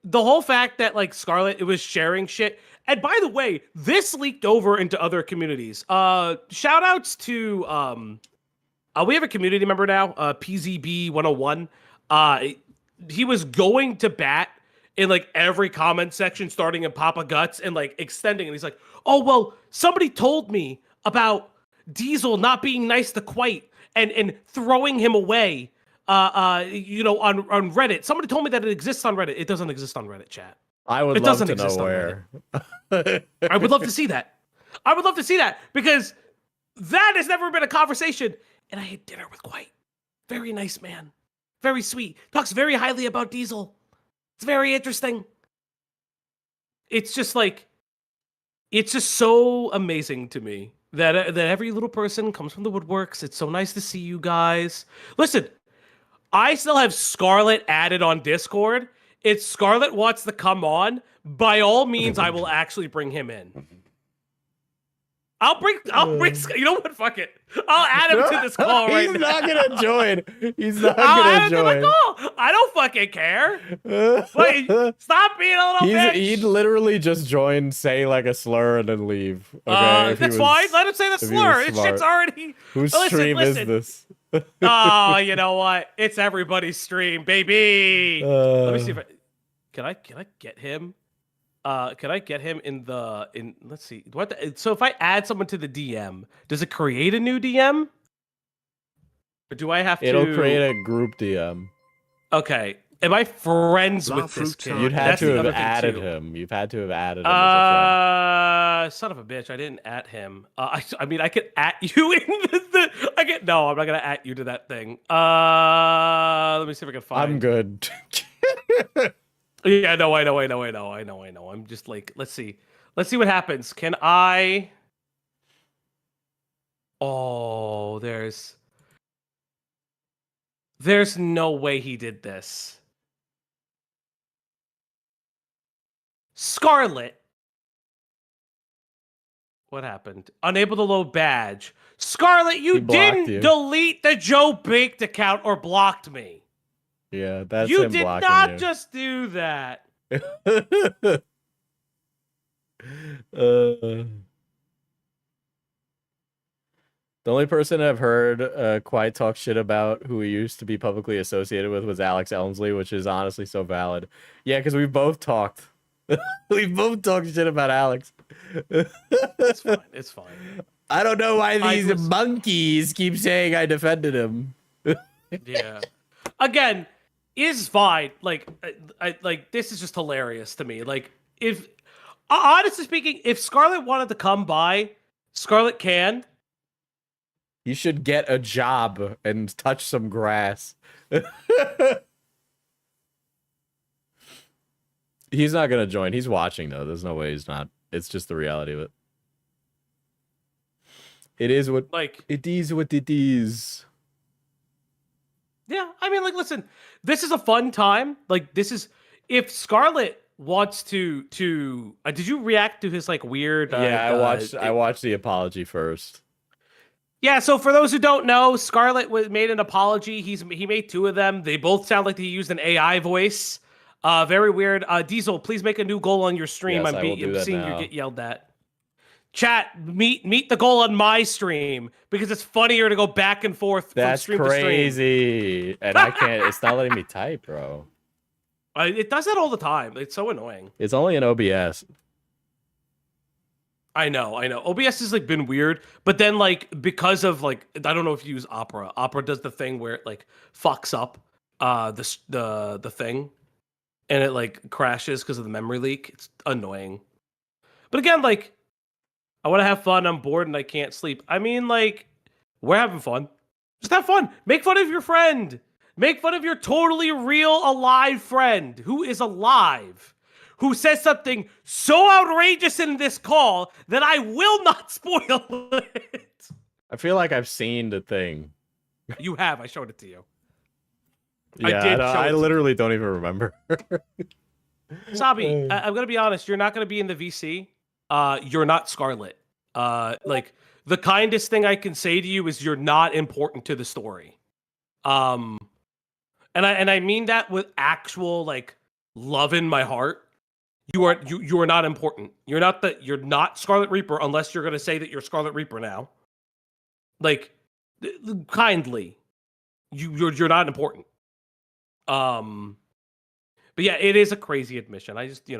the whole fact that like Scarlet, it was sharing shit. And by the way, this leaked over into other communities. Shout outs to we have a community member now, PZB 101. He was going to bat in like every comment section, starting in Papa Guts and like extending. And he's like, "Oh well, somebody told me about Diesel not being nice to Quite and throwing him away. You know, on Reddit. Somebody told me that it exists on Reddit. It doesn't exist on Reddit, chat. I would It love doesn't to know exist on where. I would love to see that. I would love to see that because that has never been a conversation. And I had dinner with Quite. Very nice man. Very sweet. Talks very highly about Diesel. It's very interesting. It's just like, it's just so amazing to me that every little person comes from the woodworks. It's so nice to see you guys. Listen, I still have Skarlet added on Discord. If Skarlet wants to come on, by all means, I will actually bring him in. I'll bring, you know what, fuck it. I'll add him to this call right now. He's not gonna join. He's not I'll gonna add him join. to the call. I don't fucking care. Wait, stop being a little bitch. He'd literally just join, say like a slur, and then leave. Okay, if he That's was- fine. Let him say the if he slur. was This smart. shit's already... Whose Listen, stream listen. is this? Oh, you know what? It's everybody's stream, baby. Let me see if I... Can I get him? Can I get him in the... Let's see. So if I add someone to the DM, does it create a new DM? Or do I have to... It'll create a group DM. Okay. Am I friends La with this Fruit kid? Tart. You'd had That's to the have other thing, added too. him. You've had to have added him as a Son of a bitch! I didn't at him. I mean, I could at you in the. No, I'm not gonna at you to that thing. Let me see if I can friend. find. I'm good. Yeah, no, I know. I'm just like, let's see what happens. Can I? Oh, there's no way he did this. Scarlet. What happened? Unable to load badge. Scarlet, you didn't delete the Joe Baked account or blocked me. Yeah, that's you him did blocking not you. just do that. The only person I've heard quite talk shit about who he used to be publicly associated with was Alex Elmsley, which is honestly so valid. Yeah, because we've both talked. We've both talked shit about Alex. It's fine. It's fine. I don't know why these monkeys keep saying I defended him. Yeah. Again, is fine. Like, like this is just hilarious to me. Like, if honestly speaking, if Scarlet wanted to come by, Scarlet can. You should get a job and touch some grass. He's not gonna join. He's watching though. There's no way he's not. It's just the reality of it. It is what it is. What it is. Yeah, I mean, like, listen, this is a fun time. Like, this is if Scarlet wants to. Did you react to his like weird? Yeah, I watched the apology first. Yeah, so for those who don't know, Scarlet made an apology. He made two of them. They both sound like he used an AI voice. Very weird. Diesel, please make a new goal on your stream. Yes, I'm seeing you get yelled at. Chat, meet the goal on my stream because it's funnier to go back and forth from stream to stream. That's crazy. And I can't. It's not letting me type, bro. It does that all the time. It's so annoying. It's only in OBS. I know. OBS has like been weird, but then like because of like I don't know if you use Opera. Opera does the thing where it like fucks up the thing, and it like crashes because of the memory leak. It's annoying. But again, like I want to have fun. I'm bored and I can't sleep. I mean, like we're having fun. Just have fun. Make fun of your friend. Make fun of your totally real alive friend who is alive. Who says something so outrageous in this call that I will not spoil it. I feel like I've seen the thing. You have. I showed it to you. Yeah, I literally don't even remember. Sabi, I'm going to be honest. You're not going to be in the VC. You're not Scarlet. Like, the kindest thing I can say to you is you're not important to the story. And I mean that with actual, like, love in my heart. You are not important. You're not Scarlet Reaper unless you're gonna say that you're Scarlet Reaper now. Like, kindly, you're not important. But yeah, it is a crazy admission. I just, I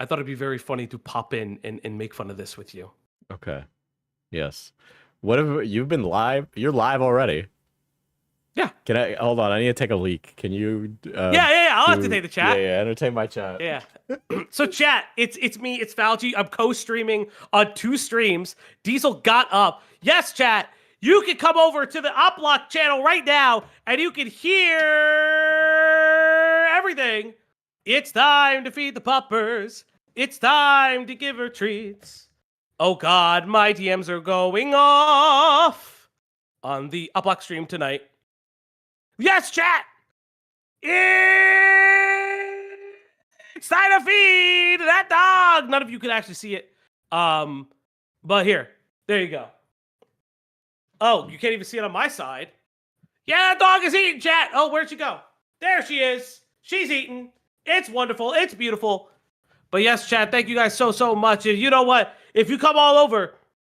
thought it'd be very funny to pop in and make fun of this with you. Okay. Yes. What have you've been live? You're live already. Yeah. Can I hold on? I need to take a leak. Can you? Yeah. I'll have to take the chat. Yeah. Entertain my chat. Yeah. So chat, it's me, it's Falgi. I'm co-streaming on 2 streams. Diesel got up. Yes, chat. You can come over to the Uplock channel right now, and you can hear everything. It's time to feed the puppers. It's time to give her treats. Oh God, my DMs are going off on the Uplock stream tonight. Yes, chat. It's time to feed that dog. None of you can actually see it. But here, there you go. Oh, you can't even see it on my side. Yeah, that dog is eating, chat. Oh, where'd she go? There she is. She's eating. It's wonderful. It's beautiful. But yes, chat, thank you guys so much. And you know what? If you come all over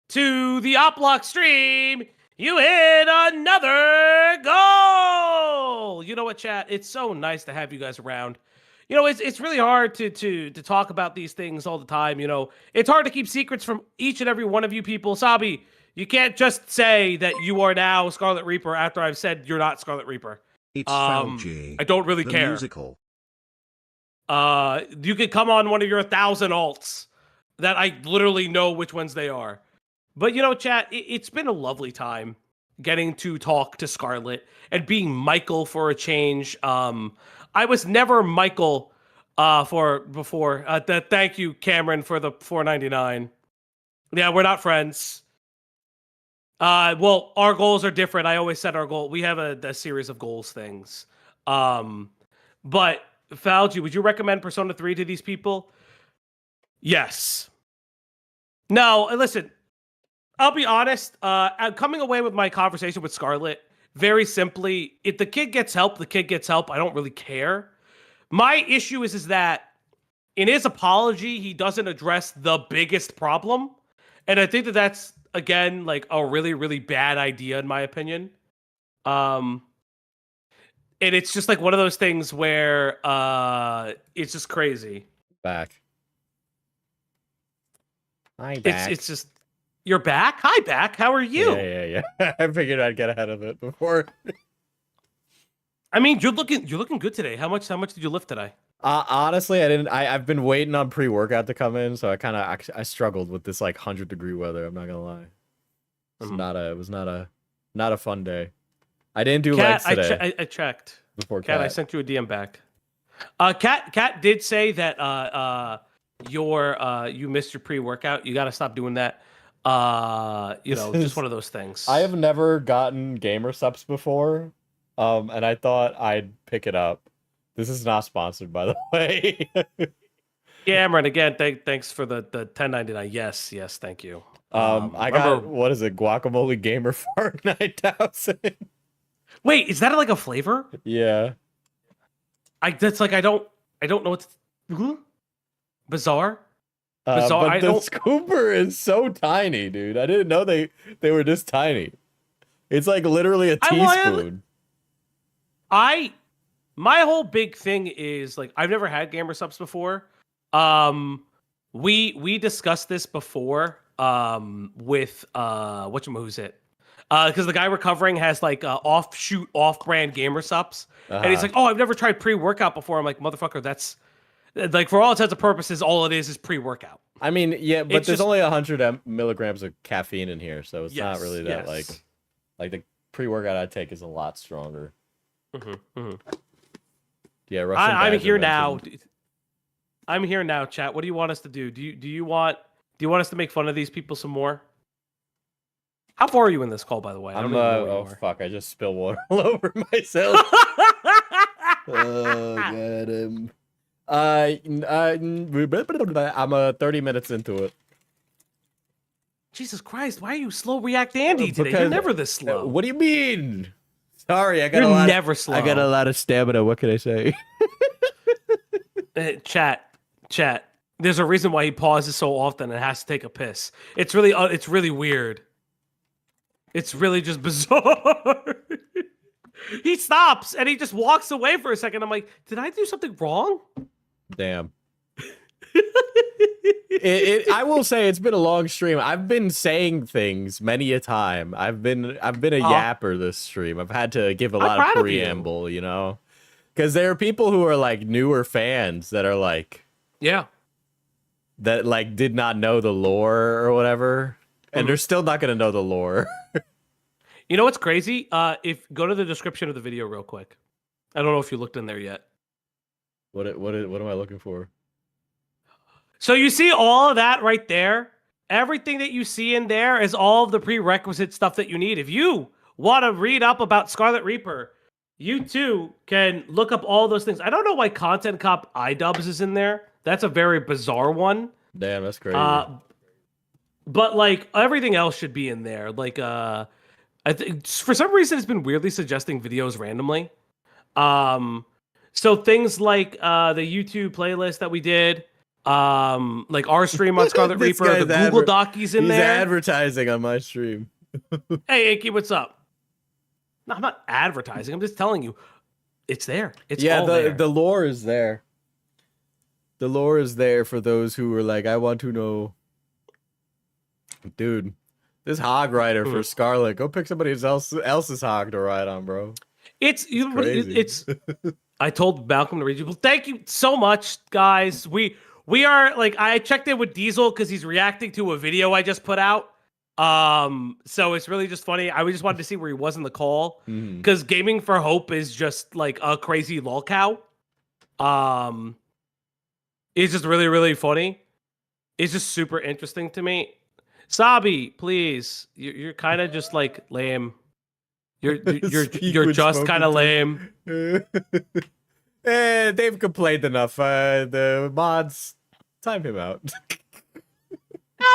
to the Oplock stream, you hit another goal. You know what, chat? It's so nice to have you guys around. It's really hard to talk about these things all the time. It's hard to keep secrets from each and every one of you people. Sabi, you can't just say that you are now Scarlet Reaper after I've said you're not Scarlet Reaper. It's Falgi, I don't really the care. Musical. You could come on one of your 1,000 alts that I literally know which ones they are. But chat, it's been a lovely time getting to talk to Skarlet and being Michael for a change. I was never Michael for before. Thank you, Cameron, for the $4.99. Yeah, we're not friends. Well, our goals are different. I always set our goal. We have a series of goals things. But Falgi, would you recommend Persona 3 to these people? Yes. No, listen. I'll be honest. I'm coming away with my conversation with Skarlet. Very simply, if the kid gets help, the kid gets help. I don't really care. My issue is that in his apology, he doesn't address the biggest problem. And I think that's, again, like a really, really bad idea, in my opinion. And it's just like one of those things where it's just crazy. Back. Hi, back. It's just... You're back? Hi, back. How are you? Yeah. I figured I'd get ahead of it before. I mean, you're looking good today. How much did you lift today? Honestly, I didn't. I've been waiting on pre-workout to come in, so I struggled with this like 100-degree weather. I'm not gonna lie. It was not a fun day. I didn't do legs today. I checked. Before Cat, I sent you a DM back. Cat did say that you missed your pre-workout. You got to stop doing that. Just one of those things. I have never gotten gamer subs before, and I thought I'd pick it up. This is not sponsored, by the way. Cameron, again, thanks for the $10.99. Yes, thank you. I got, what is it, guacamole gamer fart 9000. Wait, is that like a flavor? Yeah. I don't know what's bizarre. Bizarre. But the scooper is so tiny, dude. I didn't know they were this tiny. It's like literally a teaspoon. My whole big thing is like I've never had gamer subs before. We discussed this before with whatchamahoosit. Because the guy recovering has like off-brand gamer subs, and he's like, "Oh, I've never tried pre-workout before." I'm like, "Motherfucker, that's like for all intents and purposes, all it is pre-workout." I mean, yeah, but there's only 100 milligrams of caffeine in here, so it's not really that like the pre-workout I take is a lot stronger. Yeah, I'm here now. I'm here now, chat. What do you want us to do? Do you want us to make fun of these people some more? How far are you in this call, by the way? Fuck! I just spilled water all over myself. Oh, got him. I'm 30 minutes into it. Jesus Christ! Why are you slow react Andy today? You're never this slow. What do you mean? Sorry, You're never slow. I got a lot of stamina. What can I say? Chat. There's a reason why he pauses so often and has to take a piss. It's really weird. It's really just bizarre. He stops and he just walks away for a second. I'm like, did I do something wrong? Damn. I will say it's been a long stream. I've been saying things many a time. I've been a yapper this stream. I've had to give a lot of preamble, you know, because there are people who are like newer fans that are like, yeah, that like did not know the lore or whatever, and they're still not gonna know the lore. You know what's crazy? If go to the description of the video real quick. I don't know if you looked in there yet. What am I looking for? So you see all of that right there? Everything that you see in there is all of the prerequisite stuff that you need. If you want to read up about Scarlet Reaper, you too can look up all those things. I don't know why Content Cop iDubbbz is in there. That's a very bizarre one. Damn, that's crazy. But like everything else should be in there. Like I think for some reason it's been weirdly suggesting videos randomly. So things like the YouTube playlist that we did, like our stream on Scarlet Reaper, the Google Doc he's in there. He's advertising on my stream. Hey, Inky, what's up? No, I'm not advertising. I'm just telling you, it's there. It's all there. The lore is there. The lore is there for those who are like, I want to know. Dude, this hog rider for Scarlet, go pick somebody else's hog to ride on, bro. It's I told Malcolm to read you. Well, thank you so much, guys. We are like, I checked in with Diesel because he's reacting to a video I just put out. So it's really just funny. I just wanted to see where he was in the call because Gaming for Hope is just like a crazy lolcow. It's just really, really funny. It's just super interesting to me. Sabi, please, you're kind of just like lame. You're just kind of lame. They've complained enough. The mods, time him out. No,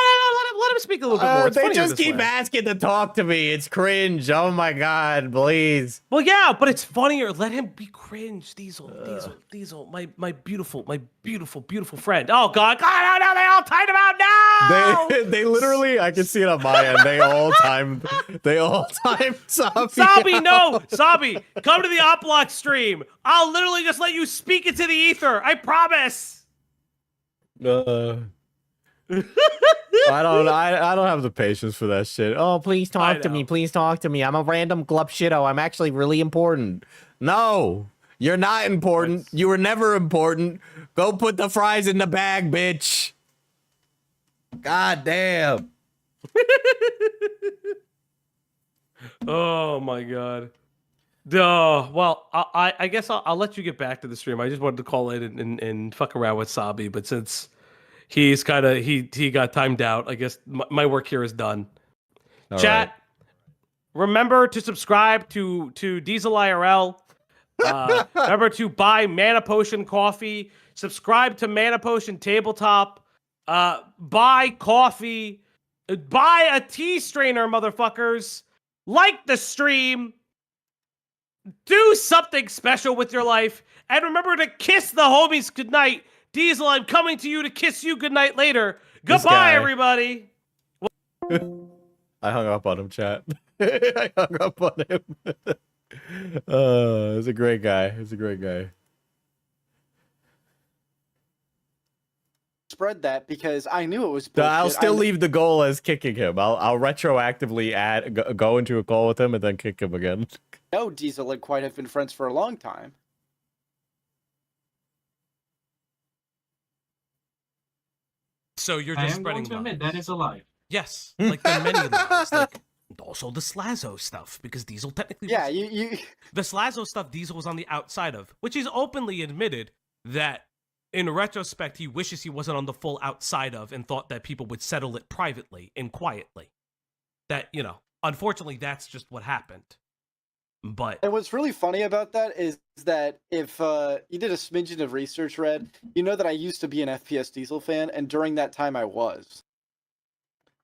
let him speak a little bit more. It's they just keep asking to talk to me. It's cringe. Oh my god, please. Well, yeah, but it's funnier. Let him be cringe. Diesel, my beautiful, beautiful friend. Oh god, no, they all timed him out now. They literally, I can see it on my end. They all timed Sabi. Sabi, no, Sabi, come to the Oplock stream. I'll literally just let you speak into the ether. I promise. I don't have the patience for that shit. Oh, please talk to me. Please talk to me. I'm a random glup shitto. I'm actually really important. No, you're not important. You were never important. Go put the fries in the bag, bitch. God damn. Oh my god. Duh. Well, I guess I'll let you get back to the stream. I just wanted to call in and fuck around with Sabi, but since he's kind of he got timed out, I guess my work here is done. All Chat, right. Remember to subscribe to Diesel IRL. Remember to buy Mana Potion coffee. Subscribe to Mana Potion Tabletop. Buy coffee. Buy a tea strainer, motherfuckers. Like the stream. Do something special with your life. And remember to kiss the homies goodnight. Diesel, I'm coming to you to kiss you goodnight later. Goodbye, everybody. I hung up on him, chat. I hung up on him. He's a great guy. He's a great guy. Spread that because I knew it was bullshit. I'll still leave the goal as kicking him. I'll retroactively go into a call with him and then kick him again. No, Diesel and Quite have been friends for a long time. So you're just spreading lies. I am going to admit that is a lie. Yes, like the many lies, like also the Slazo stuff, because Diesel technically you the Slazo stuff Diesel was on the outside of, which he's openly admitted that in retrospect he wishes he wasn't on the full outside of and thought that people would settle it privately and quietly. That, you know, unfortunately that's just what happened. But and what's really funny about that is that if you did a smidgen of research, Red, you know that I used to be an FPS Diesel fan, and during that time I was.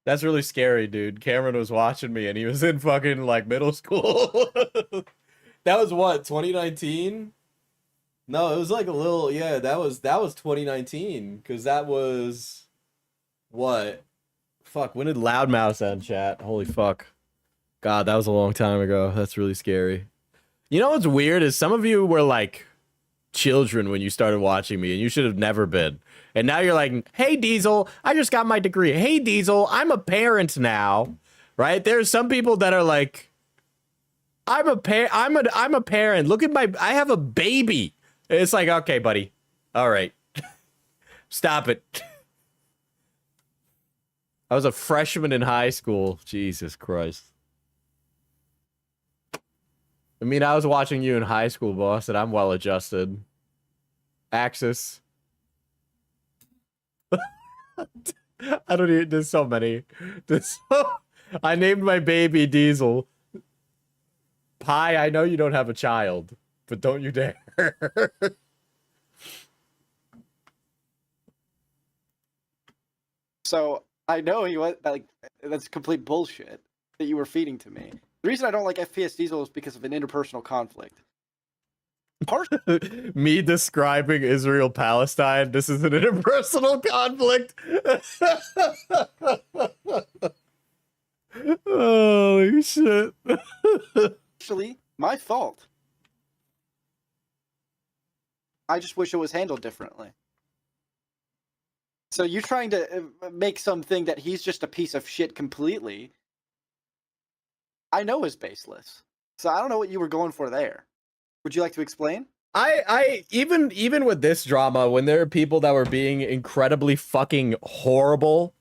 That's really scary, dude. Cameron was watching me, and he was in fucking, like, middle school. That was what, 2019? No, it was like a little, yeah, that was 2019, because that was, what? Fuck, when did Loudmouse end, chat? Holy fuck. God, that was a long time ago. That's really scary. You know what's weird is some of you were like children when you started watching me, and you should have never been. And now you're like, hey, Diesel, I just got my degree. Hey, Diesel, I'm a parent now, right? There's some people that are like, I'm a parent. Look at I have a baby. It's like, okay, buddy. All right. Stop it. I was a freshman in high school. Jesus Christ. I mean, I was watching you in high school, boss, and I'm well adjusted. Axis. I don't even, there's so many. I named my baby Diesel. Pi, I know you don't have a child, but don't you dare. So I know you like that's complete bullshit that you were feeding to me. The reason I don't like FPS Diesel is because of an interpersonal conflict. Me describing Israel-Palestine, this is an interpersonal conflict. Holy shit. Actually, my fault. I just wish it was handled differently. So you trying to make something that he's just a piece of shit completely, I know is baseless. So I don't know what you were going for there. Would you like to explain? I even with this drama, when there are people that were being incredibly fucking horrible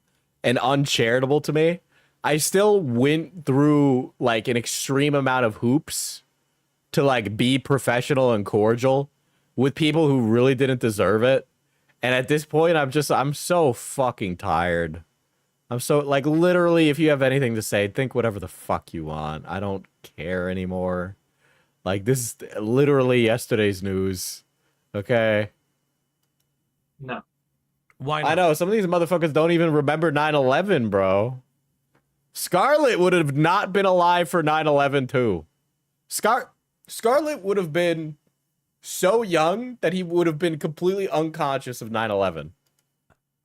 and uncharitable to me, I still went through like an extreme amount of hoops to like be professional and cordial with people who really didn't deserve it. And at this point, I'm so fucking tired. I'm so, like, literally, if you have anything to say, think whatever the fuck you want. I don't care anymore. Like, this is literally yesterday's news. Okay? No. Why not? I know, some of these motherfuckers don't even remember 9/11, bro. Scarlet would have not been alive for 9/11 too. Scarlet would have been so young that he would have been completely unconscious of 9/11.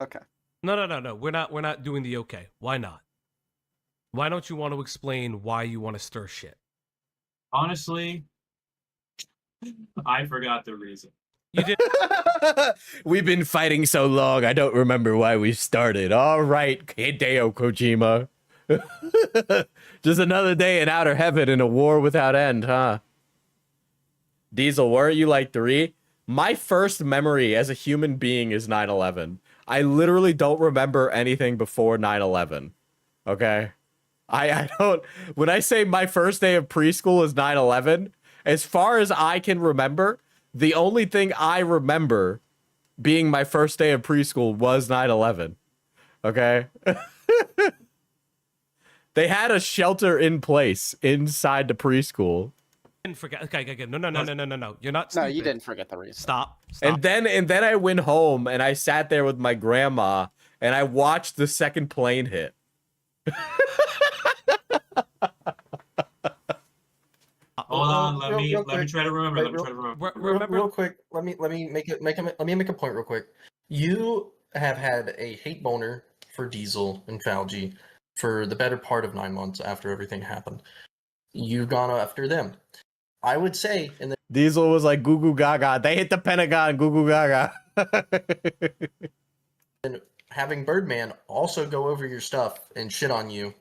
Okay. No. We're not doing the okay. Why not? Why don't you want to explain why you want to stir shit? Honestly, I forgot the reason. You did. We've been fighting so long, I don't remember why we started. All right, Hideo Kojima. Just another day in outer heaven in a war without end, huh? Diesel, weren't you like 3? My first memory as a human being is 9/11. I literally don't remember anything before 9/11. Okay? I don't... When I say my first day of preschool is 9/11, as far as I can remember, the only thing I remember being my first day of preschool was 9/11. Okay? They had a shelter in place inside the preschool. Didn't forget. Okay. No. You're not. No, Stupid. you didn't forget the reason. Stop. And then I went home and I sat there with my grandma and I watched the second plane hit. Hold on, let me quick. try to remember. Real quick, let me make a point real quick. You have had a hate boner for Diesel and Falgi for the better part of 9 months after everything happened. You've gone after them. I would say in the Diesel was like goo goo gaga. They hit the Pentagon, goo goo gaga. and having Birdman also go over your stuff and shit on you.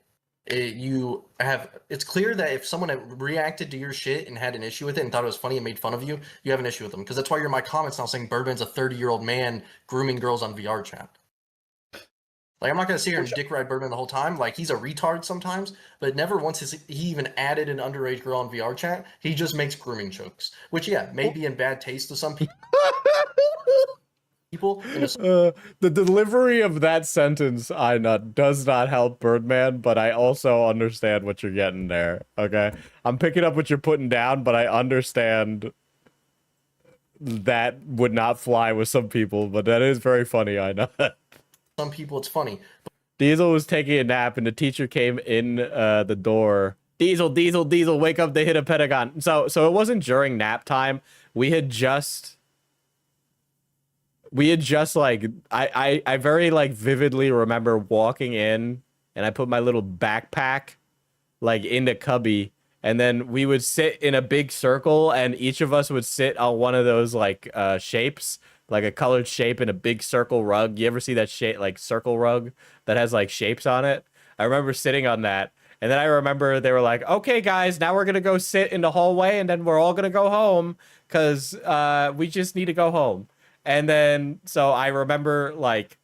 It's clear that if someone had reacted to your shit and had an issue with it and thought it was funny and made fun of you, you have an issue with them. Because that's why you're in my comments now saying Birdman's a 30-year-old man grooming girls on VR chat. Like, I'm not going to sit here and dick ride Birdman the whole time. Like, he's a retard sometimes, but never once has he even added an underage girl on VR chat. He just makes grooming jokes, which, yeah, may be in bad taste to some people. The delivery of that sentence, does not help Birdman, but I also understand what you're getting there, okay? I'm picking up what you're putting down, but I understand that would not fly with some people, but that is very funny, I know. Some people, it's funny. Diesel was taking a nap, and the teacher came in the door. Diesel, wake up, they hit a Pentagon. So it wasn't during nap time. We had just like, I very like vividly remember walking in, and I put my little backpack like in the cubby, and then we would sit in a big circle, and each of us would sit on one of those like shapes, like a colored shape in a big circle rug. You ever see that shape, like circle rug that has like shapes on it? I remember sitting on that, and then I remember they were like, "Okay, guys, now we're gonna go sit in the hallway, and then we're all gonna go home because we just need to go home." And then so I remember like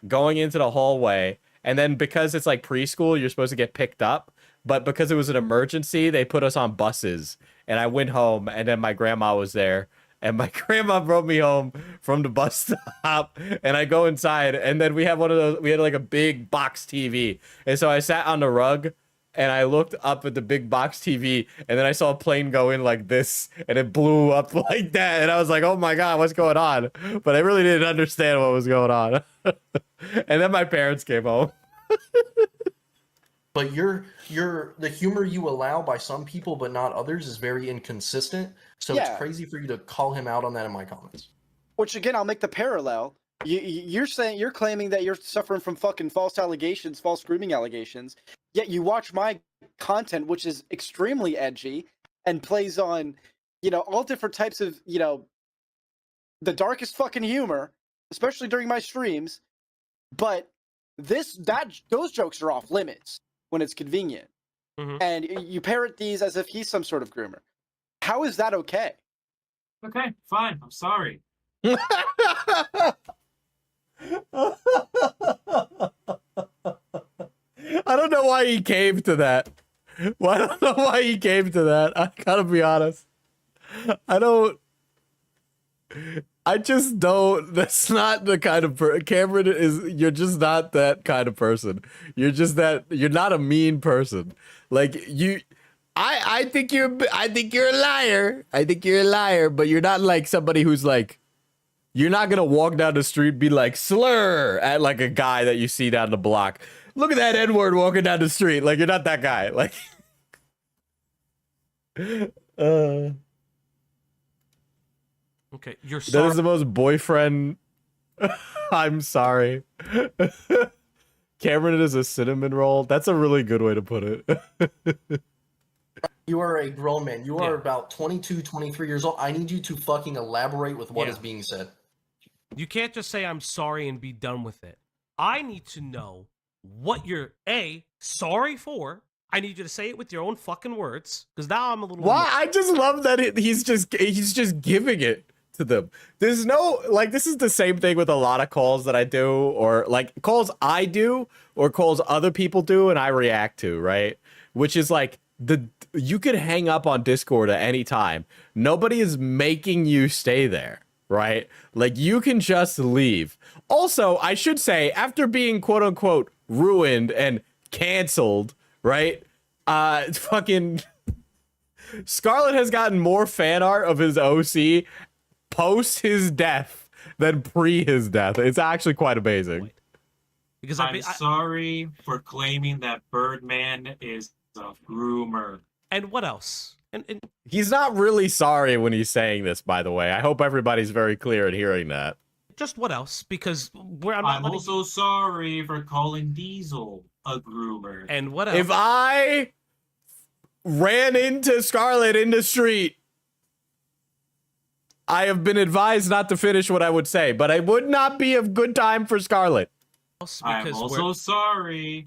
going into the hallway, and then because it's like preschool, you're supposed to get picked up. But because it was an emergency, they put us on buses. And I went home, and then my grandma was there. And my grandma brought me home from the bus stop. And I go inside, and then we have one of those, we had like a big box TV. And so I sat on the rug, and I looked up at the big box TV, and then I saw a plane go in like this, and it blew up like that. And I was like, oh my God, what's going on? But I really didn't understand what was going on. And then my parents came home. But the humor you allow by some people but not others is very inconsistent. So Yeah. it's crazy for you to call him out on that in my comments. Which again, I'll make the parallel. You're claiming that you're suffering from fucking false allegations, false grooming allegations. Yet you watch my content, which is extremely edgy and plays on, all different types of, the darkest fucking humor, especially during my streams. But those jokes are off limits when it's convenient. Mhm. And you parrot these as if he's some sort of groomer. How is that okay? Okay, fine. I'm sorry. I don't know why he came to that. Well, I don't know why he came to that. I gotta be honest. I just don't. That's not the kind of Cameron is. You're just not that kind of person. You're just that. You're not a mean person. Like you. I think you're a liar. I think you're a liar, but you're not like somebody who's like. You're not gonna walk down the street and be like slur at like a guy that you see down the block. Look at that N-word walking down the street. Like you're not that guy. Like. Okay, you're That sorry. is the most boyfriend. I'm sorry. Cameron is a cinnamon roll. That's a really good way to put it. You are a grown man. You are Yeah. about 22, 23 years old. I need you to fucking elaborate with what Yeah. is being said. You can't just say I'm sorry and be done with it. I need to know what you're sorry for. I need you to say it with your own fucking words, because now I'm a little. Why? I just love that he's just giving it to them. There's no like. This is the same thing with a lot of calls that I do, or like calls I do, or calls other people do, and I react to. Right, which is like you could hang up on Discord at any time. Nobody is making you stay there. Right? Like you can just leave. Also, I should say, after being quote unquote ruined and canceled, right? Fucking Scarlet has gotten more fan art of his OC post his death than pre his death. It's actually quite amazing. Because I'm sorry for claiming that Birdman is a groomer. And what else? And He's not really sorry when he's saying this, by the way. I hope everybody's very clear in hearing that. just what else? Because I'm also sorry for calling Diesel a groomer. And what else? If I ran into Scarlet in the street, I have been advised not to finish what I would say, but it would not be a good time for Scarlet. I'm also sorry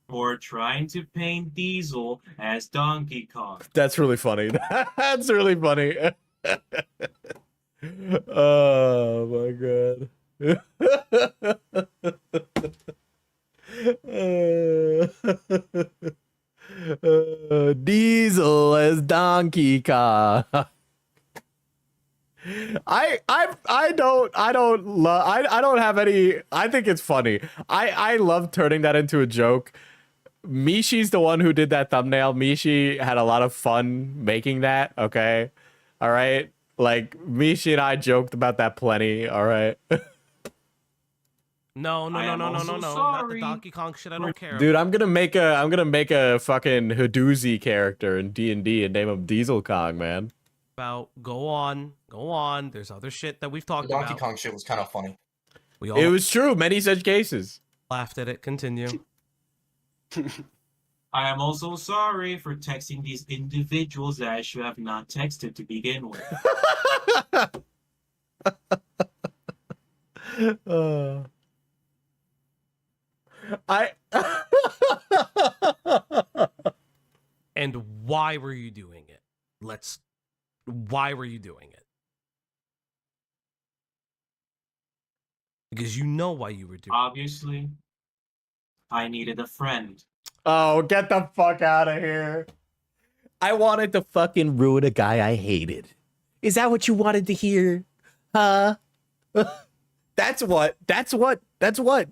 for trying to paint Diesel as Donkey Kong. That's really funny. That's really funny. Oh my god. Diesel as Donkey Kong. I don't have any. I think it's funny. I love turning that into a joke. Mishi's the one who did that thumbnail. Mishi had a lot of fun making that. Okay, all right. Like Mishi and I joked about that plenty. All right. No. Not the Donkey Kong shit. I don't care. Dude, I'm gonna make a fucking Hadoozy character in D&D and name him Diesel Kong, man. About go on. There's other shit that we've talked The Donkey about. Kong shit was kind of funny. We all It was true. Many such cases. laughed at it. Continue. I am also sorry for texting these individuals that I should have not texted to begin with. I And why were you doing it? Why were you doing it? Because you know why you were doing it. Obviously, I needed a friend. Oh, get the fuck out of here. I wanted to fucking ruin a guy I hated. Is that what you wanted to hear? Huh? That's what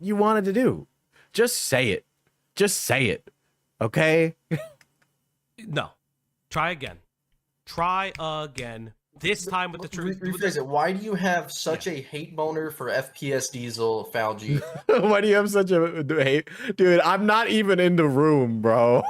you wanted to do. Just say it. Just say it. Okay? No. Try again. Try again. This time with the truth. Rephrase it. Why do you have such a hate boner for FPS Diesel Falgi? Why do you have such a hate? Dude, I'm not even in the room, bro.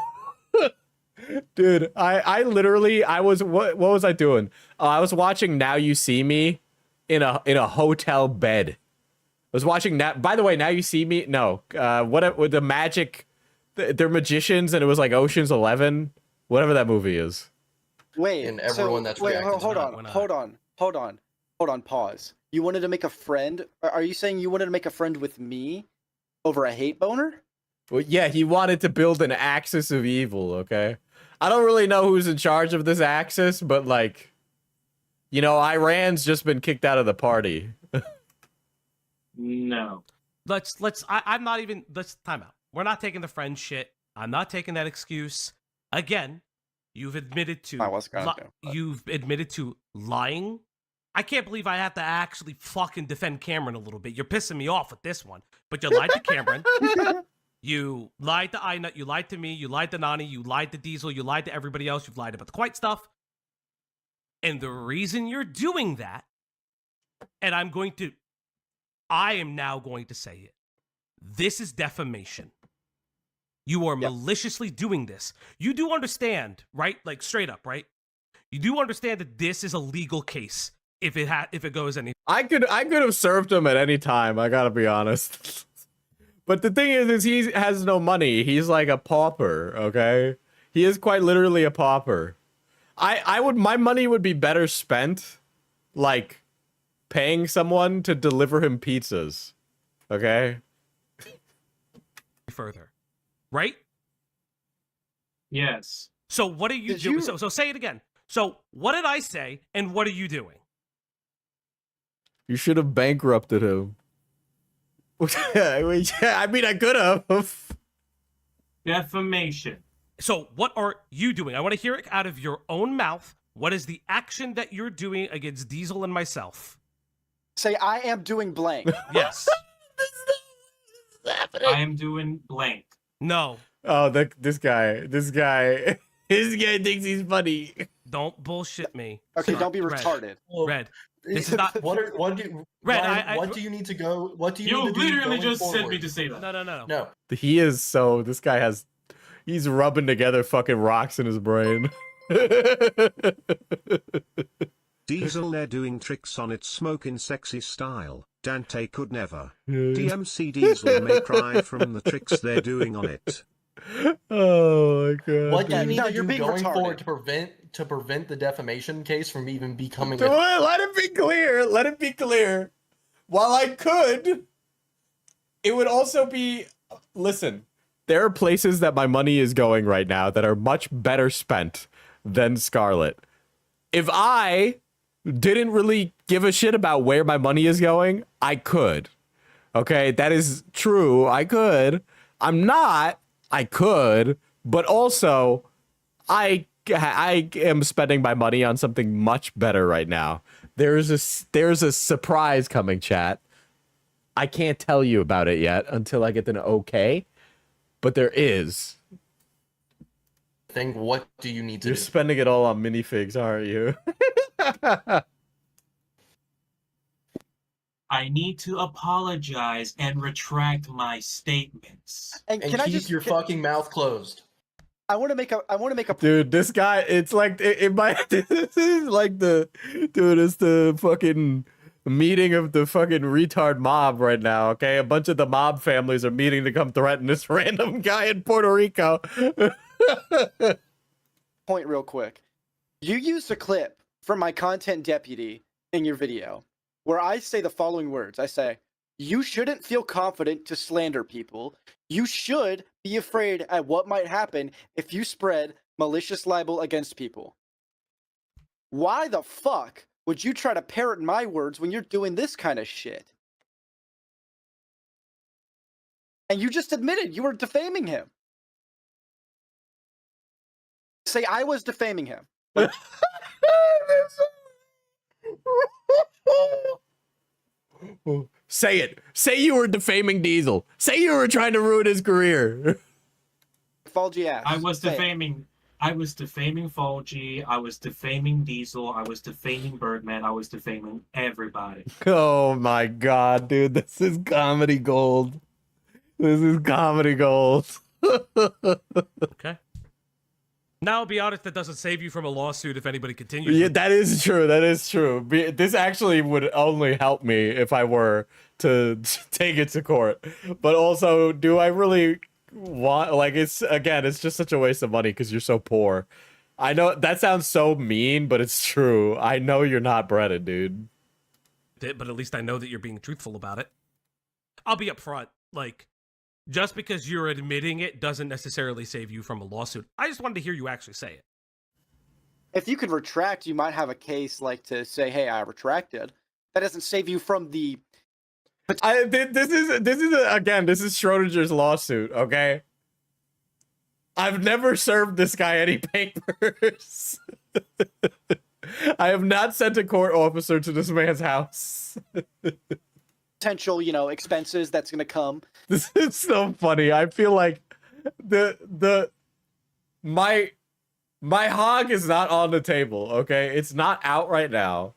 Dude, I literally, what was I doing? I was watching Now You See Me in a hotel bed. I was watching that. By the way, Now You See Me. No, what with the magic? They're magicians, and it was like Ocean's 11, whatever that movie is. Wait, And everyone that's reacting hold to on, pause. You wanted to make a friend? Are you saying you wanted to make a friend with me over a hate boner? Well, yeah, he wanted to build an axis of evil, okay? I don't really know who's in charge of this axis, but like, you know, Iran's just been kicked out of the party. No. I'm not even, let's time out. We're not taking the friend shit. I'm not taking that excuse. Again, you've admitted to, I was gonna do, but- you've admitted to lying. I can't believe I have to actually fucking defend Cameron a little bit. You're pissing me off with this one, but you lied to Cameron. You lied to Inut, you lied to me, you lied to Nani, you lied to Diesel, you lied to everybody else, you've lied about the Quite stuff. And the reason you're doing that, and I am now going to say it, this is defamation. You are maliciously doing this. You do understand, right? Like straight up, right? You do understand that this is a legal case if it goes any. I could have served him at any time, I gotta be honest. But the thing is he has no money. He's like a pauper, okay? He is quite literally a pauper. My money would be better spent, like, paying someone to deliver him pizzas, okay? Further, right? Yes. So what are you doing? So say it again. So what did I say, and what are you doing? You should have bankrupted him. I mean, I could have. Defamation. So what are you doing? I want to hear it out of your own mouth. What is the action that you're doing against Diesel and myself? Say, I am doing blank. Yes. I am doing blank. No. Oh, this guy thinks he's funny. Don't bullshit me. Okay, Sorry. don't be Red. retarded. Red. This is not. What do you, Red, Ryan, what do you need to go? What do you You need to do literally going just sent me forward? to say that. No. No. This guy he's rubbing together fucking rocks in his brain. Diesel they're doing tricks on its smoking sexy style. Dante could never. DMC Diesel may cry from the tricks they're doing on it. Oh my god. What do you need No, to you're do being going retarded. forward to prevent the defamation case from even becoming Do it. Let it be clear. Let it be clear. While I could, it would also be. Listen, there are places that my money is going right now that are much better spent than Scarlet. If I didn't really give a shit about where my money is going, I could. Okay, that is true. I could. I'm not. I could. But also, I am spending my money on something much better right now. There's a surprise coming, chat. I can't tell you about it yet until I get an okay, but there is. thing. What do you need to You're do? spending it all on minifigs, aren't you? I need to apologize and retract my statements. And And can I keep just your fucking mouth closed. I want to make a Dude, this guy, it's like it might this is like it's the fucking meeting of the fucking retard mob right now, okay? A bunch of the mob families are meeting to come threaten this random guy in Puerto Rico. Point real quick. You used a clip from my content deputy in your video where I say the following words. I say, you shouldn't feel confident to slander people. You should be afraid at what might happen if you spread malicious libel against people. Why the fuck would you try to parrot my words when you're doing this kind of shit? And you just admitted you were defaming him. Say I was defaming him. Like, say it. Say you were defaming Diesel. Say you were trying to ruin his career. Fulgy ass. I was Say it. defaming. I was defaming Fulgy. I was defaming Diesel. I was defaming Birdman. I was defaming everybody. Oh my god, dude. This is comedy gold. This is comedy gold. Okay. Now, I'll be honest, that doesn't save you from a lawsuit if anybody continues. Yeah, that is true. That is true. This actually would only help me if I were to take it to court. But also, do I really want, like, it's just such a waste of money because you're so poor. I know that sounds so mean, but it's true. I know you're not breaded, dude. But at least I know that you're being truthful about it. I'll be upfront. Like, just because you're admitting it doesn't necessarily save you from a lawsuit. I just wanted to hear you actually say it. If you could retract, you might have a case like to say, "Hey, I retracted." That doesn't save you from the. This is Schrodinger's lawsuit. Okay. I've never served this guy any papers. I have not sent a court officer to this man's house. Potential, expenses that's going to come. This is so funny. I feel like my hog is not on the table, okay? It's not out right now.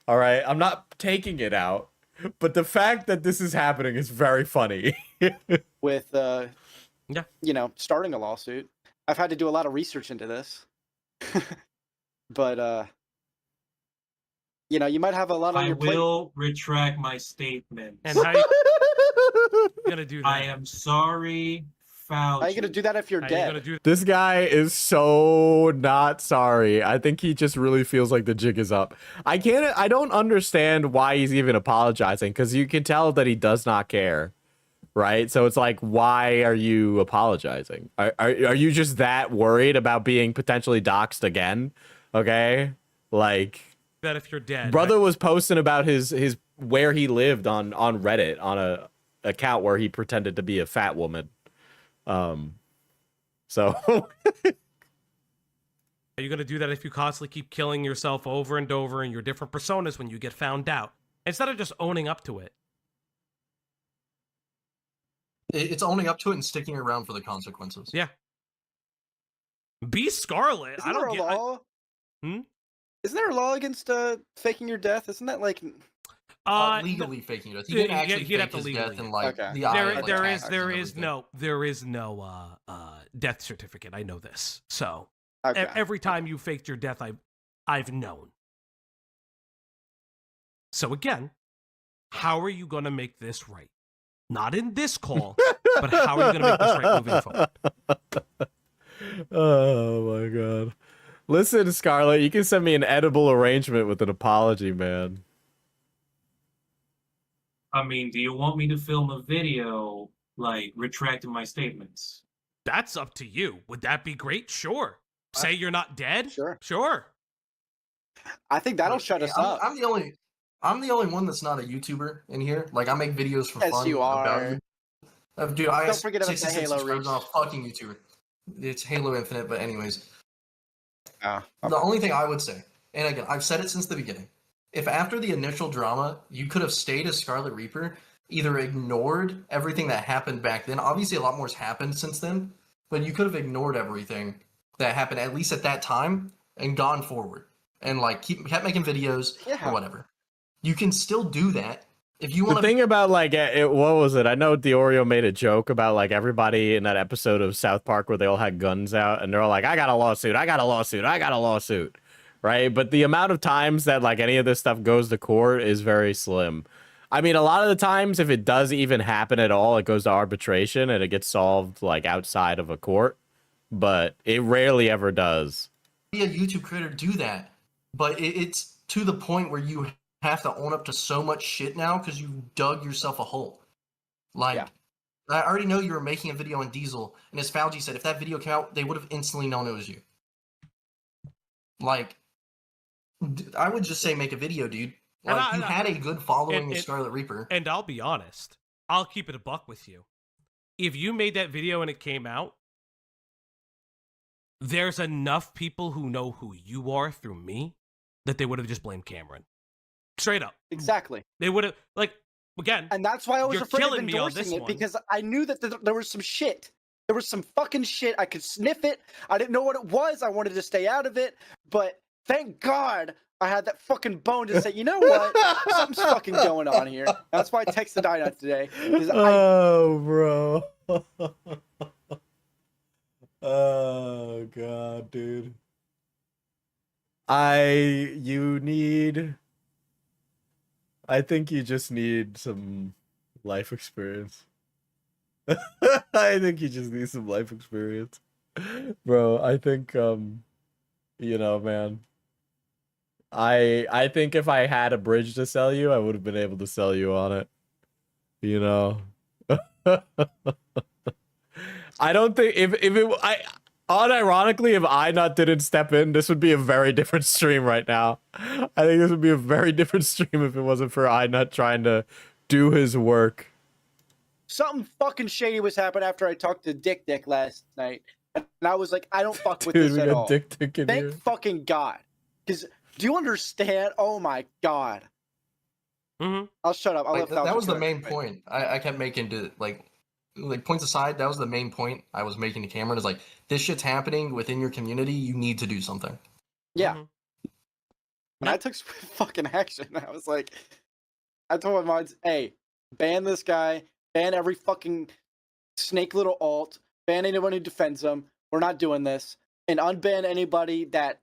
All right? I'm not taking it out. But the fact that this is happening is very funny. With starting a lawsuit. I've had to do a lot of research into this. But you might have a lot on your plate. I will retract my statement. And how you gonna do that? I am sorry, Fauci. How are you gonna do that if you're How you dead? gonna do This guy is so not sorry. I think he just really feels like the jig is up. I don't understand why he's even apologizing, because you can tell that he does not care. Right? So it's like, why are you apologizing? Are you just that worried about being potentially doxxed again? Okay? Like, that if you're dead. brother was posting about his where he lived on Reddit on a account where he pretended to be a fat woman. So Are you going to do that if you constantly keep killing yourself over and over in your different personas when you get found out? Instead of just owning up to it. It's owning up to it and sticking around for the consequences. Yeah. Be Scarlet. Isn't I there don't a get law? Isn't there a law against faking your death? Isn't that like Legally faking it. He didn't actually you'd have fake to his death legally. in like Okay. the eye. of, like, there taxes and is no death certificate. I know this. So okay. every time you faked your death, I've known. So again, how are you going to make this right? Not in this call, but how are you going to make this right moving forward? Oh my god. Listen, Scarlet, you can send me an edible arrangement with an apology, man. I mean, do you want me to film a video, like, retracting my statements? That's up to you. Would that be great? Sure. Say you're not dead? Sure. I think that'll shut us up. I'm the only one that's not a YouTuber in here. Like, I make videos for Yes, fun. you are. Dude, I Don't forget about the 66 Halo subscribers reach. on a fucking YouTuber. It's Halo Infinite, but anyways. Okay. The only thing I would say, and again, I've said it since the beginning, if after the initial drama, you could have stayed as Scarlet Reaper, either ignored everything that happened back then, obviously a lot more has happened since then, but you could have ignored everything that happened, at least at that time, and gone forward. And, like, kept making videos or whatever. You can still do that. If you want The thing about, like, what was it? I know Diorio made a joke about, like, everybody in that episode of South Park where they all had guns out, and they're all like, I got a lawsuit, I got a lawsuit, I got a lawsuit. right? But the amount of times that like any of this stuff goes to court is very slim. I mean, a lot of the times, if it does even happen at all, it goes to arbitration and it gets solved like outside of a court. But it rarely ever does. Be a YouTube creator, do that, but it's to the point where you have to own up to so much shit now because you dug yourself a hole. Like, Yeah. I already know you were making a video on Diesel, and as Fauci said, if that video came out, they would have instantly known it was you. Like, I would just say make a video, dude. Like, you had a good following with Scarlet Reaper. And I'll be honest, I'll keep it a buck with you. If you made that video and it came out, there's enough people who know who you are through me that they would have just blamed Cameron. Straight up. Exactly. They would have, like, again. And that's why I was you're afraid of killing me on this endorsing it, one. because I knew that there was some shit. There was some fucking shit. I could sniff it. I didn't know what it was. I wanted to stay out of it. But thank God I had that fucking bone to say, you know what? Something's fucking going on here. That's why I texted Ina today. Oh, bro. Oh, God, dude. I think you just need some life experience. I think you just need some life experience. Bro, I think, you know, man. I think if I had a bridge to sell you, I would have been able to sell you on it. You know? I don't think unironically, if I not didn't step in, this would be a very different stream right now. I think this would be a very different stream if it wasn't for I not trying to do his work. Something fucking shady was happening after I talked to Dick last night. And I was like, I don't fuck with Dude, this we at got all. Dick in Thank here. fucking God. Because, do you understand? Oh my God. Mm-hmm. I'll shut up. I'll Like, let that was the Falcon main go. point I kept making to, like points aside, that was the main point I was making to Cameron, is like, this shit's happening within your community, you need to do something. Yeah. Mhm. And I took fucking action. I was like, I told my mods, hey, ban this guy, ban every fucking snake little alt, ban anyone who defends him. We're not doing this. And unban anybody that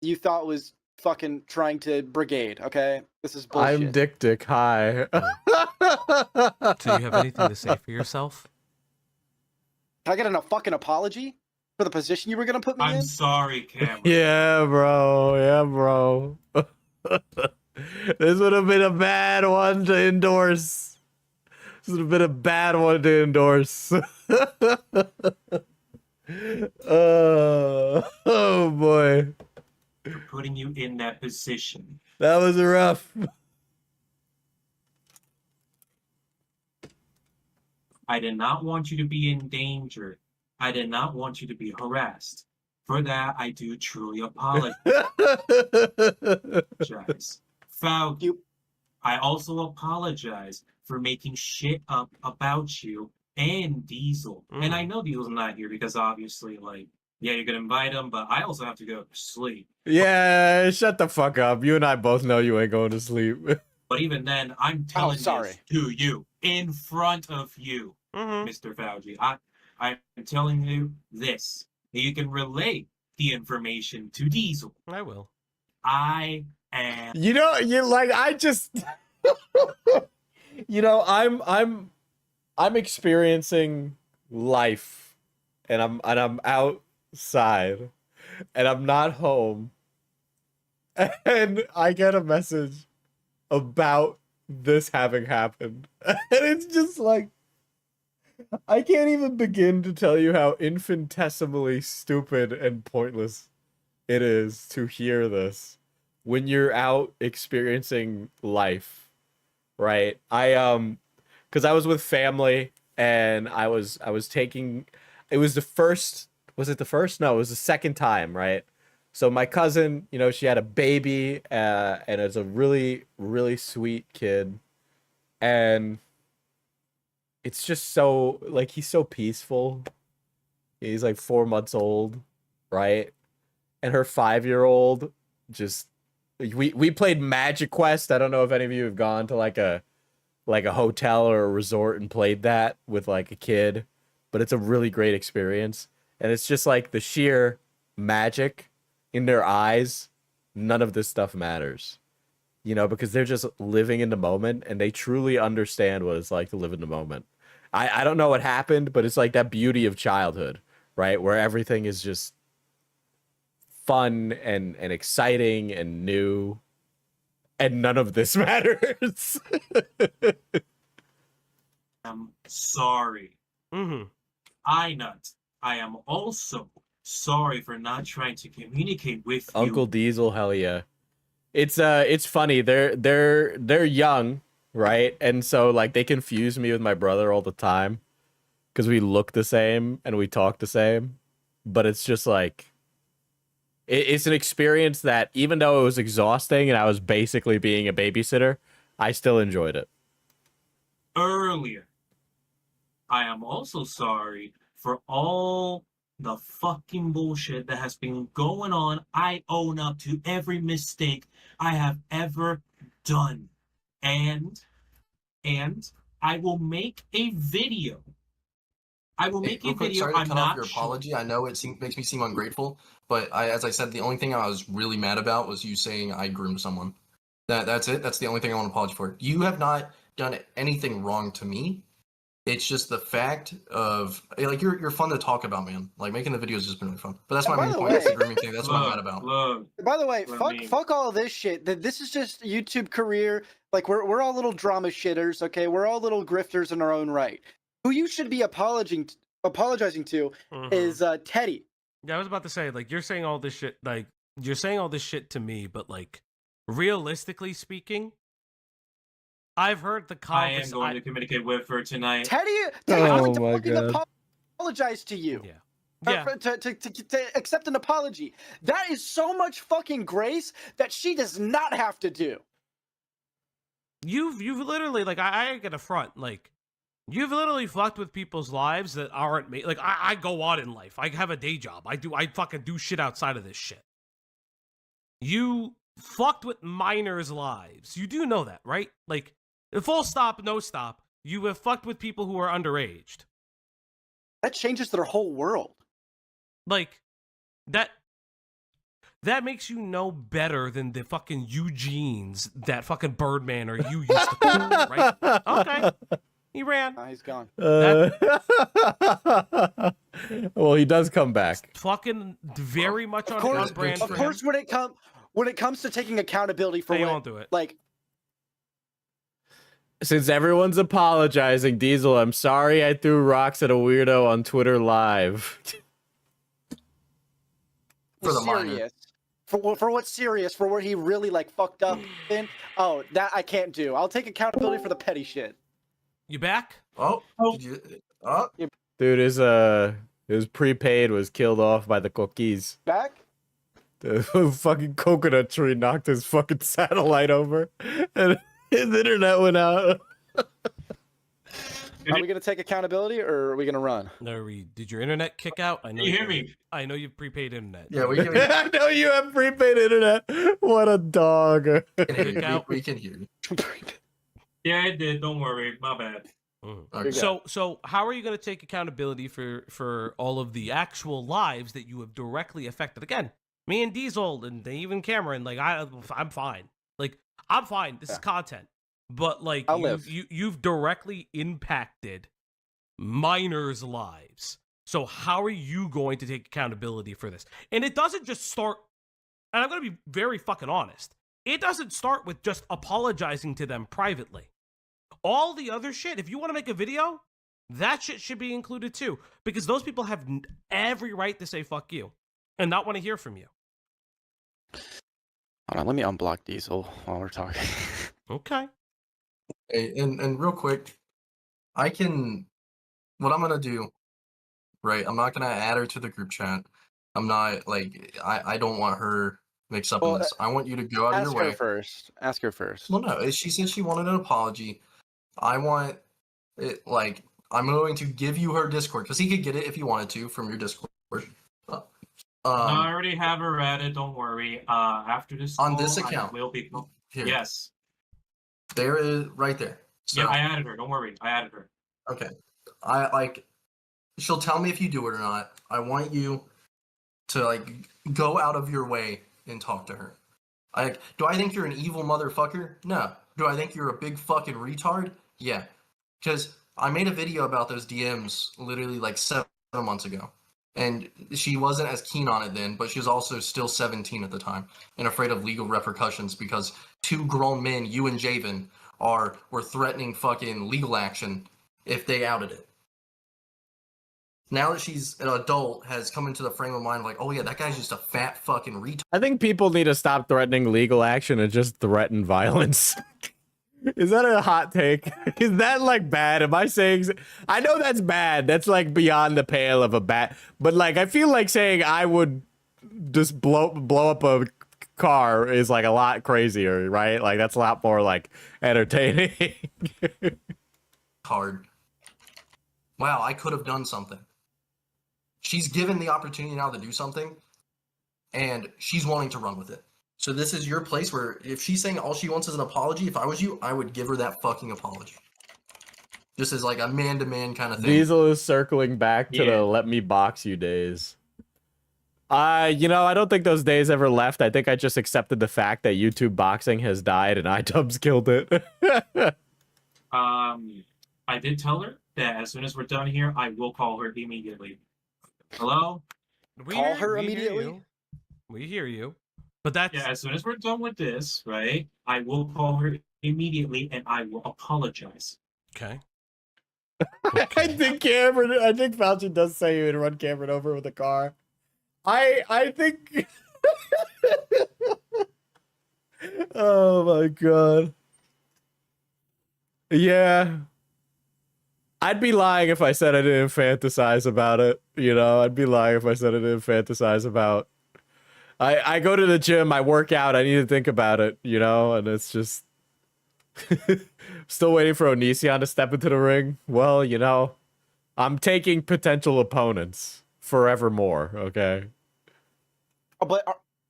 you thought was fucking trying to brigade, okay? This is bullshit. I'm Dick. Hi. Do you have anything to say for yourself? Can I get a fucking apology for the position you were gonna put me I'm in? sorry, Cameron. Yeah, bro. This would have been a bad one to endorse. This would have been a bad one to endorse. Oh boy. For putting you in that position. That was rough. I did not want you to be in danger. I did not want you to be harassed. For that, I do truly apologize. Falcon, I also apologize for making shit up about you and Diesel. And I know Diesel's not here because obviously, like, yeah, you're gonna invite him, but I also have to go to sleep. Yeah, shut the fuck up. You and I both know you ain't going to sleep. But even then, I'm telling sorry. this to you, in front of you, Mr. Fauci. I'm telling you this. You can relate the information to Diesel. I will. I am. You know, you like I just you know, I'm experiencing life and I'm outside and I'm not home. And I get a message about this having happened. And it's just like I can't even begin to tell you how infinitesimally stupid and pointless it is to hear this when you're out experiencing life, right? Cuz I was with family and I was taking it was the first was it the first? No, it was the second time, right? So my cousin, you know, she had a baby and it's a really really sweet kid and it's just so like he's so peaceful. He's like 4 months old, right? And her 5-year-old just we played Magic Quest. I don't know if any of you have gone to like a hotel or a resort and played that with like a kid, but it's a really great experience. And it's just like the sheer magic in their eyes none of this stuff matters. You know, because they're just living in the moment and they truly understand what it's like to live in the moment. I don't know what happened, but it's like that beauty of childhood, right? Where everything is just fun and exciting and new, and none of this matters. I'm sorry. I am also sorry for not trying to communicate with you. Uncle Diesel, hell yeah. It's funny. They're young, right? And so like they confuse me with my brother all the time because we look the same and we talk the same. But it's just like it's an experience that even though it was exhausting and I was basically being a babysitter, I still enjoyed it. Earlier, I am also sorry for all the fucking bullshit that has been going on. I own up to every mistake I have ever done. And I will make a video. I will make a video. Sorry to I'm cut off not your sure. apology. I know it makes me seem ungrateful, but as I said, the only thing I was really mad about was you saying I groomed someone. That's it. That's the only thing I want to apologize for. You have not done anything wrong to me. It's just the fact of like you're fun to talk about, man. Like making the videos has just been really fun. But that's And my by main the point. It's the way- grooming thing. That's what I'm mad about. Look, By the way, Let fuck, me- fuck all this shit. This is just YouTube career. Like we're all little drama shitters, okay? We're all little grifters in our own right. Who you should be apologizing to is Teddy. Yeah, I was about to say, like, you're saying all this shit, like, you're saying all this shit to me, but, like, realistically speaking, I've heard the I am going to communicate with her tonight. Teddy, I'm going to my fucking God. apologize to you. Yeah. Or Yeah. to accept an apology. That is so much fucking grace that she does not have to do. You've literally, like, I ain't gonna front, like, you've literally fucked with people's lives that aren't me. Like, I go on in life. I have a day job. I fucking do shit outside of this shit. You fucked with minors' lives. You do know that, right? Like, full stop, no stop. You have fucked with people who are underaged. That changes their whole world. Like, that makes you no better than the fucking Eugenes that fucking Birdman or you used to call, right? Okay. He ran. He's gone. Well, he does come back. Fucking very much on course, brand Of for course, him. when it comes to taking accountability for They what, won't do it. like, Since everyone's apologizing, Diesel, I'm sorry I threw rocks at a weirdo on Twitter Live. For the minor. serious. For what's serious, for where he really like fucked up in. Oh, that I can't do. I'll take accountability for the petty shit. You back? Oh, did you, Dude, his prepaid was killed off by the cookies. Back? The fucking coconut tree knocked his fucking satellite over, and his internet went out. Are we gonna take accountability or are we gonna run? No, did your internet kick out? I know You hear me? I know you've prepaid internet. yeah, we can, I know you have prepaid internet. What a dog. hear you. We can hear you. Yeah, I did. Don't worry. My bad. Okay. So how are you going to take accountability for all of the actual lives that you have directly affected? Again, me and Diesel and even Cameron, like I'm fine. Like I'm fine. This is content. But like I'll live. you've directly impacted minors' lives. So how are you going to take accountability for this? And it doesn't just start, and I'm going to be very fucking honest. It doesn't start with just apologizing to them privately. All the other shit, if you want to make a video, that shit should be included too. Because those people have every right to say fuck you and not want to hear from you. Hold on, let me unblock Diesel while we're talking. Okay. Hey, and real quick, what I'm gonna do, right? I'm not gonna add her to the group chat. I'm not like I don't want her mixed up in this. I want you to go out of Ask your her way. first. Ask her first. Well, no, she said she wanted an apology. I want it like I'm going to give you her Discord because he could get it if he wanted to from your Discord. I already have her added. Don't worry. After this On call, this account. I will be. Here. Yes. There is right there. So, Yeah, I added her. Don't worry. I added her. okay. I like she'll tell me if you do it or not. I want you to like go out of your way and talk to her. Do I think you're an evil motherfucker? No. Do I think you're a big fucking retard? Yeah. Because I made a video about those DMs literally like 7 months ago. And she wasn't as keen on it then, but she was also still 17 at the time and afraid of legal repercussions because 2 grown men, you and Javen, were threatening fucking legal action if they outed it. Now that she's an adult, has come into the frame of mind like, oh yeah, that guy's just a fat fucking retard. I think people need to stop threatening legal action and just threaten violence. Is that a hot take? Is that like bad? Am I saying? I know that's bad. That's like beyond the pale of a bad. But like, I feel like saying I would just blow up a car is like a lot crazier, right? Like that's a lot more like entertaining. Hard. Wow, I could have done something. She's given the opportunity now to do something, and she's wanting to run with it. So this is your place where if she's saying all she wants is an apology, if I was you, I would give her that fucking apology. Just as like a man-to-man kind of thing. Diesel is circling back to the let me box you days. You know, I don't think those days ever left. I think I just accepted the fact that YouTube boxing has died and iTubs killed it. I did tell her that as soon as we're done here, I will call her immediately. Hello? Call her immediately? We hear you. But that's... Yeah, as soon as we're done with this, right, I will call her immediately and I will apologize. Okay. I think Fauci does say you would run Cameron over with a car. I think... Oh my god. Yeah. I'd be lying if I said I didn't fantasize about it. You know, I'd be lying if I said I didn't fantasize about... I go to the gym, I work out, I need to think about it, you know, and it's just... Still waiting for Onision to step into the ring. Well, you know, I'm taking potential opponents forevermore, okay? But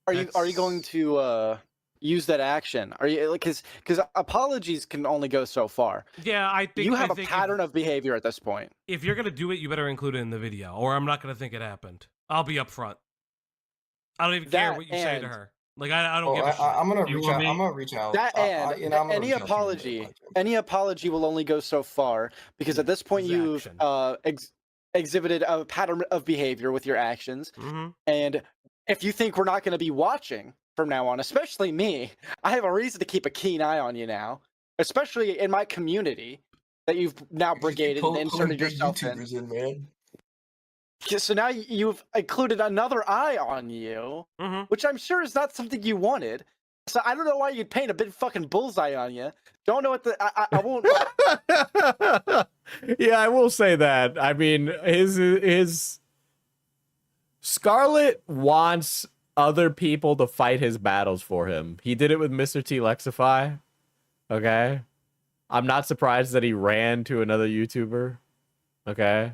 are you going to use that action? Are you because apologies can only go so far. Yeah, I think you have a pattern of behavior at this point. If you're gonna do it, you better include it in the video, or I'm not gonna think it happened. I'll be upfront. I don't even care what you say to her. Like I don't give a shit. I'm gonna reach out. That any apology will only go so far because at this point you've exhibited a pattern of behavior with your actions, and if you think we're not going to be watching from now on, especially me, I have a reason to keep a keen eye on you now, especially in my community that you've now brigaded and inserted yourself in. Man. So now you've included another eye on you, which I'm sure is not something you wanted. So I don't know why you'd paint a big fucking bullseye on you. Don't know what I won't. Yeah, I will say that. I mean, his Scarlet wants other people to fight his battles for him. He did it with Mr. T Lexify. Okay. I'm not surprised that he ran to another YouTuber. Okay.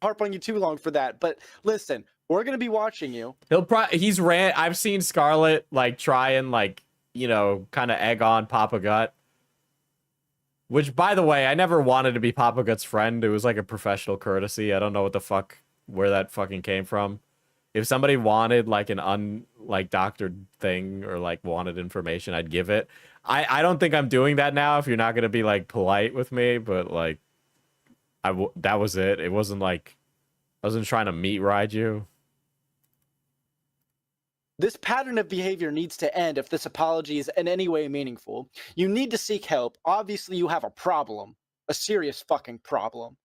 Harp on you too long for that, but listen, we're gonna be watching you. I've seen Scarlet like try and like, you know, kind of egg on Papa Gut. Which, by the way, I never wanted to be Papa Gut's friend. It was like a professional courtesy. I don't know what the fuck, where that fucking came from. If somebody wanted like an doctored thing or like wanted information, I'd give it. I don't think I'm doing that now if you're not gonna be like polite with me, but like that was it. It wasn't like I wasn't trying to meat ride you. This pattern of behavior needs to end if this apology is in any way meaningful. You need to seek help. Obviously, you have a problem. A serious fucking problem.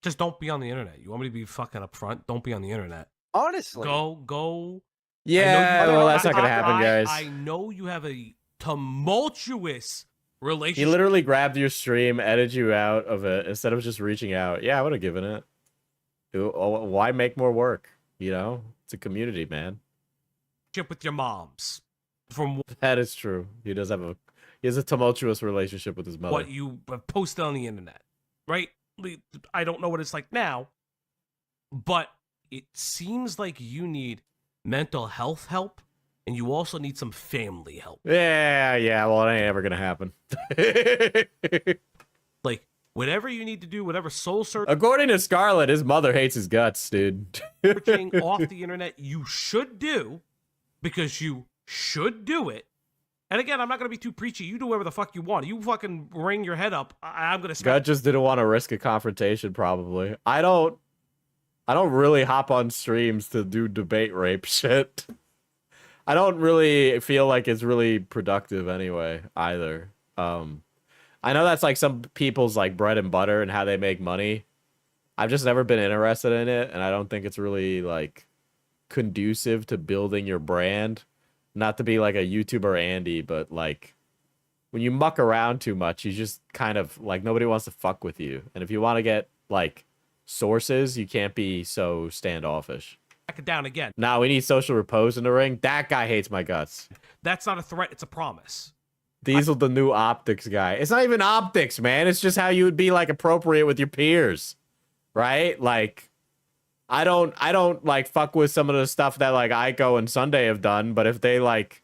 Just don't be on the internet. You want me to be fucking upfront? Don't be on the internet. Honestly. Go. Yeah, well, that's not gonna happen, guys. I know you have a tumultuous relationship. He literally grabbed your stream, edited you out of it instead of just reaching out. Yeah, I would have given it. Why make more work? You know, it's a community, man. With your moms, that is true. He has a tumultuous relationship with his mother. What you posted on the internet, right? I don't know what it's like now, but it seems like you need mental health help. And you also need some family help. Yeah, well, it ain't ever gonna happen. Like, whatever you need to do, whatever soul search... According to Scarlet, his mother hates his guts, dude. Searching off the internet you should do, because you should do it. And again, I'm not going to be too preachy. You do whatever the fuck you want. You fucking ring your head up. I'm going to God just didn't want to risk a confrontation, probably. I don't really hop on streams to do debate rape shit. I don't really feel like it's really productive anyway, either. I know that's like some people's like bread and butter and how they make money. I've just never been interested in it, and I don't think it's really like conducive to building your brand. Not to be like a YouTuber Andy, but like when you muck around too much, you just kind of like nobody wants to fuck with you. And if you want to get like sources, you can't be so standoffish. back it down again. Nah, we need social repose in the ring. That guy hates my guts. That's not a threat. It's a promise. Diesel, the new optics guy. It's not even optics, man. It's just how you would be like appropriate with your peers, right? Like, I don't like fuck with some of the stuff that like Aiko and Sunday have done. But if they're like,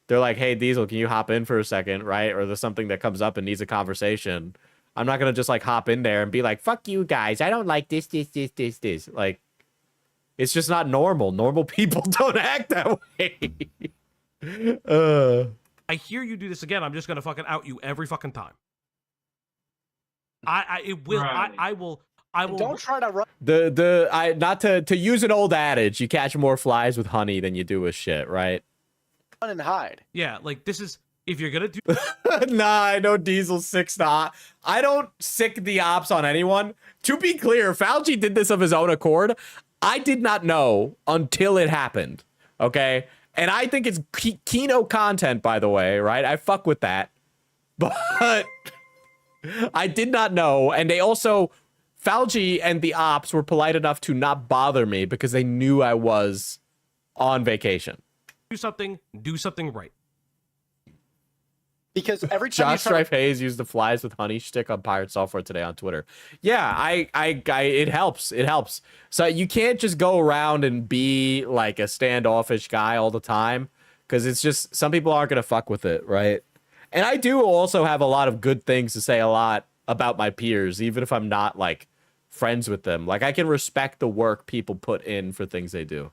hey, Diesel, can you hop in for a second, right? Or there's something that comes up and needs a conversation. I'm not gonna just like hop in there and be like, fuck you guys. I don't like this. Like, it's just not normal. Normal people don't act that way. I hear you do this again. I'm just gonna fucking out you every fucking time. It will. Right. I will. Don't try to run. Not to use an old adage, you catch more flies with honey than you do with shit, right? Run and hide. Yeah, like this is if you're gonna do. Nah, I know Diesel's sick the I don't sick the ops on anyone. To be clear, Fauci did this of his own accord. I did not know until it happened. Okay, and I think it's Kino content, by the way, right? I fuck with that, but I did not know, and they also. Fauci and the ops were polite enough to not bother me because they knew I was on vacation. Do something right. Because every time Josh Strife Hayes used the flies with honey shtick on Pirate Software today on Twitter. Yeah, it helps. It helps. So you can't just go around and be like a standoffish guy all the time because it's just some people aren't gonna fuck with it, right? And I do also have a lot of good things to say a lot about my peers, even if I'm not like friends with them. Like I can respect the work people put in for things they do.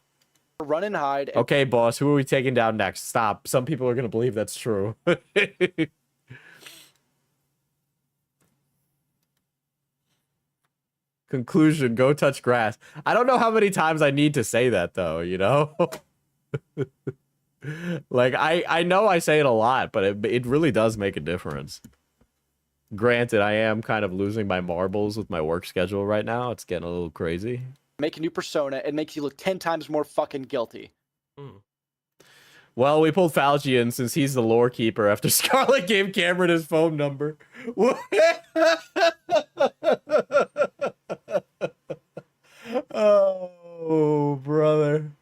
run and hide. And Okay, boss, who are we taking down next? Stop. Some people are gonna believe that's true. Conclusion, go touch grass. I don't know how many times I need to say that though, you know? Like I know I say it a lot, but it really does make a difference. Granted, I am kind of losing my marbles with my work schedule right now. It's getting a little crazy. make a new persona. It makes you look 10 times more fucking guilty. Well, we pulled Fauci in since he's the lore keeper after Scarlet gave Cameron his phone number. Oh, brother.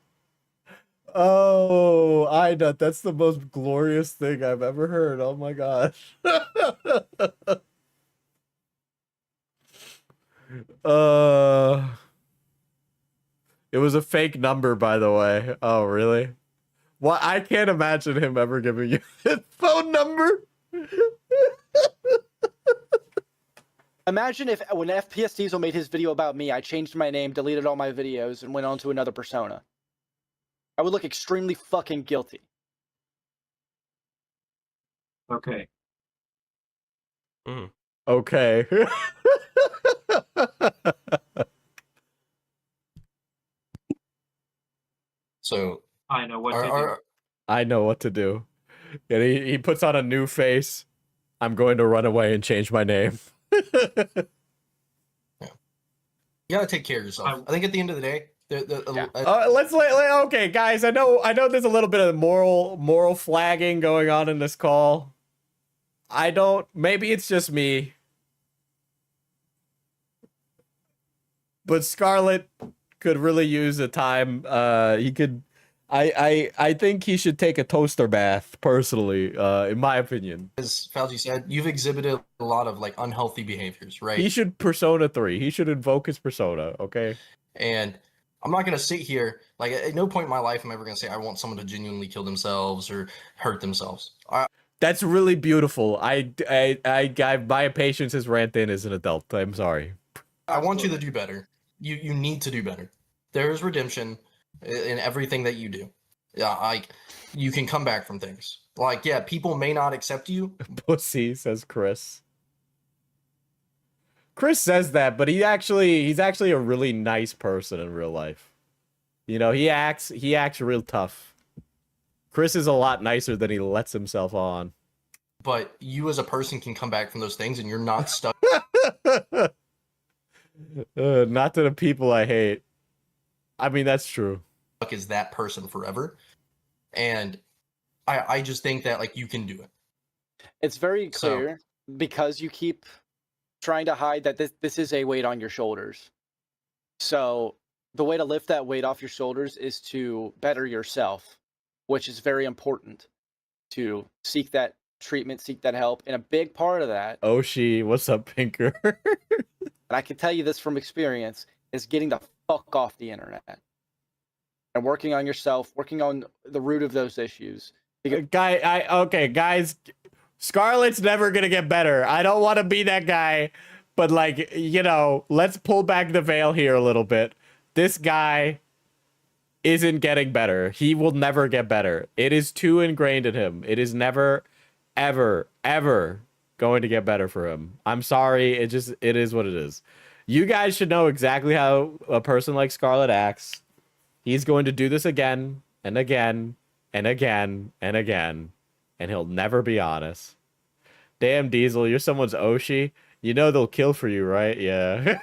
Oh, I know. That's the most glorious thing I've ever heard. Oh my gosh. It was a fake number, by the way. Oh, really? Well, I can't imagine him ever giving you his phone number. Imagine if when FPS Diesel made his video about me, I changed my name, deleted all my videos, and went on to another persona. I would look extremely fucking guilty. Okay. Okay. So I know what to do. I know what to do. And he puts on a new face. I'm going to run away and change my name. you gotta take care of yourself. I think at the end of the day, Okay, guys. I know there's a little bit of moral flagging going on in this call. Maybe it's just me. But Scarlet could really use a time. I think he should take a toaster bath, personally, in my opinion. as Fauci said, you've exhibited a lot of like unhealthy behaviors, right? He should Persona 3. He should invoke his persona, okay? And I'm not gonna sit here like at no point in my life am I ever gonna say I want someone to genuinely kill themselves or hurt themselves. That's really beautiful. My patience is ran thin as an adult. I'm sorry. I want you to do better. You need to do better. There is redemption in everything that you do. You can come back from things. Like, yeah, people may not accept you. Pussy, says Chris. Chris says that, but he's actually a really nice person in real life. You know, he acts real tough. Chris is a lot nicer than he lets himself on. But you as a person can come back from those things, and you're not stuck. Not to the people I hate. I mean, that's true. As that person forever, and I just think that like you can do it. It's very clear because you keep trying to hide that this is a weight on your shoulders. So the way to lift that weight off your shoulders is to better yourself, which is very important. To seek that treatment, seek that help, and a big part of that. Oshi, what's up, Pinker? And I can tell you this from experience, is getting the fuck off the internet. And working on yourself, working on the root of those issues. Okay, guys, Scarlet's never gonna get better. I don't want to be that guy, but like, you know, let's pull back the veil here a little bit. This guy isn't getting better. He will never get better. It is too ingrained in him. It is never, ever, ever going to get better for him. I'm sorry. It is what it is. You guys should know exactly how a person like Scarlet acts. He's going to do this again and again and again and again, and he'll never be honest. Damn, Diesel, you're someone's Oshi. You know they'll kill for you, right? Yeah.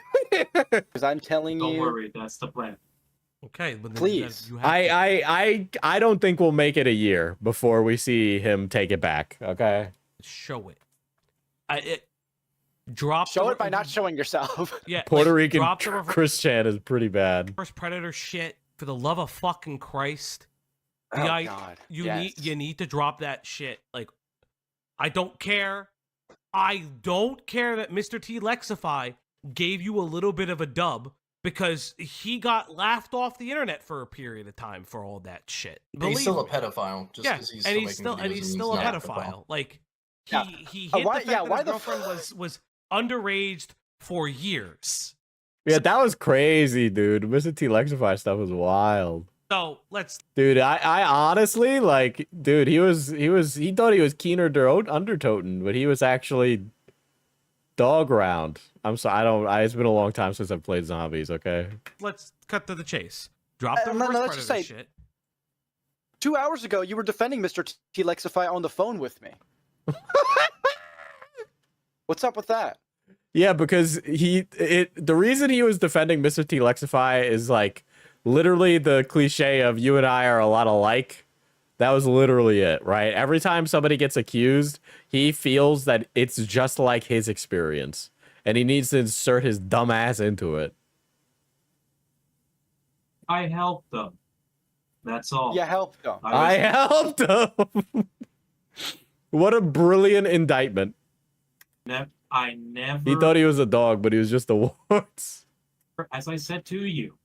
Because I'm telling you. Don't worry, that's the plan. Okay, but then please. I don't think we'll make it a year before we see him take it back. Okay. Show it. Show it by not showing yourself. Yeah. Puerto Rican Chris Chan is pretty bad. First Predator shit. For the love of fucking Christ. God. You need to drop that shit. Like, I don't care. I don't care that Mr. T Lexify gave you a little bit of a dub because he got laughed off the internet for a period of time for all that shit. He's still a pedophile. Just yeah, he's still a pedophile. Like he hid the fact that his girlfriend was underaged for years. Yeah, that was crazy, dude. Mr. T Lexify stuff was wild. So dude, I honestly like, dude, he thought he was Keener der Undertoten, but he was actually dog round. I'm sorry, it's been a long time since I've played zombies, okay? Let's cut to the chase. Drop the first part of this shit. 2 hours ago, you were defending Mr. T Lexify on the phone with me. What's up with that? Yeah, because the reason he was defending Mr. T Lexify is like literally the cliche of you and I are a lot alike. That was literally it, right? Every time somebody gets accused, he feels that it's just like his experience, and he needs to insert his dumb ass into it. I helped them. That's all. You helped them. I helped him. What a brilliant indictment. I never. He thought he was a dog, but he was just a horse. As I said to you,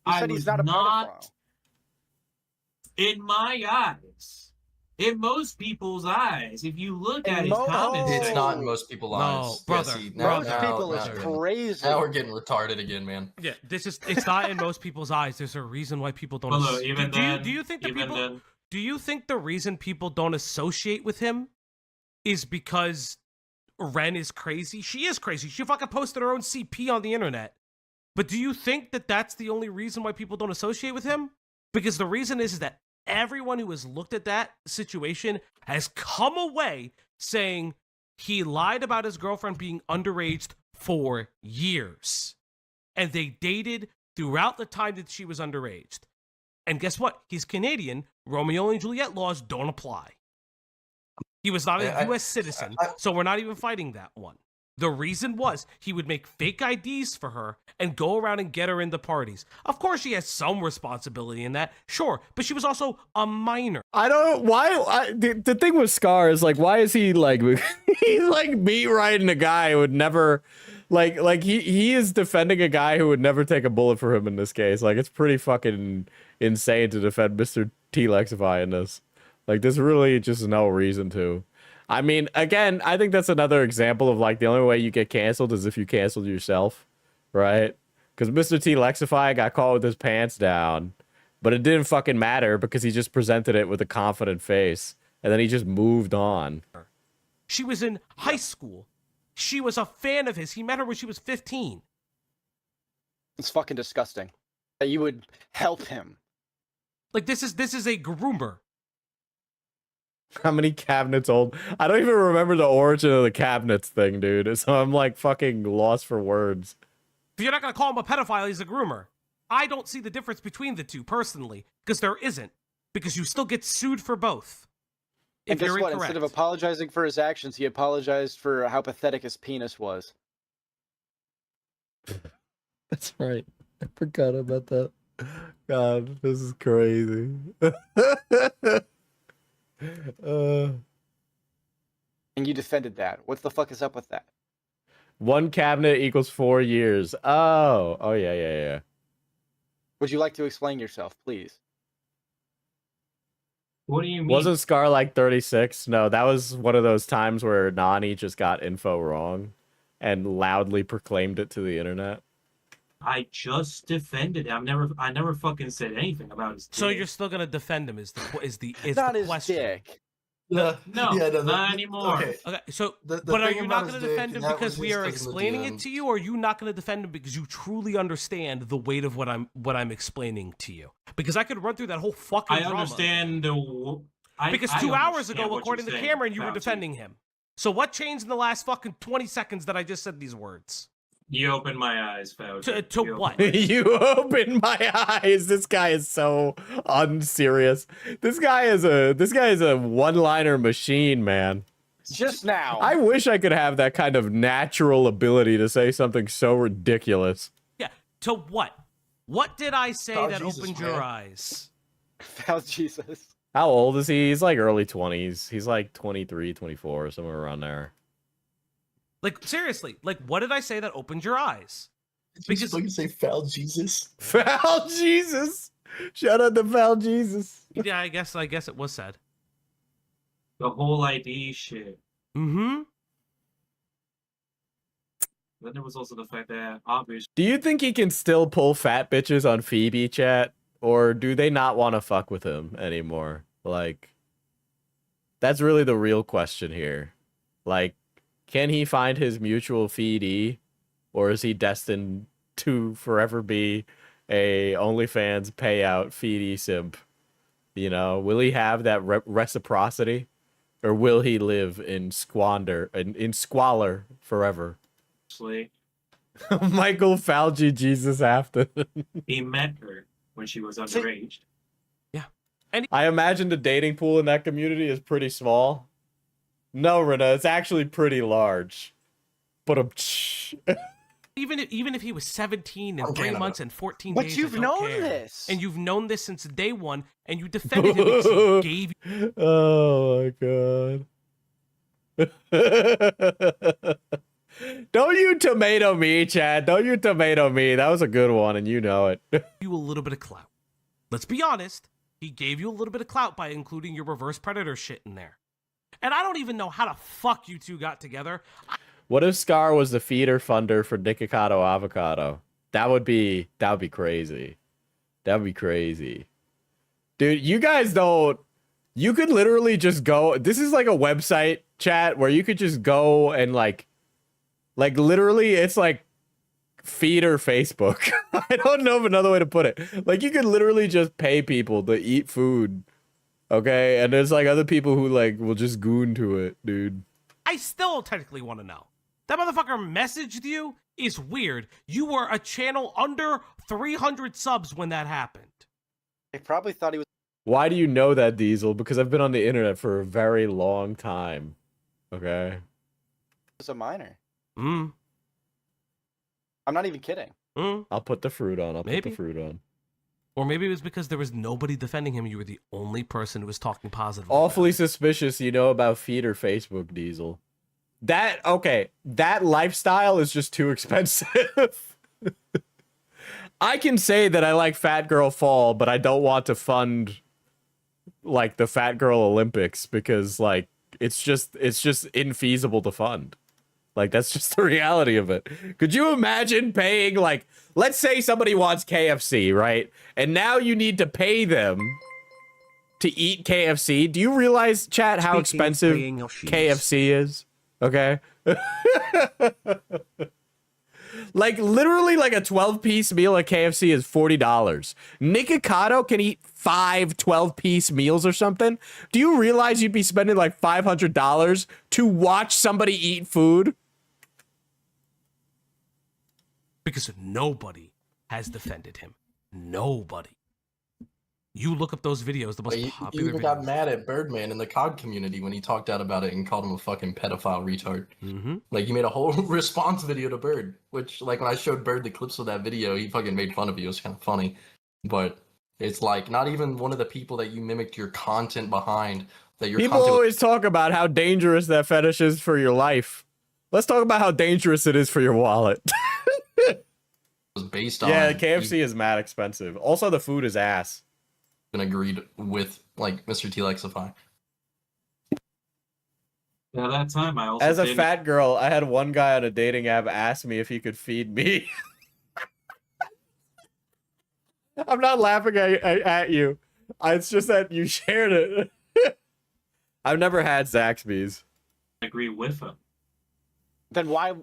I said he's not a pedophile. In my eyes. In most people's eyes, if you look at his comments, it's not in most people's eyes. Brother. Most people is crazy. Now we're getting retarded again, man. Yeah, it's not in most people's eyes. There's a reason why people don't. Do you think Do you think the reason people don't associate with him is because Ren is crazy? She is crazy. She fucking posted her own CP on the internet. But do you think that that's the only reason why people don't associate with him? Because the reason is that everyone who has looked at that situation has come away saying he lied about his girlfriend being underage for years. And they dated throughout the time that she was underage. And guess what? He's Canadian. Romeo and Juliet laws don't apply. He was not a U.S. citizen, so we're not even fighting that one. The reason was he would make fake IDs for her and go around and get her into parties. Of course, she has some responsibility in that, sure, but she was also a minor. I don't why. The thing with Scar is like, why is he like he's like beat riding a guy who would never like he is defending a guy who would never take a bullet for him in this case. Like, it's pretty fucking insane to defend Mr. T Lexify in this. Like, there's really just no reason to. I mean, again, I think that's another example of like the only way you get canceled is if you canceled yourself, right? Because Mr. T Lexify got caught with his pants down, But it didn't fucking matter because he just presented it with a confident face. And then he just moved on. She was in high school. She was a fan of his. He met her when she was 15. It's fucking disgusting that you would help him. Like, this is a groomer. How many cabinets old? I don't even remember the origin of the cabinets thing, dude. So I'm like fucking lost for words. If you're not going to call him a pedophile, he's a groomer. I don't see the difference between the two, personally, because there isn't. Because you still get sued for both. And guess what? Instead of apologizing for his actions, he apologized for how pathetic his penis was. That's right. I forgot about that. God, this is crazy. And you defended that. What the fuck is up with that? 1 cabinet equals 4 years. Oh, yeah. Would you like to explain yourself, please? What do you mean? Wasn't Scar like 36? No, that was one of those times where Nani just got info wrong and loudly proclaimed it to the internet. I just defended it. I never fucking said anything about his dick. So you're still gonna defend him? Is the Not the his question? Dick. No, not anymore. Okay. Okay, so The but are thing you not about going his to dick, defend him and that because was we just are 'cause of the explaining it DMs. to you, or are you not going to defend him because you truly understand the weight of what I'm explaining to you? Because I could run through that whole fucking I drama. understand the. Because I 2 hours understand ago, what according to you're saying, Cameron, you were Fauci. defending him. So what changed in the last fucking 20 seconds that I just said these words? You opened my eyes, Fauci. To You what? opened my eyes. You opened my eyes. This guy is so unserious. This guy is a one-liner machine, man. Just now. I wish I could have that kind of natural ability to say something so ridiculous. Yeah. To what? What did I say Oh, that Jesus, opened your man. eyes? Oh, Jesus. How old is he? He's like early 20s. He's like 23, 24, somewhere around there. Like, seriously, like, what did I say that opened your eyes? Because you say foul Jesus. Foul Jesus. Shout out to Foul Jesus. Yeah, I guess it was said. The whole ID shit. Mm-hmm. Then there was also the fact that obviously Do you think he can still pull fat bitches on Phoebe chat? Or do they not want to fuck with him anymore? Like, that's really the real question here. Like, can he find his mutual feedee? Or is he destined to forever be a OnlyFans payout feedee simp? You know, will he have that reciprocity? Or will he live in squalor forever? Michael Fauci Jesus Afton. he met her when she was underage. I imagine the dating pool in that community is pretty small. No, Rena, it's actually pretty large. But Even if he was 17 and Okay, 3 no, no. months and 14 But days, you've I don't known care. this. And you've known this since day one, and you defended him because he gave you. oh my god. Don't you tomato me, Chad. Don't you tomato me. That was a good one, and you know it. You a little bit of clout. Let's be honest. He gave you a little bit of clout by including your reverse predator shit in there. And I don't even know how the fuck you two got together. What if Scar was the feeder funder for Nikocado Avocado? That would be crazy. That would be crazy. Dude, you guys don't... You could literally just go... This is like a website, chat, where you could just go and like literally, it's like feeder Facebook. I don't know of another way to put it. Like, you could literally just pay people to eat food. Okay? And there's like other people who like will just goon to it, dude. I still technically want to know. That motherfucker messaged you is weird. You were a channel under 300 subs when that happened. They probably thought he was Why do you know that, Diesel? Because I've been on the internet for a very long time. Okay? a minor. Mm. I'm not even kidding. Mm. I'll put the fruit on. I'll put Maybe. the fruit on. Or maybe it was because there was nobody defending him. You were the only person who was talking positively. Awfully suspicious you know about feeder Facebook, Diesel. That lifestyle is just too expensive. I can say that I like Fat Girl Fall, but I don't want to fund like the Fat Girl Olympics because like it's just infeasible to fund. Like, that's just the reality of it. Could you imagine paying, like, let's say somebody wants KFC, right? And now you need to pay them to eat KFC. Do you realize, chat, how Speaking of expensive paying Yoshis. KFC is? Okay. Like, literally, like a 12-piece meal at KFC is $40. Nikocado can eat 5 12-piece meals or something. Do you realize you'd be spending like $500 to watch somebody eat food? Because nobody has defended him. Nobody. You look up those videos, the most He popular even videos. got mad at Birdman in the COD community when he talked out about it and called him a fucking pedophile retard. Mm-hmm. Like, he made a whole response video to Bird, which, like, when I showed Bird the clips of that video, he fucking made fun of you. It was kind of funny. But it's like, not even one of the people that you mimicked your content behind, that your People content always talk about how dangerous that fetish is for your life. Let's talk about how dangerous it is for your wallet. was based on. Yeah, KFC is mad expensive. Also, the food is ass. Been agreed with, like, Mr. T-Lexify. At that time, I also As a did- fat girl, I had one guy on a dating app ask me if he could feed me. I'm not laughing at you. It's just that you shared it. I've never had Zaxby's. agree with him. Then why?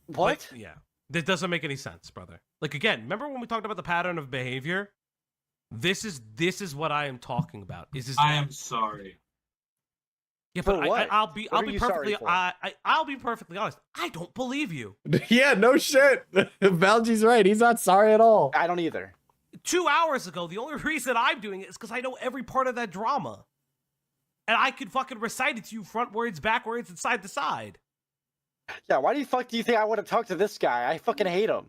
What? Like, yeah. That doesn't make any sense, brother. Like, again, remember when we talked about the pattern of behavior? This is what I am talking about. I am sorry. Yeah, but For what? I'll be What are you perfectly sorry for? I'll be perfectly honest. I don't believe you. Yeah, no shit. Valji's right. He's not sorry at all. I don't either. 2 hours ago, the only reason I'm doing it is because I know every part of that drama. And I could fucking recite it to you frontwards, backwards, and side to side. Yeah, why the fuck do you think I want to talk to this guy? I fucking hate him.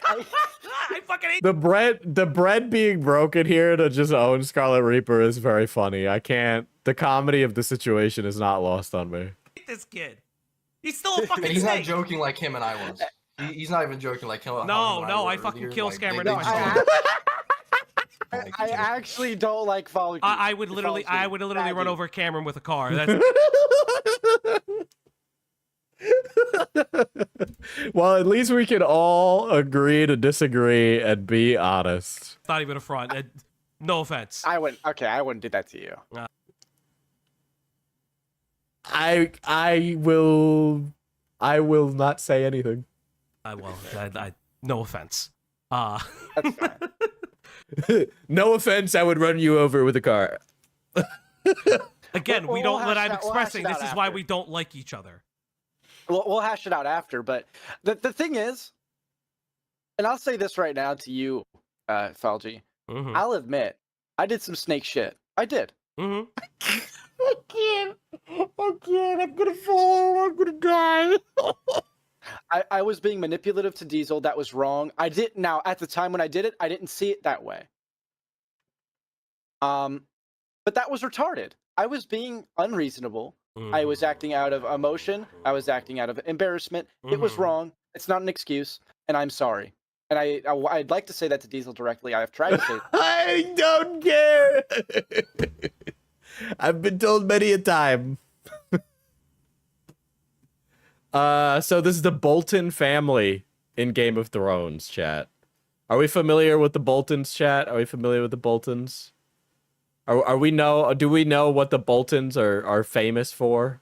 I fucking hate The bread being broken here to just own Scarlet Reaper is very funny. I can't. The comedy of the situation is not lost on me. this kid. He's still a fucking And he's not snake. joking like him and I was. He's not even joking like him. No, I fucking kill Scammer. No, I actually don't like Fall Guys. I would literally run over Cameron with a car. That's Well, at least we can all agree to disagree and be honest. not even a front. No offense. I wouldn't do that to you. I will not say anything. No offense. That's fine. No offense, I would run you over with a car. Again, we We'll don't. What hash I'm it out- we'll hash expressing. it This out is why after. we don't like each other. We'll hash it out after, but the thing is, and I'll say this right now to you, Falgi. Mm-hmm. I'll admit, I did some snake shit. I did. Mm-hmm. I can't. I'm gonna fall. I'm gonna die. I was being manipulative to Diesel. That was wrong. I did. Now, at the time when I did it, I didn't see it that way. But that was retarded. I was being unreasonable. I was acting out of emotion. I was acting out of embarrassment. It was wrong. It's not an excuse, and I'm sorry. And I'd like to say that to Diesel directly. I have tried to say I don't care. I've been told many a time. So this is the Bolton family in Game of Thrones, chat. Are we familiar with the Boltons, chat? Are we familiar with the Boltons? Do we know what the Boltons are famous for?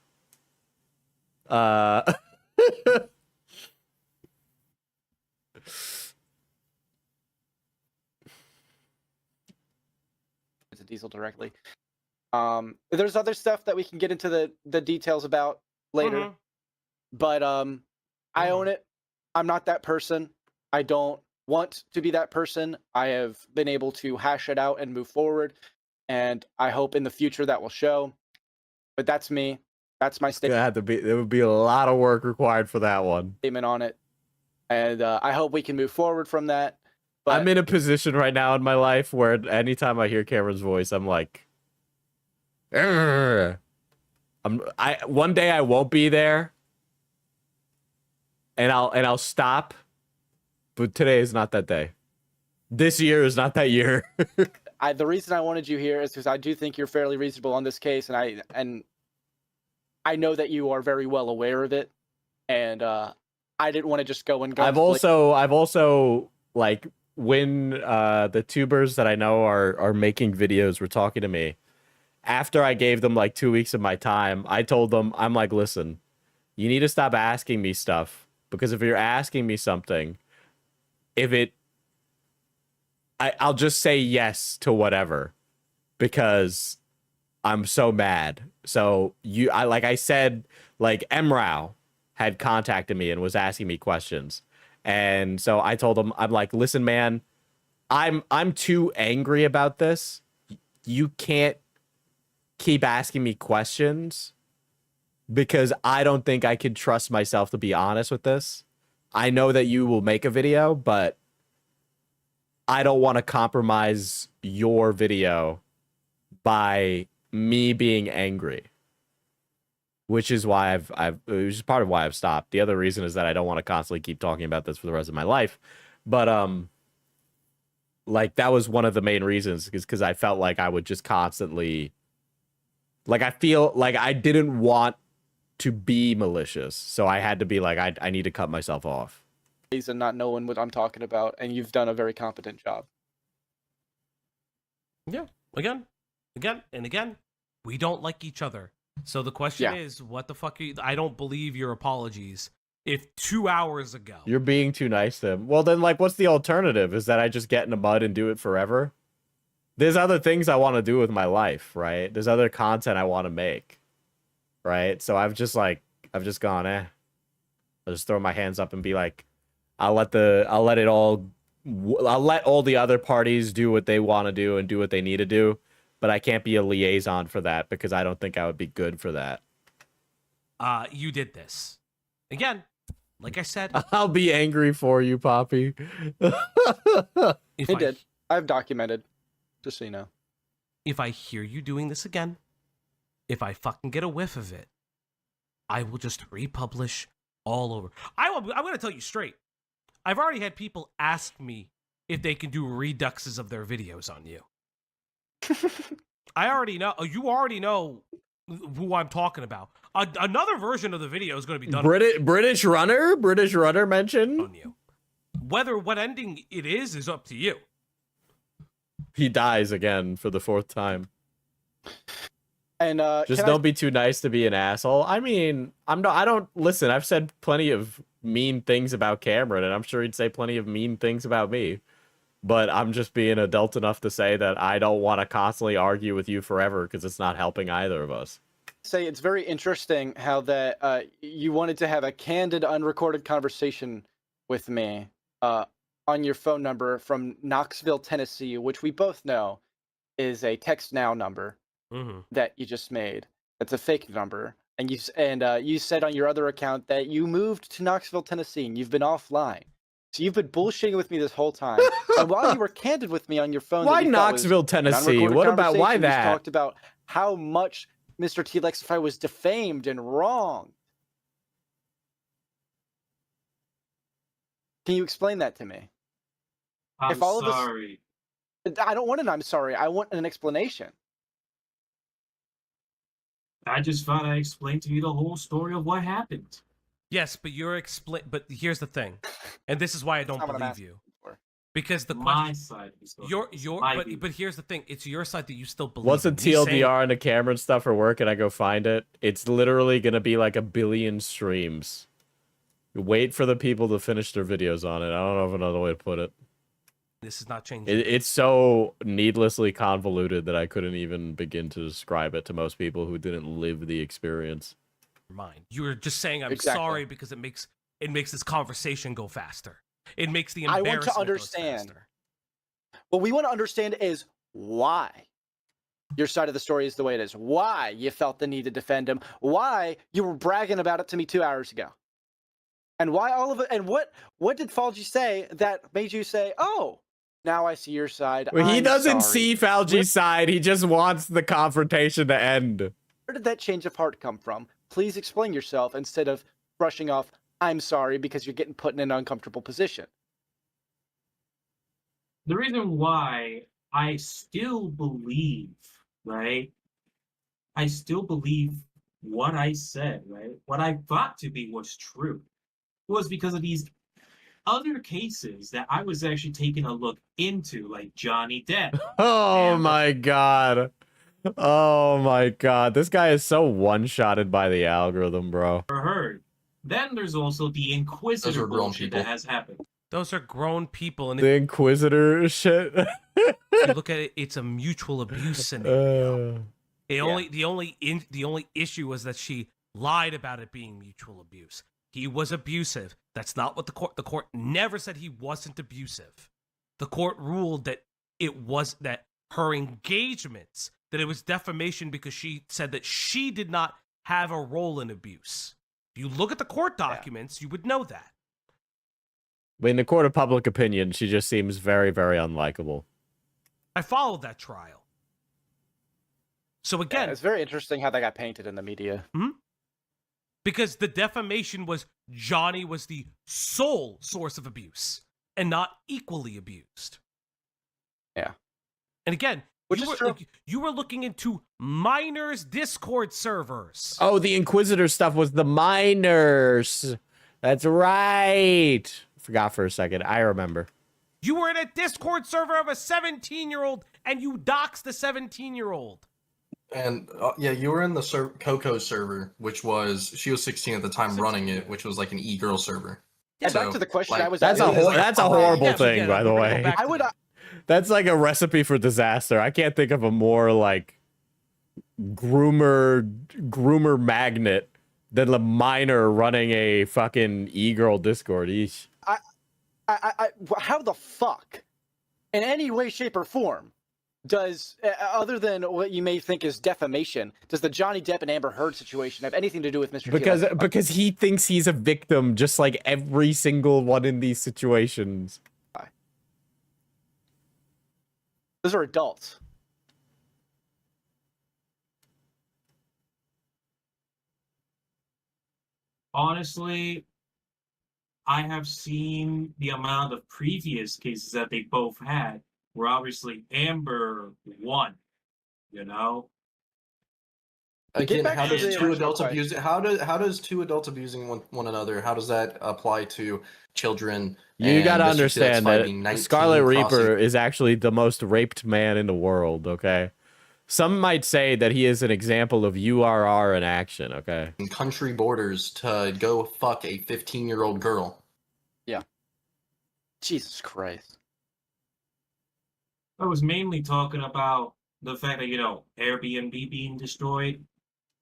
to Diesel directly. There's other stuff that we can get into the details about later. But I own it. I'm not that person. I don't want to be that person. I have been able to hash it out and move forward, and I hope in the future that will show. But that's me. That's my There would be a lot of work required for that one. statement on it, and I hope we can move forward from that. But I'm in a position right now in my life where anytime I hear Cameron's voice, I'm like, "Urgh." One day I won't be there, and I'll stop. But today is not that day. This year is not that year. the reason I wanted you here is because I do think you're fairly reasonable on this case, and I know that you are very well aware of it, and I didn't want to just go and go. I've also like when the tubers that I know are making videos were talking to me after I gave them like 2 weeks of my time. I told them, I'm like, listen, you need to stop asking me stuff, because if you're asking me something, I'll just say yes to whatever, because I'm so mad. So like I said, like Emrao had contacted me and was asking me questions. And so I told him, I'm like, listen, man, I'm too angry about this. You can't keep asking me questions, because I don't think I could trust myself to be honest with this. I know that you will make a video, but I don't want to compromise your video by me being angry, which is why which is part of why I've stopped. The other reason is that I don't want to constantly keep talking about this for the rest of my life. But like that was one of the main reasons, because I felt like I would just constantly, like, I feel like I didn't want to be malicious, so I had to be like, I need to cut myself off. And not knowing what I'm talking about, and you've done a very competent job. Yeah. Again, and again, we don't like each other. So the question Yeah. is, what the fuck are you... I don't believe your apologies. If 2 hours ago... You're being too nice to him. Well, then, like, what's the alternative? Is that I just get in the mud and do it forever? There's other things I want to do with my life, right? There's other content I want to make, right? So I've just gone, I'll just throw my hands up and be like, I'll let all the other parties do what they want to do and do what they need to do, but I can't be a liaison for that, because I don't think I would be good for that. You did this. Again, like I said... I'll be angry for you, Poppy. He did. I've documented, just so you know. If I hear you doing this again, if I fucking get a whiff of it, I will just republish all over. I'm going to tell you straight. I've already had people ask me if they can do reduxes of their videos on you. I already know. You already know who I'm talking about. Another version of the video is going to be done. British runner mentioned on you. Whether what ending it is up to you. He dies again for the 4th time. And just don't be too nice to be an asshole. I mean, I don't listen. I've said plenty of mean things about Cameron, and I'm sure he'd say plenty of mean things about me. But I'm just being adult enough to say that I don't want to constantly argue with you forever, because it's not helping either of us. Say it's very interesting how that you wanted to have a candid, unrecorded conversation with me on your phone number from Knoxville, Tennessee, which we both know is a text now number that you just made. It's a fake number, and you said on your other account that you moved to Knoxville, Tennessee, and you've been offline. So you've been bullshitting with me this whole time. And while you were candid with me on your phone, why Knoxville, Tennessee? What about why that? You talked about how much Mr. T-Lexify was defamed and wronged. Can you explain that to me? I'm sorry. I don't want an I'm sorry. I want an explanation. I just thought I explained to you the whole story of what happened. Yes, but but here's the thing, and this is why I don't believe you. Because the my side, but here's the thing: it's your side that you still believe. Once a TLDR and the Cameron stuff are working, I go find it. It's literally gonna be like 1 billion streams. Wait for the people to finish their videos on it. I don't know of another way to put it. This is not changing. It's so needlessly convoluted that I couldn't even begin to describe it to most people who didn't live the experience. Mind. You were just saying I'm sorry because it makes this conversation go faster. It makes the embarrassment I want to understand. Go faster. What we want to understand is why your side of the story is the way it is. Why you felt the need to defend him. Why you were bragging about it to me 2 hours ago. And why all of it. And what did Falgi say that made you say, "Oh, now I see your side"? Well, he doesn't see Falgi's side. He just wants the confrontation to end. Where did that change of heart come from? Please explain yourself instead of brushing off, "I'm sorry," because you're getting put in an uncomfortable position. The reason why I still believe, right? I still believe what I said, right? What I thought to be was true was because of these other cases that I was actually taking a look into, like Johnny Depp. Oh Amber my god. Oh my god. This guy is so one-shotted by the algorithm, bro. Heard. Then there's also the Those Inquisitor are grown bullshit people. that has happened. Those are grown people, and if The Inquisitor shit. you look at it, it's a mutual abuse scenario. Uh, The only issue was that she lied about it being mutual abuse. He was abusive. That's not what the court never said he wasn't abusive. The court ruled that it was that her engagements, that it was defamation because she said that she did not have a role in abuse. If you look at the court documents, you would know that. in the court of public opinion, she just seems very, very unlikable. I followed that trial. So again, it's very interesting how that got painted in the media. because the defamation was Johnny was the sole source of abuse and not equally abused. Yeah. And again, Which is true. You were looking into minors' Discord servers. Oh, the Inquisitor stuff was the minors. That's right. Forgot for a second. I remember. You were in a Discord server of a 17-year-old and you doxed the 17-year-old. And yeah, you were in the Coco server, which was she was 16 at the time running it, which was like an e-girl server. Yeah, back So, to the question like, I was. That's asking, is, that's a horrible Yeah, thing, by the we're gonna way. go back I to would. that. That's like a recipe for disaster. I can't think of a more like groomer magnet than a minor running a fucking e-girl Discord. Eesh. How the fuck, in any way, shape, or form, does other than what you may think is defamation, does the Johnny Depp and Amber Heard situation have anything to do with Mr. T? Because he thinks he's a victim, just like every single one in these situations. Those are adults. Honestly, I have seen the amount of previous cases that they both had, where obviously Amber won, you know? Again, back how to does the two original adults question. abuse? How does two adults abusing one another? How does that apply to children? You and gotta Mr. T understand that's that fighting 19 Scarlet Reaper crossing is actually the most raped man in the world, okay? Some might say that he is an example of URR in action, okay? country borders to go fuck a 15-year-old girl. Jesus Christ. I was mainly talking about the fact that, Airbnb being destroyed.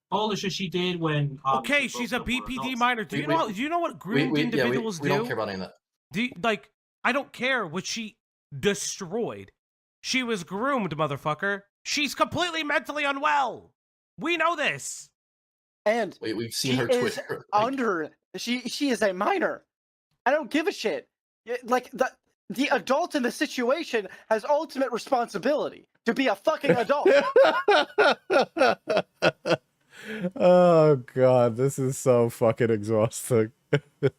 All the shit she did when... Okay, she's a BPD minor. Do you know what groomed individuals we do? don't care about any of that. I don't care what she destroyed. She was groomed, motherfucker. She's completely mentally unwell. We know this. And We've seen she her is Twitter. she is a minor. I don't give a shit. Like the adult in the situation has ultimate responsibility to be a fucking adult. Oh god, this is so fucking exhausting. I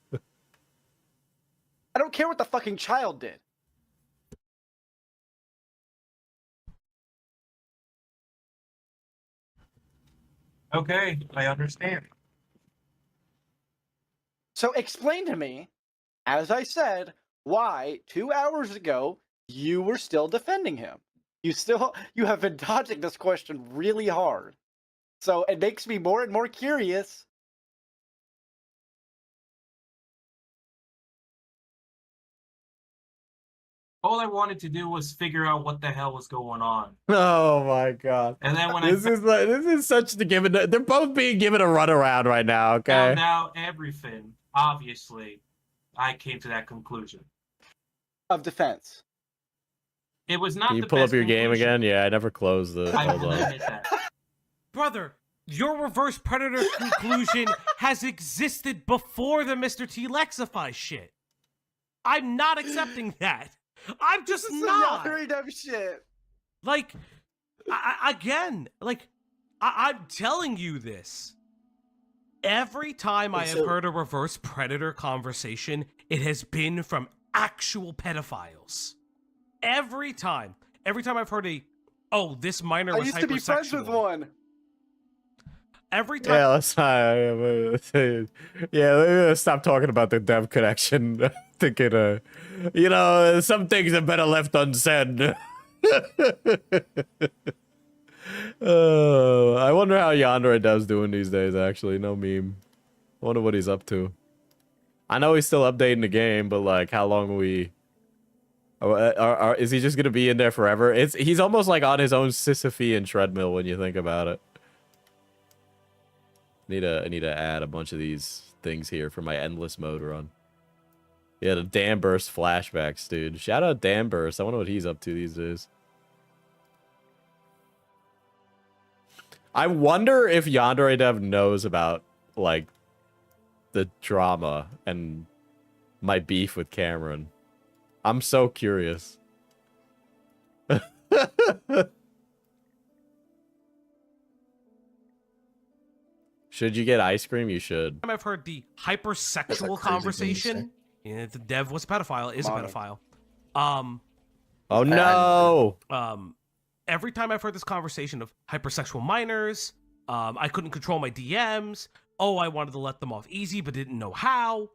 don't care what the fucking child did. Okay, I understand. So explain to me, as I said, why 2 hours ago you were still defending him. You have been dodging this question really hard. So it makes me more and more curious. All I wanted to do was figure out what the hell was going on. Oh my god. And then when This is such the given. They're both being given a runaround right now, okay? found out everything, obviously, I came to that conclusion. Of defense. It was not Can you the pull up best your game conclusion. again? Yeah, I never closed the. I Hold will on. admit that. Brother, your reverse predator conclusion has existed before the Mr. T Lexify shit. I'm not accepting that. I'm just This is not. some very dumb shit. Like, I'm telling you this. Every time I have heard a reverse predator conversation, it has been from actual pedophiles. Every time I've heard this minor I was used to be friends with hypersexual. one. every time. Yeah, let's not. Yeah, let's stop talking about the dev connection. Thinking, some things are better left unsaid. I wonder how Yandere dev's doing these days. Actually, no meme. I wonder what he's up to. I know he's still updating the game, but like, how long we? Is he just gonna be in there forever? He's almost like on his own Sisyphean treadmill when you think about it. I need to add a bunch of these things here for my endless mode run. Yeah, the Dan Burst flashbacks, dude. Shout out Dan Burst. I wonder what he's up to these days. I wonder if Yandere Dev knows about, like, the drama and my beef with Cameron. I'm so curious. Should you get ice cream? You should. I've heard the hypersexual conversation. Yeah, the dev was a pedophile, is a pedophile. Oh no! Every time I've heard this conversation of hypersexual minors, I couldn't control my DMs. Oh, I wanted to let them off easy, but didn't know how.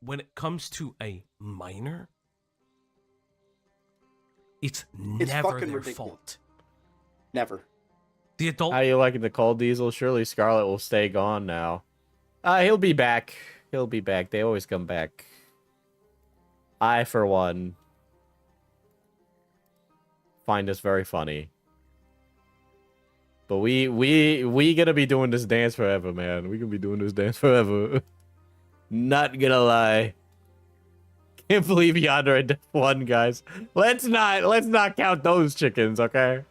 When it comes to a minor, it's never fucking their ridiculous. fault. Never. The adult. How you liking the cold diesel? Surely Scarlet will stay gone now. He'll be back. He'll be back. They always come back. I, for one, find this very funny. But we gonna be doing this dance forever, man. We gonna be doing this dance forever. Not gonna lie. Can't believe Yandere won, guys. Let's not count those chickens, okay?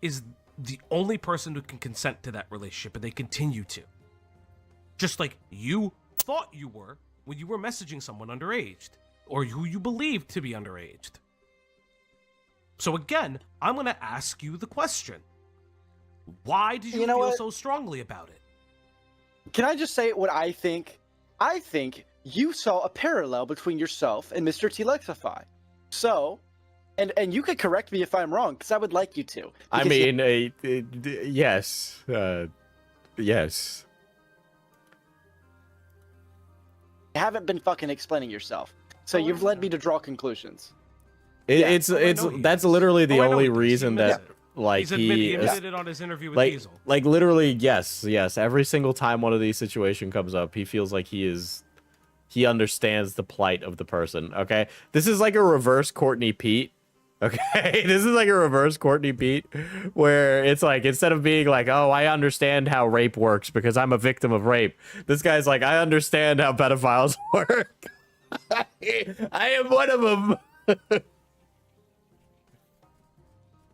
Is the only person who can consent to that relationship, and they continue to. Just like you thought you were when you were messaging someone underaged, or who you believed to be underaged. So again, I'm going to ask you the question. Why did you feel so strongly about it? Can I just say what I think? I think you saw a parallel between yourself and Mr. T-Lexify. So, and you could correct me if I'm wrong, because I would like you to. I mean, yes. Yes. You haven't been fucking explaining yourself. So you've led me to draw conclusions. It's that's literally the only reason that like he admitted it on his interview with Diesel. Like literally, yes. Every single time one of these situations comes up, he feels like he understands the plight of the person. Okay, this is like a reverse Courtney Pete. Okay, this is like a reverse Courtney Pete, where it's like, instead of being like, oh, I understand how rape works because I'm a victim of rape, this guy's like, I understand how pedophiles work. I am one of them.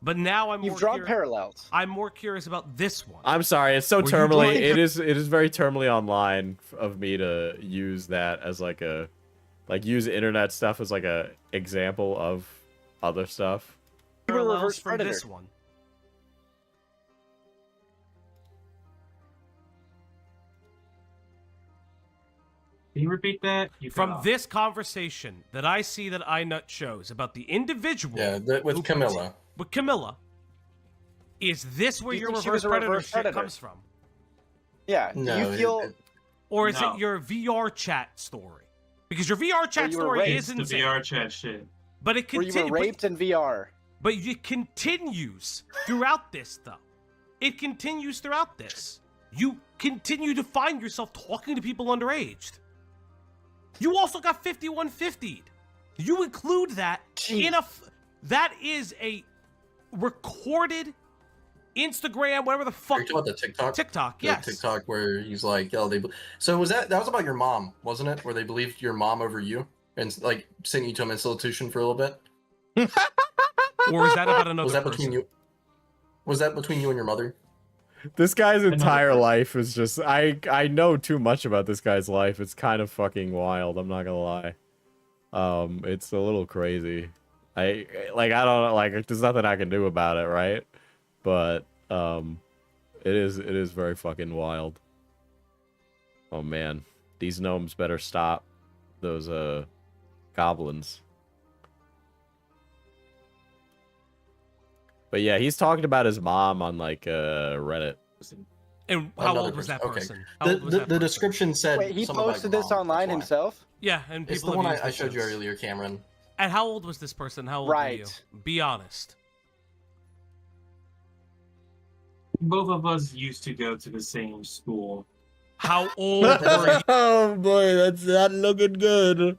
But now You've drawn parallels. I'm more curious about this one. I'm sorry, it's so terminally. It is very terminally online of me to use that as like use internet stuff as like a example of other stuff. You were a reverse from predator. this one. Can you repeat that? From this conversation that I see that iNut shows about the individual. Yeah, with Camilla. With Camilla. Is this where Do you your think she reverse was a predator reverse shit predator? comes from? Yeah. Do No, you feel? Or is No. it your VR chat story? Because your VR chat you were story raped. is the insane. VR chat shit. But it Where you were continues. raped in VR. But it continues throughout this, though. It continues throughout this. You continue to find yourself talking to people underaged. You also got 5150'd. You include that in a... That is a recorded Instagram, whatever the fuck. Are you talking about the TikTok? TikTok, The yes. TikTok where he's like, "Yo, So that was about your mom, wasn't it? Where they believed your mom over you and like sent you to an institution for a little bit. Or is that about another Was that person? between you? Was that between you and your mother? This guy's entire person. life is just... I know too much about this guy's life. It's kind of fucking wild, I'm not gonna lie. It's a little crazy. I don't know, like, there's nothing I can do about it, right? But, it is very fucking wild. Oh man. These gnomes better stop those, goblins. But yeah, he's talking about his mom on, like, Reddit. And how Another old was that okay. person? How old was that The person? description said. Wait, he something about posted this Grums, online that's why. himself? Yeah, and It's people the one have used I it showed you since. earlier, Cameron. And how old was this person? How old were you? Right. Be honest. Both of us used to go to the same school. How old were you? Oh boy, that's not looking good.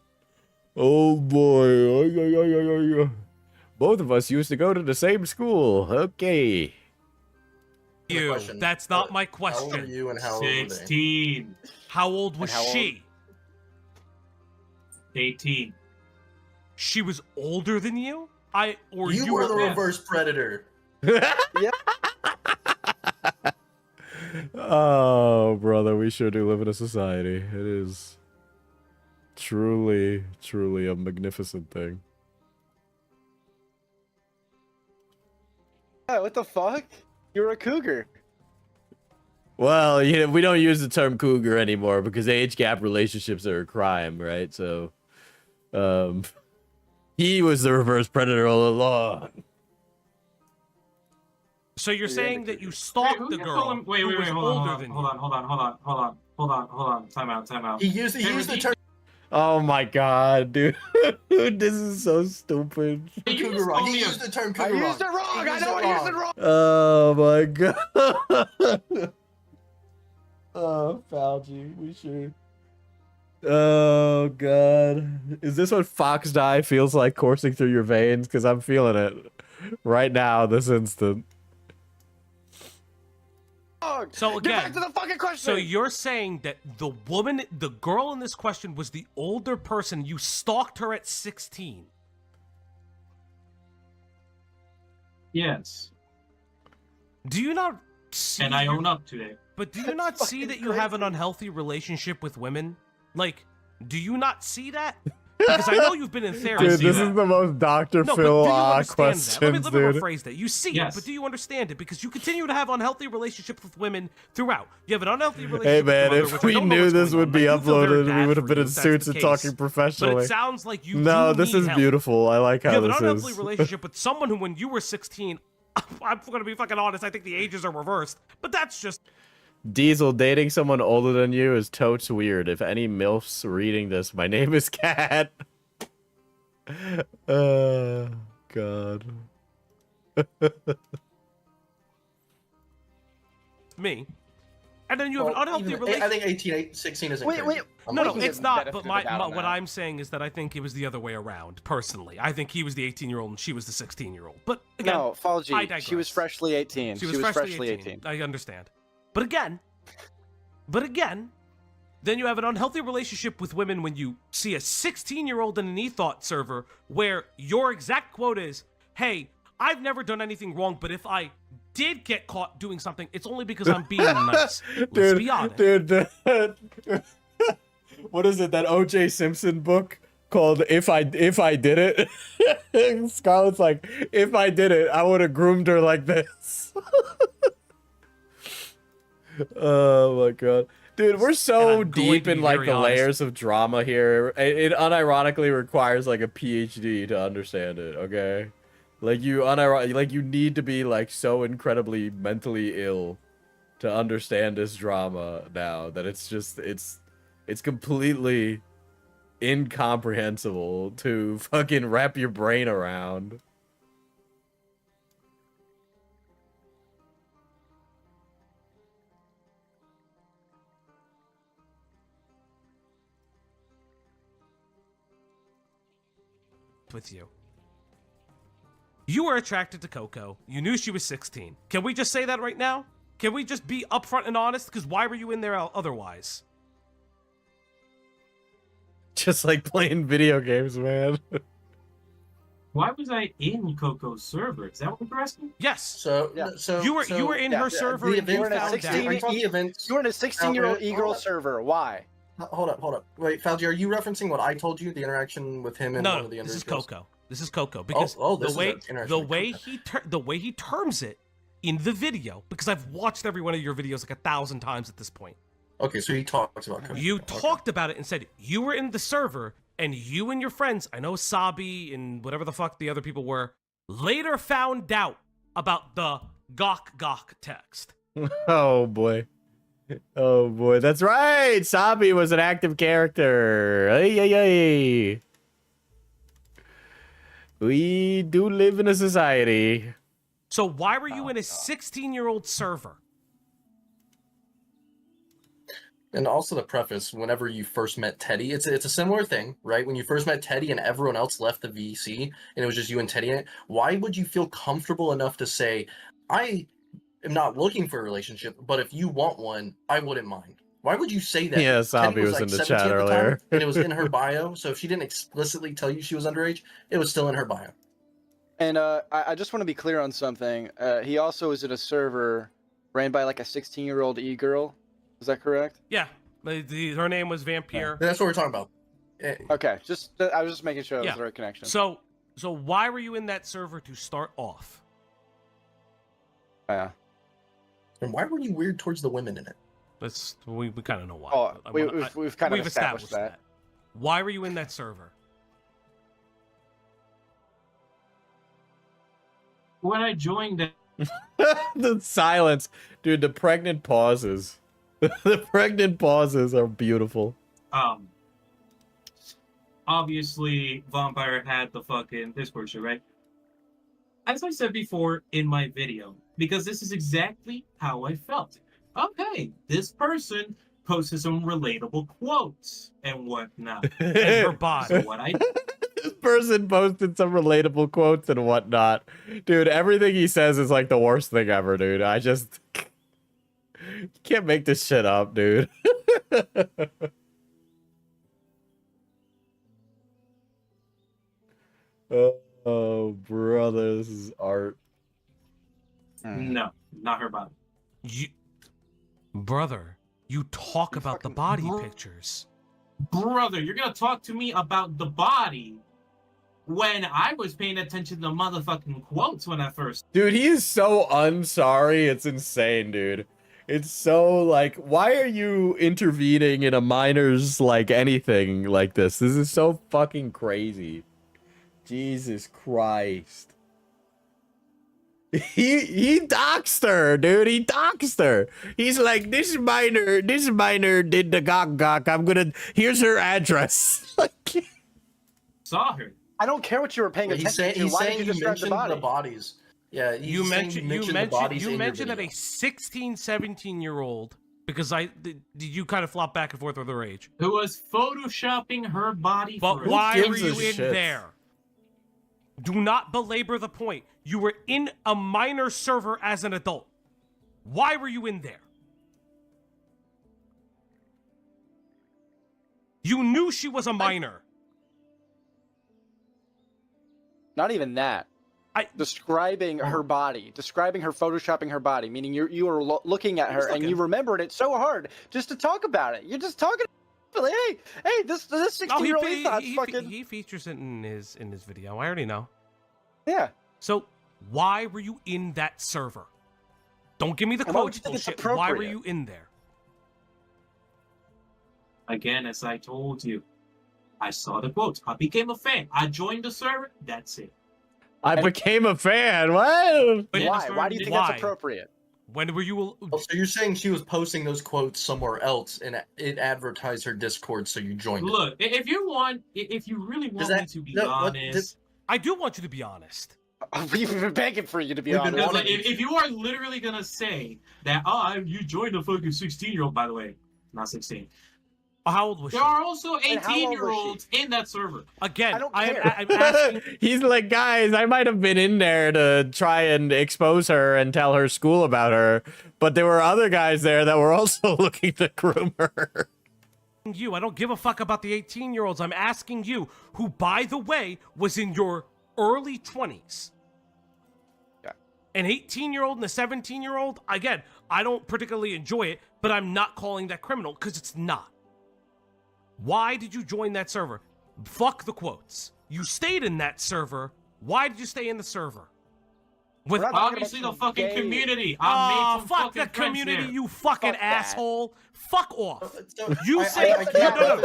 Oh boy. Oy, oy, oy, oy, oy, oy. Both of us used to go to the same school. Okay. You. Question. That's not my How old are question. you and how old were they? 16, How old was And how old? she? 18. She was older than you? Or You were the older? reverse predator. Oh, brother, we sure do live in a society. It is truly, truly a magnificent thing. Yeah, what the fuck? You're a cougar. Well, we don't use the term cougar anymore because age gap relationships are a crime, right? So, he was the reverse predator all along. So you're saying that you stalked the girl who was older than you? Hold on. Time out. He used the term Oh my god, dude. This is so stupid. cougar wrong. He used the term cougar wrong. I used it wrong. I know I used it wrong. Oh my god. Oh, Fauci, we should. Oh god. Is this what Fox Die feels like coursing through your veins? Because I'm feeling it right now, this instant. So Get back again, to the fucking question. so you're saying that the girl in this question was the older person. You stalked her at 16. Yes. Do you not see? And I own up to it. But do you not see that you have an unhealthy relationship with women? Like, do you not see that? Because I know you've been in therapy. Dude, this that. is the most Dr. No, but Phil do you understand that? questions, Let me dude. rephrase that. You see Yes. it, but do you understand it? Because you continue to have unhealthy relationships with women throughout. You have an unhealthy relationship Hey with man, your mother, if which I we don't know knew what's this going would on. be I do feel very uploaded, we bad would have for been you in if that's suits the and case. talking But professionally. it sounds like you No, do this need is help. beautiful. I like You how have an this unhealthy is. relationship with someone who, when you were 16, I'm going to be fucking honest, I think the ages are reversed. But that's just... Diesel, dating someone older than you is totes weird. If any MILFs reading this, my name is Cat. God. me. And then you have an unhealthy I relationship. think 16 isn't Wait, crazy. wait. I'm No, like, it's not. But benefit of the doubt on what that. I'm saying is that I think it was the other way around. Personally, I think he was the 18-year-old and she was the 16-year-old. But again, No, I Falgi. digress. She was freshly 18. She was freshly 18. I understand. But again, then you have an unhealthy relationship with women when you see a 16-year-old in an e-thought server where your exact quote is, "Hey, I've never done anything wrong, but if I did get caught doing something, it's only because I'm being nice." Let's be honest. Dude, what is it? That O.J. Simpson book called "If I Did It." Scarlet's like, "If I did it, I would have groomed her like this." Oh my god. Dude, we're so I'm going deep to in be like very the honest. layers of drama here. It unironically requires like a PhD to understand it, okay? Like you need to be like so incredibly mentally ill to understand this drama now that it's just it's completely incomprehensible to fucking wrap your brain around. With you. You were attracted to Coco. You knew she was 16. Can we just say that right now? Can we just be upfront and honest? Because why were you in there otherwise? Just like playing video games, man. Why was I in Coco's server? Is that what you're asking? Yes. So You were in her server the and you event- found out. 16 the events. You're in a 16-year-old Hold e-girl up. server. Why? Hold up. Wait, Fauci, are you referencing what I told you? The interaction with him and one No, of the this is underage girls? Coco. This is Coco because this is an interaction with the way he terms it in the video, because I've watched every one of your videos like 1,000 times at this point. Okay, so he talks about Coco. You Okay. talked about it and said you were in the server and you and your friends, I know Sabi and whatever the fuck the other people were, later found out about the Gok text. Oh boy. Oh boy, that's right. Sabi was an active character. Ay, ay, ay. We do live in a society. So why were you in a 16-year-old server? And also the preface, whenever you first met Teddy, it's a similar thing, right? When you first met Teddy and everyone else left the VC and it was just you and Teddy in it, why would you feel comfortable enough to say, I am not looking for a relationship, but if you want one, I wouldn't mind? Why would you say that? Yeah, Teddy Sabi was in the 17 chat at the time, earlier. and it was in her bio, so if she didn't explicitly tell you she was underage, it was still in her bio. And I just want to be clear on something. He also is in a server ran by like a 16-year-old e-girl. Is that correct? Yeah, her name was Vampire. That's what we're talking about. Okay, I was just making sure it was the right connection. So why were you in that server to start off? Yeah. And why were you weird towards the women in it? We kind of know why. Oh, we've kind of established that. Why were you in that server? When I joined it, The silence. Dude, the pregnant pauses. The pregnant pauses are beautiful. obviously Vampire had the fucking Discord shit, right? As I said before in my video, because this is exactly how I felt. Okay, this person posted some relatable quotes and whatnot. And her bot. So what I This person posted some relatable quotes and whatnot. Dude, everything he says is like the worst thing ever, dude. I just... You can't make this shit up, dude. Oh, brother, this is art. No, not her body. Brother, you talk about the body pictures. Brother, you're gonna talk to me about the body when I was paying attention to the motherfucking quotes when I first. Dude, he is so unsorry. It's insane, dude. It's so, like, why are you intervening in a minor's, like, anything like this? This is so fucking crazy. Jesus Christ. He doxed her, dude. He doxed her. He's like, this minor did the gok. Here's her address. Saw her. I don't care what you were paying attention to. Why did you describe the body? The bodies. Yeah, You mentioned that a 16, 17-year-old, because you kind of flop back and forth with her age. Who was photoshopping her body. But why were you in there? Do not belabor the point. You were in a minor server as an adult. Why were you in there? You knew she was a minor. Not even that. Describing her body, describing her, photoshopping her body, meaning you were looking at her and you remembered it so hard just to talk about it. You're just talking. Hey, this 16-year-old he features it in his video. I already know. Yeah. So why were you in that server? Don't give me the quotes bullshit. Why were you in there? Again, as I told you, I saw the quotes. I became a fan. I joined the server. That's it. I became a fan. What? Why? Why do you think that's appropriate? When were you? Oh, so you're saying she was posting those quotes somewhere else, and it advertised her Discord, so you joined. Look, if you really want me to be honest, I do want you to be honest. We've been begging for you to be honest. Like, if you are literally gonna say that, you joined a fucking 16-year-old, by the way, not 16. How old was she? There are also 18-year-olds in that server. Again, I'm asking. He's like, guys, I might have been in there to try and expose her and tell her school about her, but there were other guys there that were also looking to groom her. I don't give a fuck about the 18-year-olds. I'm asking you, who, by the way, was in your early 20s. Yeah. An 18-year-old and a 17-year-old, again, I don't particularly enjoy it, but I'm not calling that criminal, because it's not. Why did you join that server? Fuck the quotes. You stayed in that server. Why did you stay in the server? With obviously the fucking community. Fuck the community, you fucking asshole. Fuck off. You say no.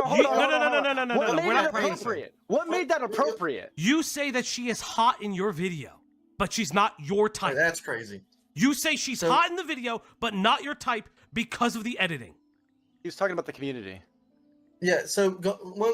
We're not appropriate. What made that appropriate? You say that she is hot in your video, but she's not your type. That's crazy. You say she's hot in the video, but not your type because of the editing. He was talking about the community. Yeah, so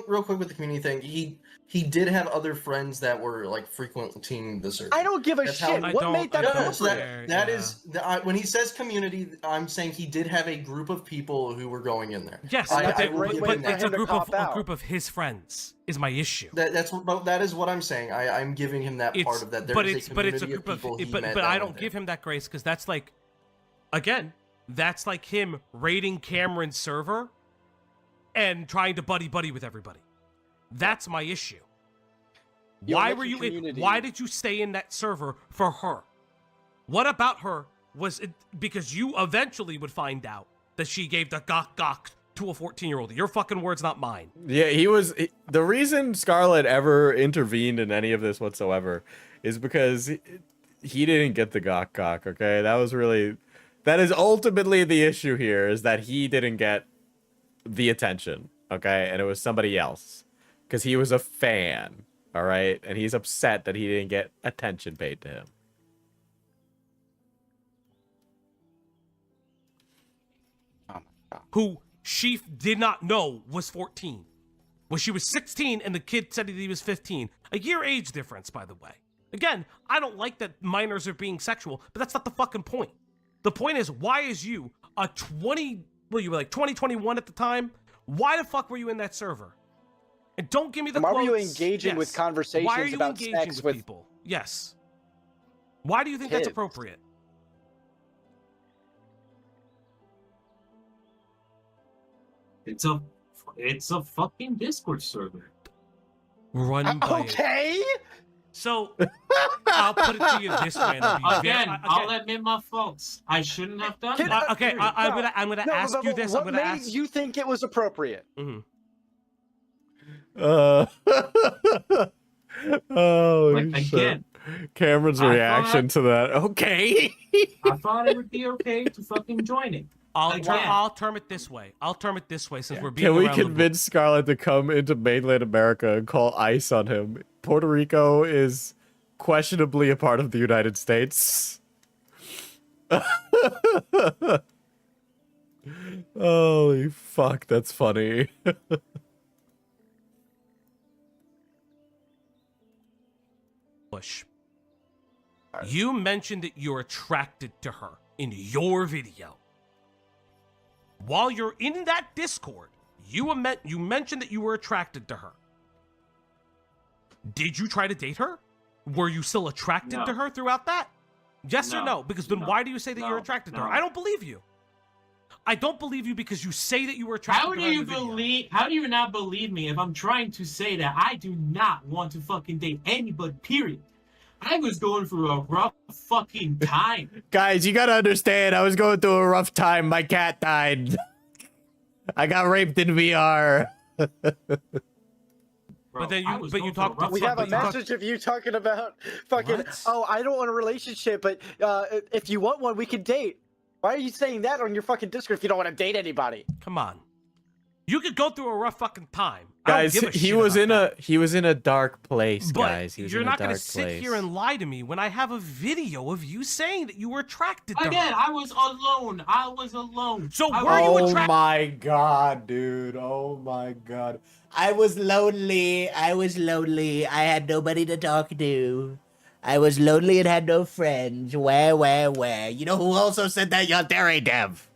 real quick with the community thing, he did have other friends that were like frequenting the server. I don't give a That's shit. how- What made that No, so appropriate? that is when he says community, I'm saying he did have a group of people who were going in there. Yes, I but will give but him it's that. a group of his friends is my issue. That is what I'm saying. I'm giving him that part of that. There is a community of people he met but I that don't went give there. him that grace because that's like, again, that's like him raiding Cameron's server and trying to buddy with everybody. That's my issue. Why were you in? Why did you stay in that server for her? What about her was it, because you eventually would find out that she gave the gok to a 14-year-old. Your fucking words, not mine. Yeah, the reason Scarlet ever intervened in any of this whatsoever is because he didn't get the gok, okay? That is ultimately the issue here, is that he didn't get the attention, okay? And it was somebody else. Because he was a fan, all right? And he's upset that he didn't get attention paid to him. Who she did not know was 14. Well, she was 16 and the kid said that he was 15. A year age difference, by the way. Again, I don't like that minors are being sexual, but that's not the fucking point. The point is, why is you a 20, well, you were like 21 at the time? Why the fuck were you in that server? And don't give me the Why quotes. were you engaging with conversations Why are you about engaging sex with people? Yes. Why do you think that's kids? appropriate? It's a fucking Discord server. Run by it. Okay. So I'll put it to you this way. and I'll be Again, fair. I'll admit my faults. I shouldn't have done that. Okay, I'm gonna No, ask but you this. What I'm gonna made ask you think it was appropriate? Holy Like, shit. again, Cameron's I reaction to that. Okay. I thought it would be okay to fucking join it. I'll term it this way. Since we're being Can we around the convince Scarlet to come into mainland America and call ICE on him? Puerto Rico is questionably a part of the United States. Holy fuck, that's funny. bush. You mentioned that you're attracted to her in your video. While you're in that Discord, you mentioned that you were attracted to her. Did you try to date her? Were you still attracted to her throughout that? Yes or no? Because then why do you say that you're attracted to her? I don't believe you. I don't believe you because you say that you were attracted to her in the video. How do you not believe me if I'm trying to say that I do not want to fucking date anybody, period? I was going through a rough fucking time. Guys, you gotta understand, I was going through a rough time. My cat died. I got raped in VR. But then you talked to We have a message of you talking about fucking, What? oh, I don't want a relationship, but if you want one, we can date. Why are you saying that on your fucking Discord if you don't want to date anybody? Come on. You could go through a rough fucking time. Guys, he was in a dark place, But guys. He was you're in a not dark gonna sit place. here and lie to me when I have a video of you saying that you were attracted to Again, her. I was alone. So I were you Oh attracted? my god, dude. Oh my god. I was lonely. I had nobody to talk to. I was lonely and had no friends. Where? You know who also said that? Yandere Dev.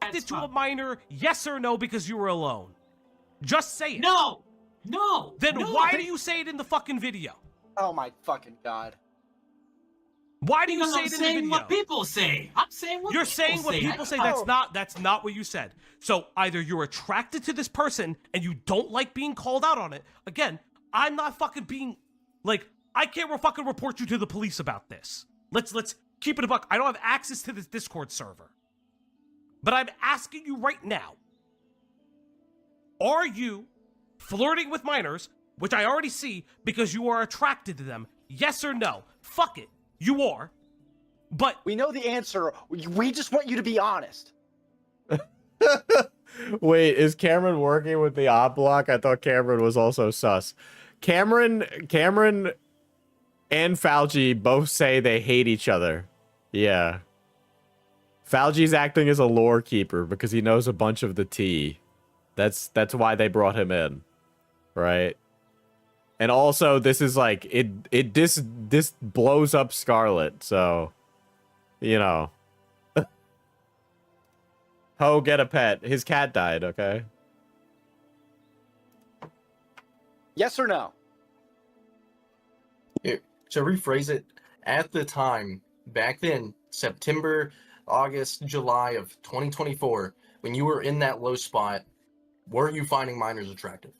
Attracted to a minor, yes or no, because you were alone? Just say it. No. Then no, why do you say it in the fucking video? Oh my fucking god. Why do you Because say I'm it in the saying video? what people say. I'm saying what You're people saying what say. people say. Oh. That's not what you said. So either you're attracted to this person and you don't like being called out on it. Again, I'm not fucking being like, I can't fucking report you to the police about this. Let's keep it a buck. I don't have access to this Discord server. But I'm asking you right now, are you flirting with minors, which I already see because you are attracted to them? Yes or no? Fuck it. You are. But We know the answer. We just want you to be honest. Wait, is Cameron working with the op block? I thought Cameron was also sus. Cameron and Fauci both say they hate each other. Yeah. Falgi's acting as a lore keeper because he knows a bunch of the tea. That's why they brought him in, right? And also, this is like this blows up Scarlet, so you know. Ho, get a pet. His cat died. Okay. Yes or no? Here, to rephrase it, at the time, back then, September, August, July of 2024, when you were in that low spot, were you finding minors attractive?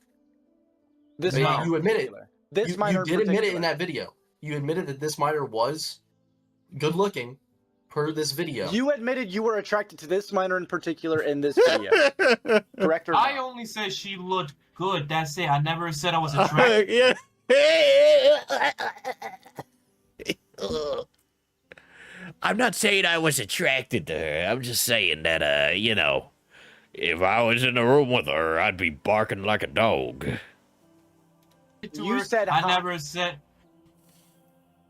This You minor in admit it. particular. This You minor did in admit it particular. in that video. You admitted that this minor was good looking per this video. You admitted you were attracted to this minor in particular in this video. Correct or not? I only said she looked good. That's it. I never said I was attracted. Yeah. I'm not saying I was attracted to her. I'm just saying that, you know, if I was in the room with her, I'd be barking like a dog. To You her. said I hot. never said.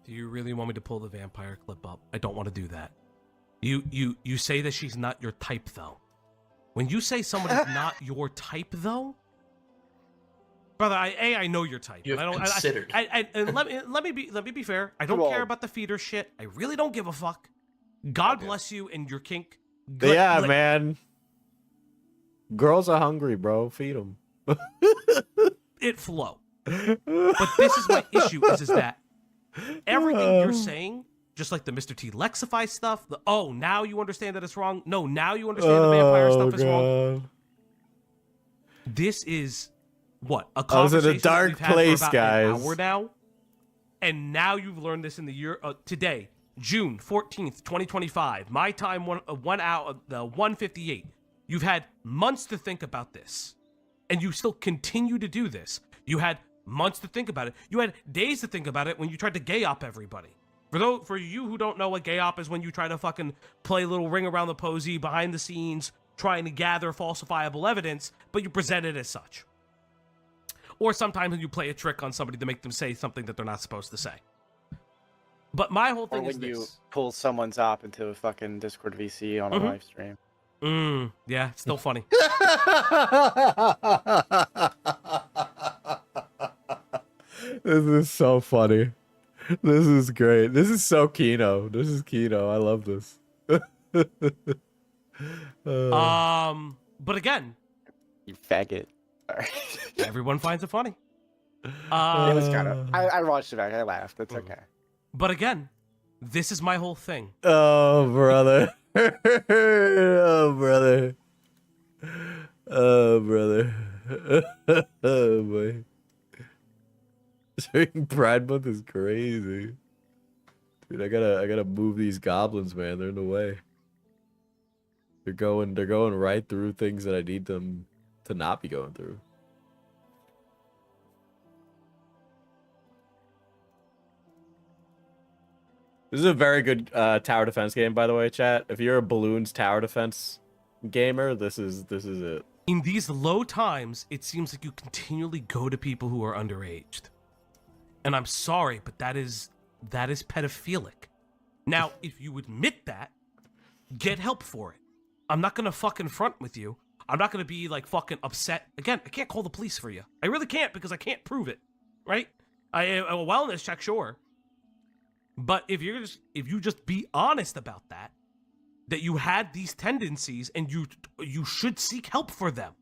Do you really want me to pull the vampire clip up? I don't want to do that. You say that she's not your type though. When you say someone is not your type though, brother, I know your type. You and I have don't. considered. And let me be fair. I don't Come care on. about the feeder shit. I really don't give a fuck. God bless you and your kink. Yeah, man. Girls are hungry, bro. Feed them. It flow. But this is my issue: is that everything you're saying, just like the Mr. T Lexify stuff, now you understand that it's wrong. No, now you understand the vampire stuff is wrong. This is what a I was in a conversation that dark we've had place, for about guys. an hour now, and now you've learned this in the year today, June 14th, 2025. My time 1 hour, 1:58. You've had months to think about this, and you still continue to do this. You had months to think about it. You had days to think about it when you tried to gay op everybody. For you who don't know what gay op is, when you try to fucking play a little ring around the posy behind the scenes, trying to gather falsifiable evidence, but you present it as such. Or sometimes when you play a trick on somebody to make them say something that they're not supposed to say. But my whole Or thing is when you this. pull someone's op into a fucking Discord VC on a live stream. Yeah, it's still funny. This is so funny. This is great. This is so Kino. This is Kino. I love this. But again, You faggot. everyone finds it funny. It was kind of. I watched it back. I laughed. That's okay. But again, this is my whole thing. Oh, brother. Oh, brother. Oh, brother. Oh, boy. Spring Pride Month is crazy. Dude, I gotta move these goblins, man. They're in the way. They're going right through things that I need them to not be going through. This is a very good tower defense game, by the way, chat. If you're a balloons tower defense gamer, this is it. In these low times, it seems like you continually go to people who are underaged. And I'm sorry, but that is pedophilic. Now, if you admit that, get help for it. I'm not gonna fucking front with you. I'm not gonna be like fucking upset. Again, I can't call the police for you. I really can't because I can't prove it, right? A wellness check, sure. But if you just be honest about that you had these tendencies and you should seek help for them.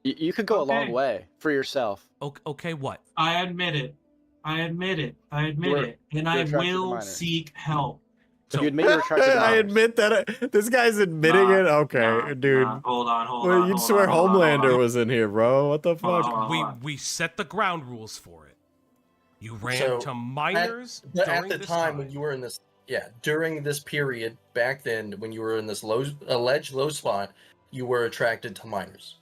You could go a long Okay. way for yourself. Okay, what? I admit it. I admit it. And you're I attracted to will minors. seek help. So you admit you're attracted to I minors. admit that this guy's admitting it. Okay, dude. Hold on. Well, you'd swear Homelander was in here, bro. What the fuck? We set the ground rules for it. You ran So, to minors At during the this time when you were in this, during this period back then, when you were in this alleged low spot, you were attracted to minors.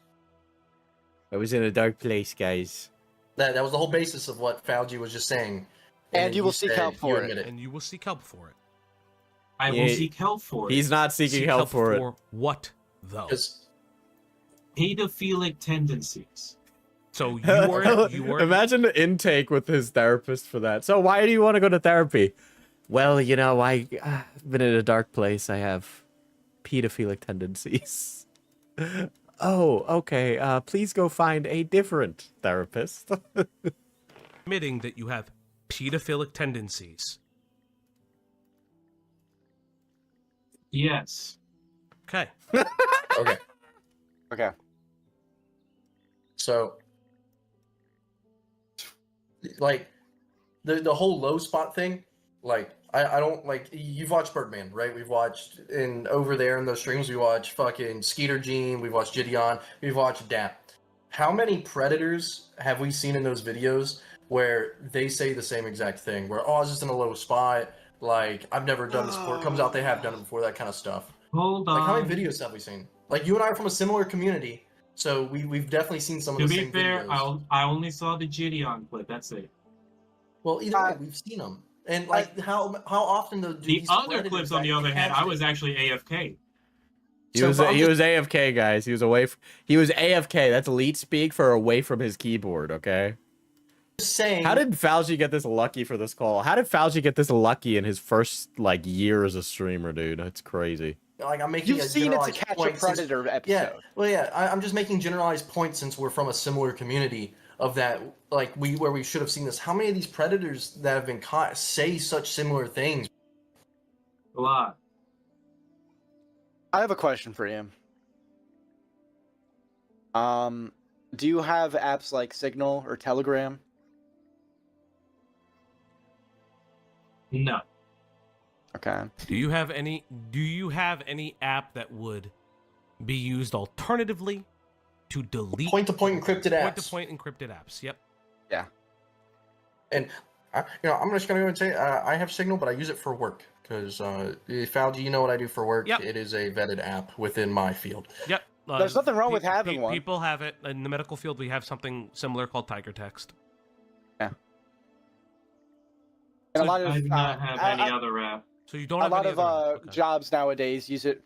I was in a dark place, guys. That was the whole basis of what Fauci was just saying. And then you will seek said help you for admit it. and you will seek help for it. I will seek help for it. He's not seeking Seek help for it. what though? 'Cause Pedophilic tendencies. So you were Imagine the intake with his therapist for that. So why do you want to go to therapy? Well, you know, I've been in a dark place. I have pedophilic tendencies. Oh, okay. Please go find a different therapist. Admitting that you have pedophilic tendencies. Yes. Okay. Okay. Okay. So, like, the whole low spot thing, like, I don't, like, you've watched Birdman, right? We've watched, over there in those streams, we watch fucking Skeeter Gene, we've watched Gideon, we've watched Dap. How many Predators have we seen in those videos where they say the same exact thing? Where, oh, I was just in a low spot, like, I've never done this before. It comes out they have done it before, that kind of stuff. Hold on. Like, how many videos have we seen? Like, you and I are from a similar community, so we've definitely seen some of To the be same fair, videos. I only saw the Gideon clip. That's it. Well, either way, we've seen them. And, like, how often do The these other Predators clips, on the other hand, I was actually AFK. He was AFK, guys. He was away. He was AFK. That's elite speak for away from his keyboard. Okay. Saying. How did Fauci get this lucky for this call? How did Fauci get this lucky in his first like year as a streamer, dude? That's crazy. Like, I'm making You've a seen It's a generalized Catch a point Predator since, episode. Yeah, well, yeah. I'm just making generalized points since we're from a similar community of that, like where we should have seen this. How many of these predators that have been caught say such similar things? A lot. I have a question for you. Do you have apps like Signal or Telegram? No. Okay. Do you have any app that would be used alternatively to delete Point-to-point encrypted apps. Point-to-point encrypted apps. Yep. Yeah. And I'm just gonna go and say I have Signal, but I use it for work because Fauci, you know what I do for work. Yep. It is a vetted app within my field. Yep. There's nothing wrong with having one. People have it in the medical field. We have something similar called Tiger Text. Yeah. And a lot of I do not have any other app. So you don't a have lot any of other okay. jobs nowadays use it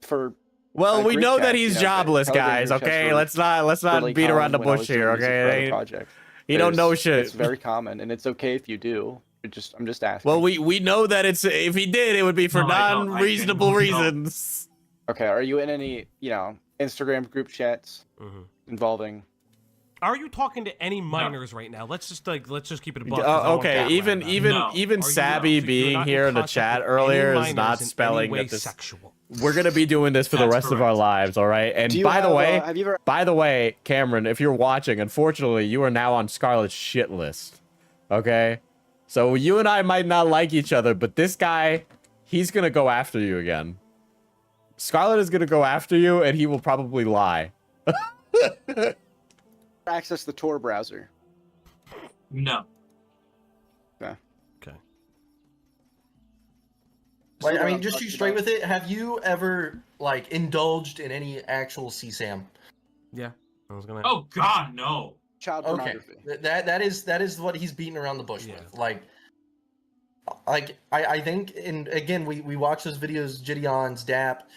for. Well, we group know that chats, he's you know, jobless, Telegram guys. group chats Okay, were let's not really beat around the common when I bush was doing here. music for Okay, other projects. you don't know There's- shit. It's very common, and it's okay if you do. I'm just asking. Well, we know that it's if he did, it would be for No, I don't. I non-reasonable genuinely don't. reasons. Okay, are you in any, Instagram group chats involving? Are you talking to any minors right now? Let's just keep it a buck. 'cause I don't Okay, want even that right now. even Are you Sabby not? So you're being not in here in the contact chat with earlier any is not minors in any spelling way that this. sexual. We're gonna be doing this for the That's rest of our correct. lives, all right? And Do you by the have, way, have you ever? by the way, Cameron, if you're watching, unfortunately, you are now on Scarlet's shit list. Okay, so you and I might not like each other, but this guy, he's gonna go after you again. Scarlet is gonna go after you, and he will probably lie. Access the Tor browser. No. Okay. Like, I mean, just shoot straight with it. Have you ever like indulged in any actual CSAM? Yeah. I was gonna. Oh God, no. Child Okay, pornography. that is what he's beating around the bush Yeah. with. Like I think, and again, we watch those videos, Gideon's, Dap,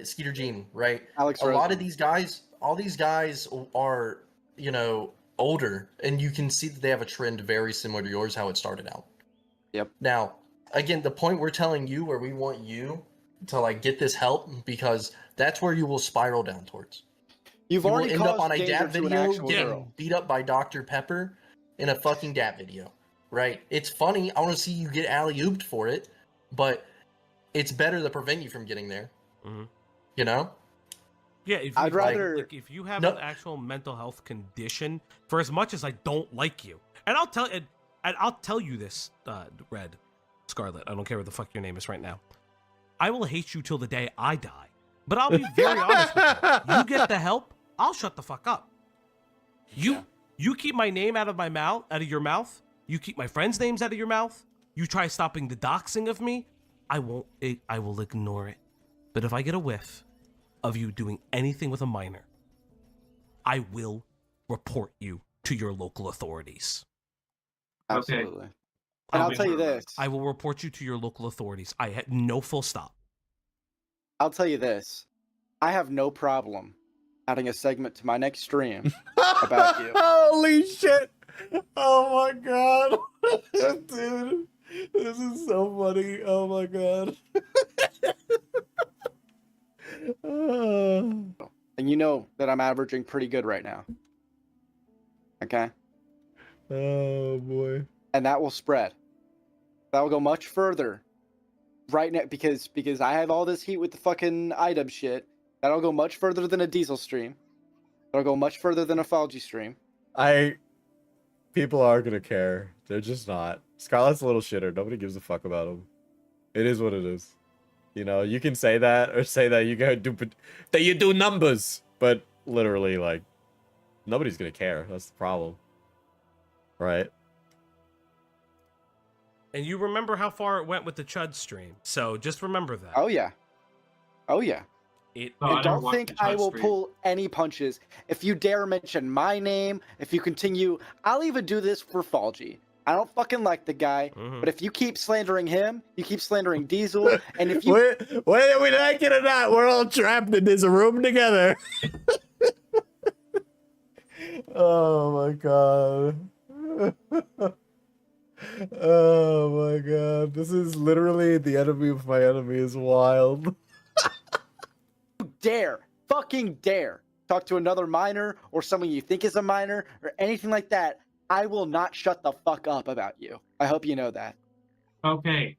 Skeeter Gene, right? Alex A lot Rosen. of these guys, all these guys are, older, and you can see that they have a trend very similar to yours, how it started out. Yep. Now, again, the point we're telling you, where we want you to like get this help, because that's where you will spiral down towards. You've You will already end up caused on a danger dap to an video actual getting girl. beat up by Dr. Pepper in a fucking dap video, right? It's funny. I want to see you get alley-ooped for it, but it's better to prevent you from getting there. Mhm. You know? Yeah, if I'd you, like- rather- like, if you have No. an actual mental health condition, for as much as I don't like you, and I'll tell you this, Red, Scarlet, I don't care what the fuck your name is right now. I will hate you till the day I die. But I'll be very honest with you. You get the help, I'll shut the fuck up. You keep my name out of your mouth. You keep my friends' names out of your mouth. You try stopping the doxing of me. I will ignore it. But if I get a whiff of you doing anything with a minor, I will report you to your local authorities. Absolutely. And I'll tell you this. I will report you to your local authorities. I had no full stop. I'll tell you this. I have no problem adding a segment to my next stream about you. Holy shit! Oh my god, dude! This is so funny. Oh my god. And you know that I'm averaging pretty good right now. Okay? Oh boy. And that will spread. That will go much further right now because I have all this heat with the fucking item shit. That'll go much further than a Diesel stream. That'll go much further than a Falgi stream. People are gonna care. They're just not. Scarlet's a little shitter. Nobody gives a fuck about him. It is what it is. You know, you can say that or say that you do numbers, but literally, like, nobody's gonna care. That's the problem, right? And you remember how far it went with the Chud stream, so just remember that. Oh yeah. Oh yeah. It, Oh, I And don't don't watch think the I Chud will stream. pull any punches. If you dare mention my name, if you continue, I'll even do this for Falgi. I don't fucking like the guy, but if you keep slandering him, you keep slandering Diesel, and if you Whether we like it or not, we're all trapped in this room together. Oh my god. Oh my god. This is literally the enemy of my enemy is wild. fucking dare talk to another minor or someone you think is a minor or anything like that, I will not shut the fuck up about you. I hope you know that. Okay,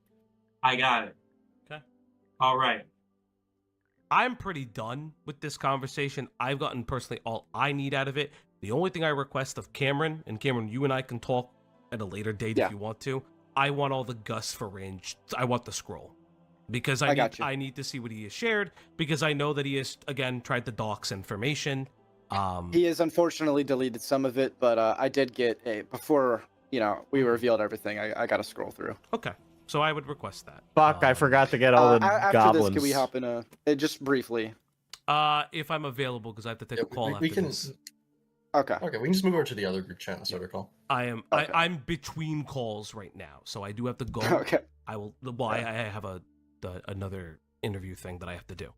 I got it. Okay. All right. I'm pretty done with this conversation. I've gotten personally all I need out of it. The only thing I request of Cameron, and Cameron, you and I can talk at a later date if you want to. I want all the Gus for range. I want the scroll. Because I need to see what he has shared, because I know that he has, again, tried to dox information. He has unfortunately deleted some of it, but I did get before, we revealed everything, I got to scroll through. Okay. So I would request that. Fuck, I forgot to get all the after goblins. this, can we hop in just briefly? If I'm available, because I have to take a call we after can. this. Okay. Okay, we can just move over to the other group chat and start a call. I'm between calls right now, so I do have to go. Okay. I will. Well, I have another interview thing that I have to do.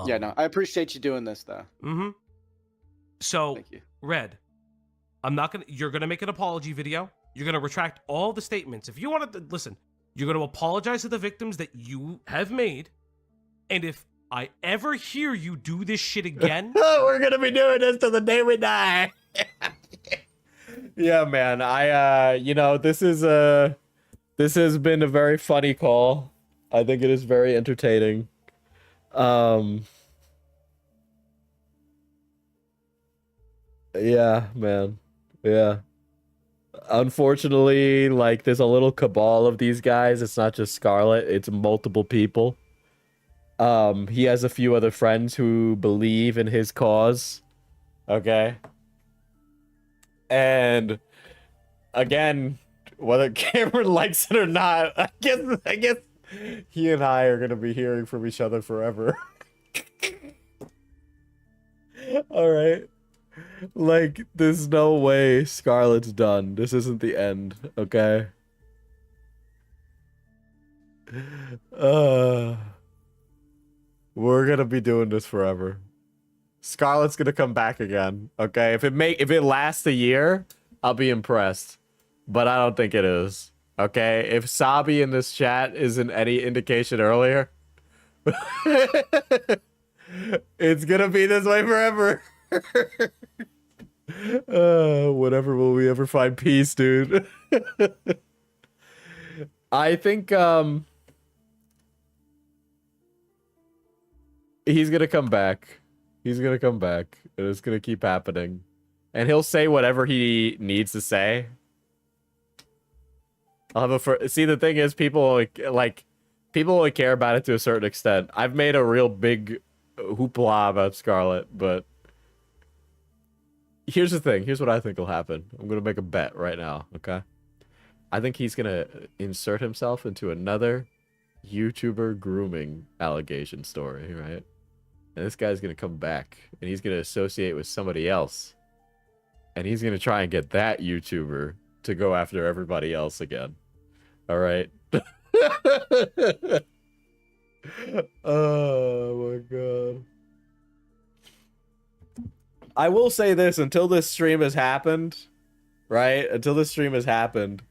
Yeah, no, I appreciate you doing this though. Mm-hmm. So, Thank you. Red, you're gonna make an apology video. You're gonna retract all the statements. If you want to listen, you're gonna apologize to the victims that you have made, and if I ever hear you do this shit again, we're gonna be doing this till the day we die. Yeah, man. This has been a very funny call. I think it is very entertaining. Yeah, man. Yeah. Unfortunately, like, there's a little cabal of these guys. It's not just Scarlet, it's multiple people. He has a few other friends who believe in his cause. Okay. And again, whether Cameron likes it or not, I guess he and I are gonna be hearing from each other forever. Alright. Like, there's no way Scarlet's done. This isn't the end, okay? We're gonna be doing this forever. Scarlet's gonna come back again, okay? If it lasts a year, I'll be impressed. But I don't think it is. Okay? If Sabi in this chat isn't any indication earlier, it's gonna be this way forever. Whatever, will we ever find peace, dude? I think he's gonna come back. He's gonna come back. And it's gonna keep happening. And he'll say whatever he needs to say. See, the thing is, people only care about it to a certain extent. I've made a real big hoopla about Scarlet, but here's the thing. Here's what I think will happen. I'm gonna make a bet right now, okay? I think he's gonna insert himself into another YouTuber grooming allegation story, right? And this guy's gonna come back, and he's gonna associate with somebody else. And he's gonna try and get that YouTuber to go after everybody else again. Alright? Oh my god. I will say this, until this stream has happened, right? Until this stream has happened,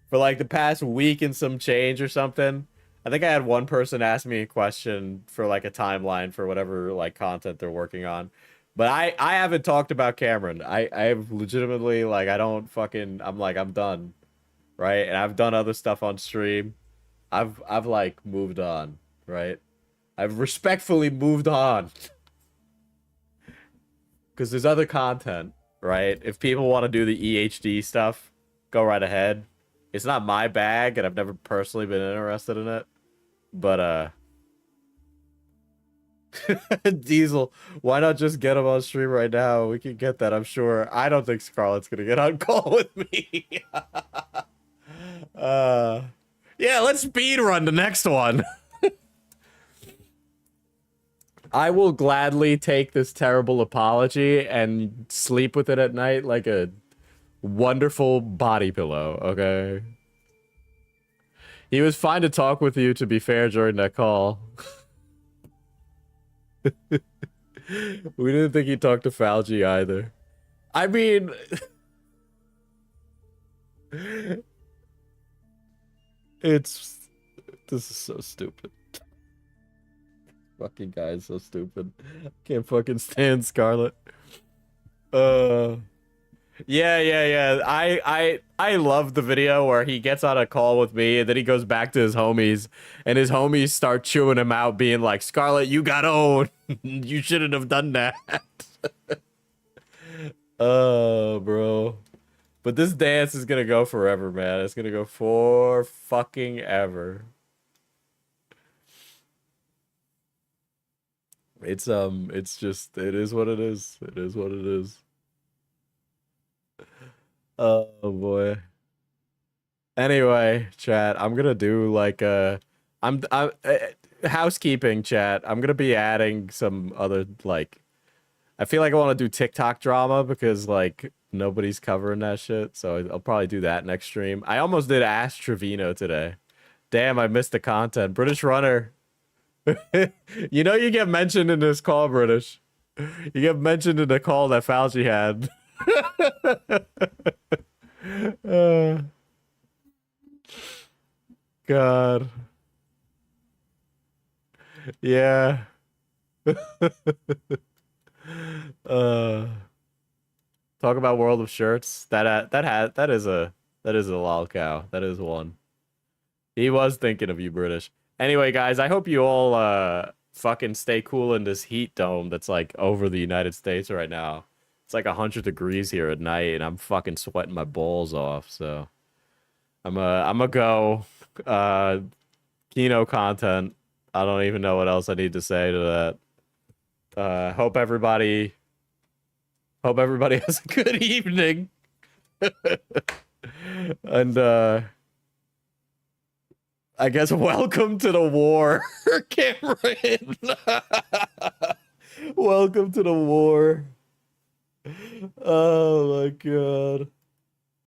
for like the past week and some change or something. I think I had one person ask me a question for like a timeline for whatever like content they're working on. But I haven't talked about Cameron. I have legitimately like I don't fucking I'm done. Right? And I've done other stuff on stream. I've like moved on, right? I've respectfully moved on. Cuz there's other content, right? If people want to do the EHD stuff, go right ahead. It's not my bag and I've never personally been interested in it. But Diesel, why not just get him on stream right now? We can get that, I'm sure. I don't think Scarlet's gonna get on call with me. Yeah, let's speed run the next one. I will gladly take this terrible apology and sleep with it at night like a wonderful body pillow, okay? He was fine to talk with you, to be fair, during that call. We didn't think he talked to Falgi either. I mean... This is so stupid. Fucking guy is so stupid. Can't fucking stand Scarlet. Yeah. I love the video where he gets on a call with me and then he goes back to his homies and his homies start chewing him out, being like, Scarlet, you got owned. You shouldn't have done that. Oh, bro. But this dance is gonna go forever, man. It's gonna go for fucking ever. It's just, it is what it is. It is what it is. Oh boy. Anyway, chat, I'm gonna do like housekeeping, chat. I'm gonna be adding some other like, I feel like I want to do TikTok drama because like nobody's covering that shit, so I'll probably do that next stream. I almost did Ask Trevino today. Damn, I missed the content. British Runner. You know you get mentioned in this call, British. You get mentioned in the call that Falgi had. God. Yeah. Talk about World of Shirts. That is a lol cow. That is one. He was thinking of you, British. Anyway, guys, I hope you all fucking stay cool in this heat dome that's like over the United States right now. It's like 100 degrees here at night, and I'm fucking sweating my balls off. So I'm a go. Kino content. I don't even know what else I need to say to that. Hope everybody has a good evening. And I guess welcome to the war, Cameron. Welcome to the war. Oh my god.